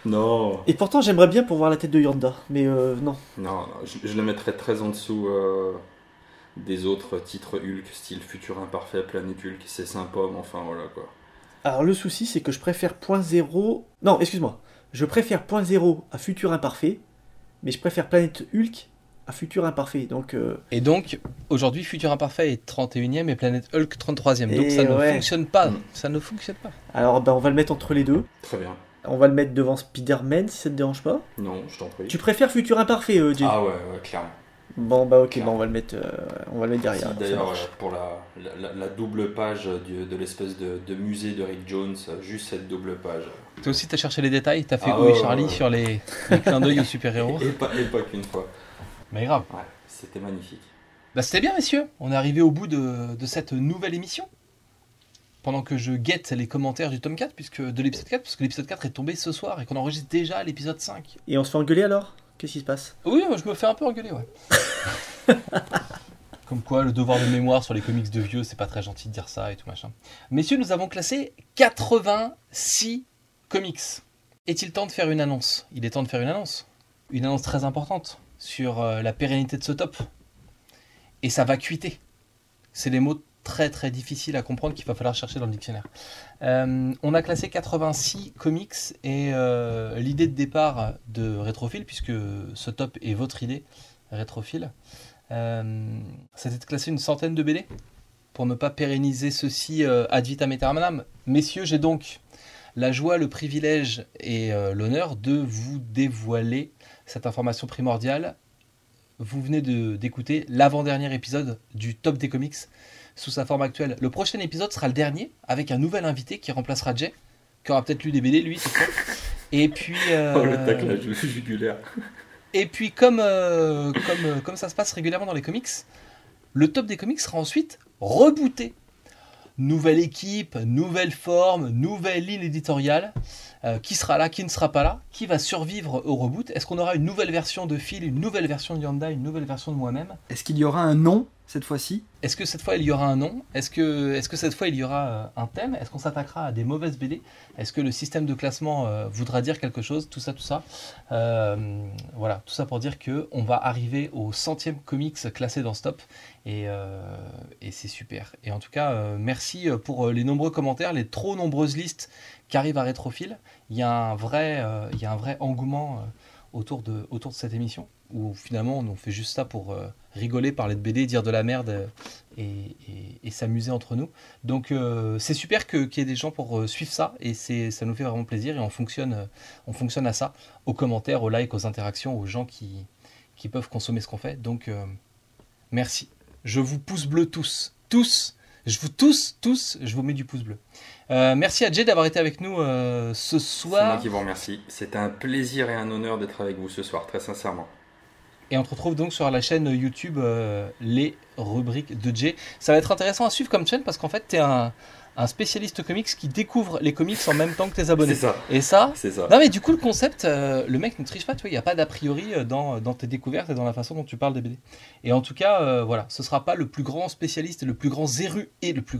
Non. Et pourtant, j'aimerais bien pour voir la tête de Yanda, mais non. Non, je le mettrais très en dessous des autres titres Hulk, style Futur Imparfait, Planète Hulk, c'est sympa, mais enfin voilà quoi. Alors le souci, c'est que je préfère .0... Non, excuse-moi. Je préfère .0 à Futur Imparfait, mais je préfère Planète Hulk à Futur Imparfait, donc... Et donc, aujourd'hui, Futur Imparfait est 31e et Planète Hulk 33e. Donc Et ça ne ouais. fonctionne pas. Ça ne fonctionne pas. Alors, on va le mettre entre les deux. Très bien. On va le mettre devant Spider-Man, si ça te dérange pas. Non, je t'en prie. Tu préfères Futur Imparfait, Jay? Ah ouais, clairement. Bon, ok, on va le mettre derrière. Si, d'ailleurs, pour la double page de l'espèce de musée de Rick Jones, juste cette double page. Toi aussi, t'as cherché les détails, t'as fait Où est Charlie sur les clins d'œil aux super-héros. Et pas qu'une fois. Mais grave. Ouais, c'était magnifique. C'était bien, messieurs. On est arrivé au bout de cette nouvelle émission. Pendant que je guette les commentaires du tome 4, de l'épisode 4, parce que l'épisode 4 est tombé ce soir et qu'on enregistre déjà l'épisode 5. Et on se fait engueuler alors? Qu'est-ce qui se passe? Oui, je me fais un peu engueuler, ouais. Comme quoi, le devoir de mémoire sur les comics de vieux, c'est pas très gentil de dire ça et tout machin. Messieurs, nous avons classé 86 comics. Est-il temps de faire une annonce? Il est temps de faire une annonce. Une annonce très importante sur la pérennité de ce top. Et sa vacuité. C'est les mots très très difficiles à comprendre qu'il va falloir chercher dans le dictionnaire. On a classé 86 comics et l'idée de départ de Rétrophile, puisque ce top est votre idée, Rétrophile, c'était de classer une centaine de BD pour ne pas pérenniser ceci ad vitam aeternam. Messieurs, j'ai donc la joie, le privilège et l'honneur de vous dévoiler cette information primordiale. Vous venez d'écouter l'avant-dernier épisode du top des comics sous sa forme actuelle. Le prochain épisode sera le dernier, avec un nouvel invité qui remplacera Jay, qui aura peut-être lu des BD, lui, c'est sûr. Et puis... le taclage jugulaire. Et puis, comme ça se passe régulièrement dans les comics, le top des comics sera ensuite rebooté. Nouvelle équipe, nouvelle forme, nouvelle ligne éditoriale. Qui sera là, qui ne sera pas là, qui va survivre au reboot. Est-ce qu'on aura une nouvelle version de Phil, une nouvelle version de Yanda, une nouvelle version de moi-même? Est-ce qu'il y aura un nom cette fois-ci? Est-ce que cette fois il y aura un nom? Est-ce que cette fois il y aura un thème? Est-ce qu'on s'attaquera à des mauvaises BD? Est-ce que le système de classement voudra dire quelque chose? Tout ça. Voilà, tout ça pour dire qu'on va arriver au 100e comics classé dans Stop. Et c'est super. Et en tout cas, merci pour les nombreux commentaires, les trop nombreuses listes qui arrivent à Rétrophile. Il y a un vrai engouement autour de cette émission, où finalement on fait juste ça pour rigoler, parler de BD, dire de la merde et s'amuser entre nous. Donc c'est super qu'il y ait des gens pour suivre ça, et ça nous fait vraiment plaisir, et on fonctionne à ça, aux commentaires, aux likes, aux interactions, aux gens qui peuvent consommer ce qu'on fait. Donc merci. Je vous pouce bleu tous. Je vous mets du pouce bleu. Merci à Jay d'avoir été avec nous ce soir. C'est moi qui vous remercie. C'était un plaisir et un honneur d'être avec vous ce soir, très sincèrement. Et on te retrouve donc sur la chaîne YouTube Les Rubriques de Jay. Ça va être intéressant à suivre comme chaîne, parce qu'en fait, tu es un spécialiste comics qui découvre les comics en même temps que tes abonnés. C'est ça. Et ça, c'est ça. Non mais du coup le concept, le mec ne triche pas, tu vois, il n'y a pas d'a priori dans tes découvertes et dans la façon dont tu parles des BD. Et en tout cas, voilà, ce sera pas le plus grand spécialiste, le plus grand le plus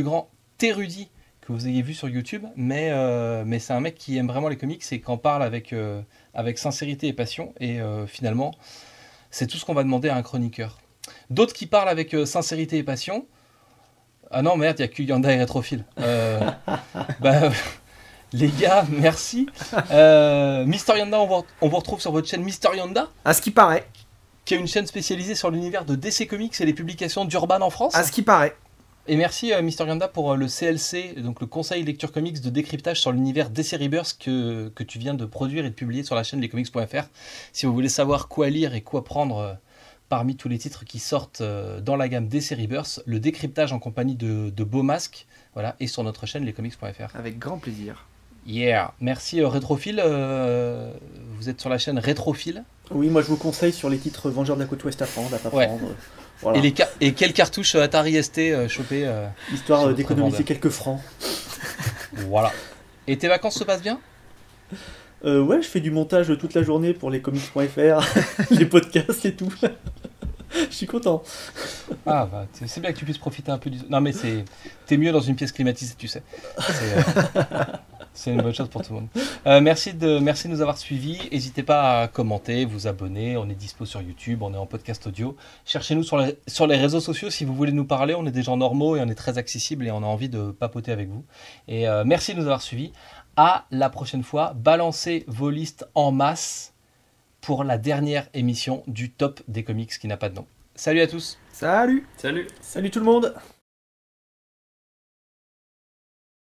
grand érudit que vous ayez vu sur YouTube, mais c'est un mec qui aime vraiment les comics et qui en parle avec sincérité et passion, et finalement, c'est tout ce qu'on va demander à un chroniqueur. D'autres qui parlent avec sincérité et passion. Ah non, merde, il n'y a que Yanda et Rétrophile. Les gars, merci. Mister Yanda, on vous retrouve sur votre chaîne Mister Yanda. À ce qui paraît. Qui est une chaîne spécialisée sur l'univers de DC Comics et les publications d'Urban en France. À ce qui paraît. Et merci Mister Yanda pour le CLC, donc le Conseil Lecture Comics de décryptage sur l'univers DC Rebirth que tu viens de produire et de publier sur la chaîne lescomics.fr. Si vous voulez savoir quoi lire et quoi prendre parmi tous les titres qui sortent dans la gamme DC Rebirth, le décryptage en compagnie de Beaumasque, voilà, et sur notre chaîne lescomics.fr. Avec grand plaisir. Yeah, merci Rétrophile. Vous êtes sur la chaîne Rétrophile. Oui, moi je vous conseille sur les titres Vengeurs de la côte ouest à prendre, à pas prendre. Voilà. Et quelles cartouches Atari ST choper histoire d'économiser quelques francs. Voilà. Et tes vacances se passent bien? Ouais, je fais du montage toute la journée pour lescomics.fr, les podcasts et tout. Je suis content. Ah bah c'est bien que tu puisses profiter un peu du... Non mais t'es mieux dans une pièce climatisée, tu sais. C'est une bonne chose pour tout le monde. Merci de nous avoir suivis. N'hésitez pas à commenter, vous abonner. On est dispo sur YouTube, on est en podcast audio. Cherchez-nous sur les réseaux sociaux si vous voulez nous parler. On est des gens normaux et on est très accessibles et on a envie de papoter avec vous. Et merci de nous avoir suivis. À la prochaine fois. Balancez vos listes en masse pour la dernière émission du top des comics qui n'a pas de nom. Salut à tous. Salut. Salut. Salut tout le monde.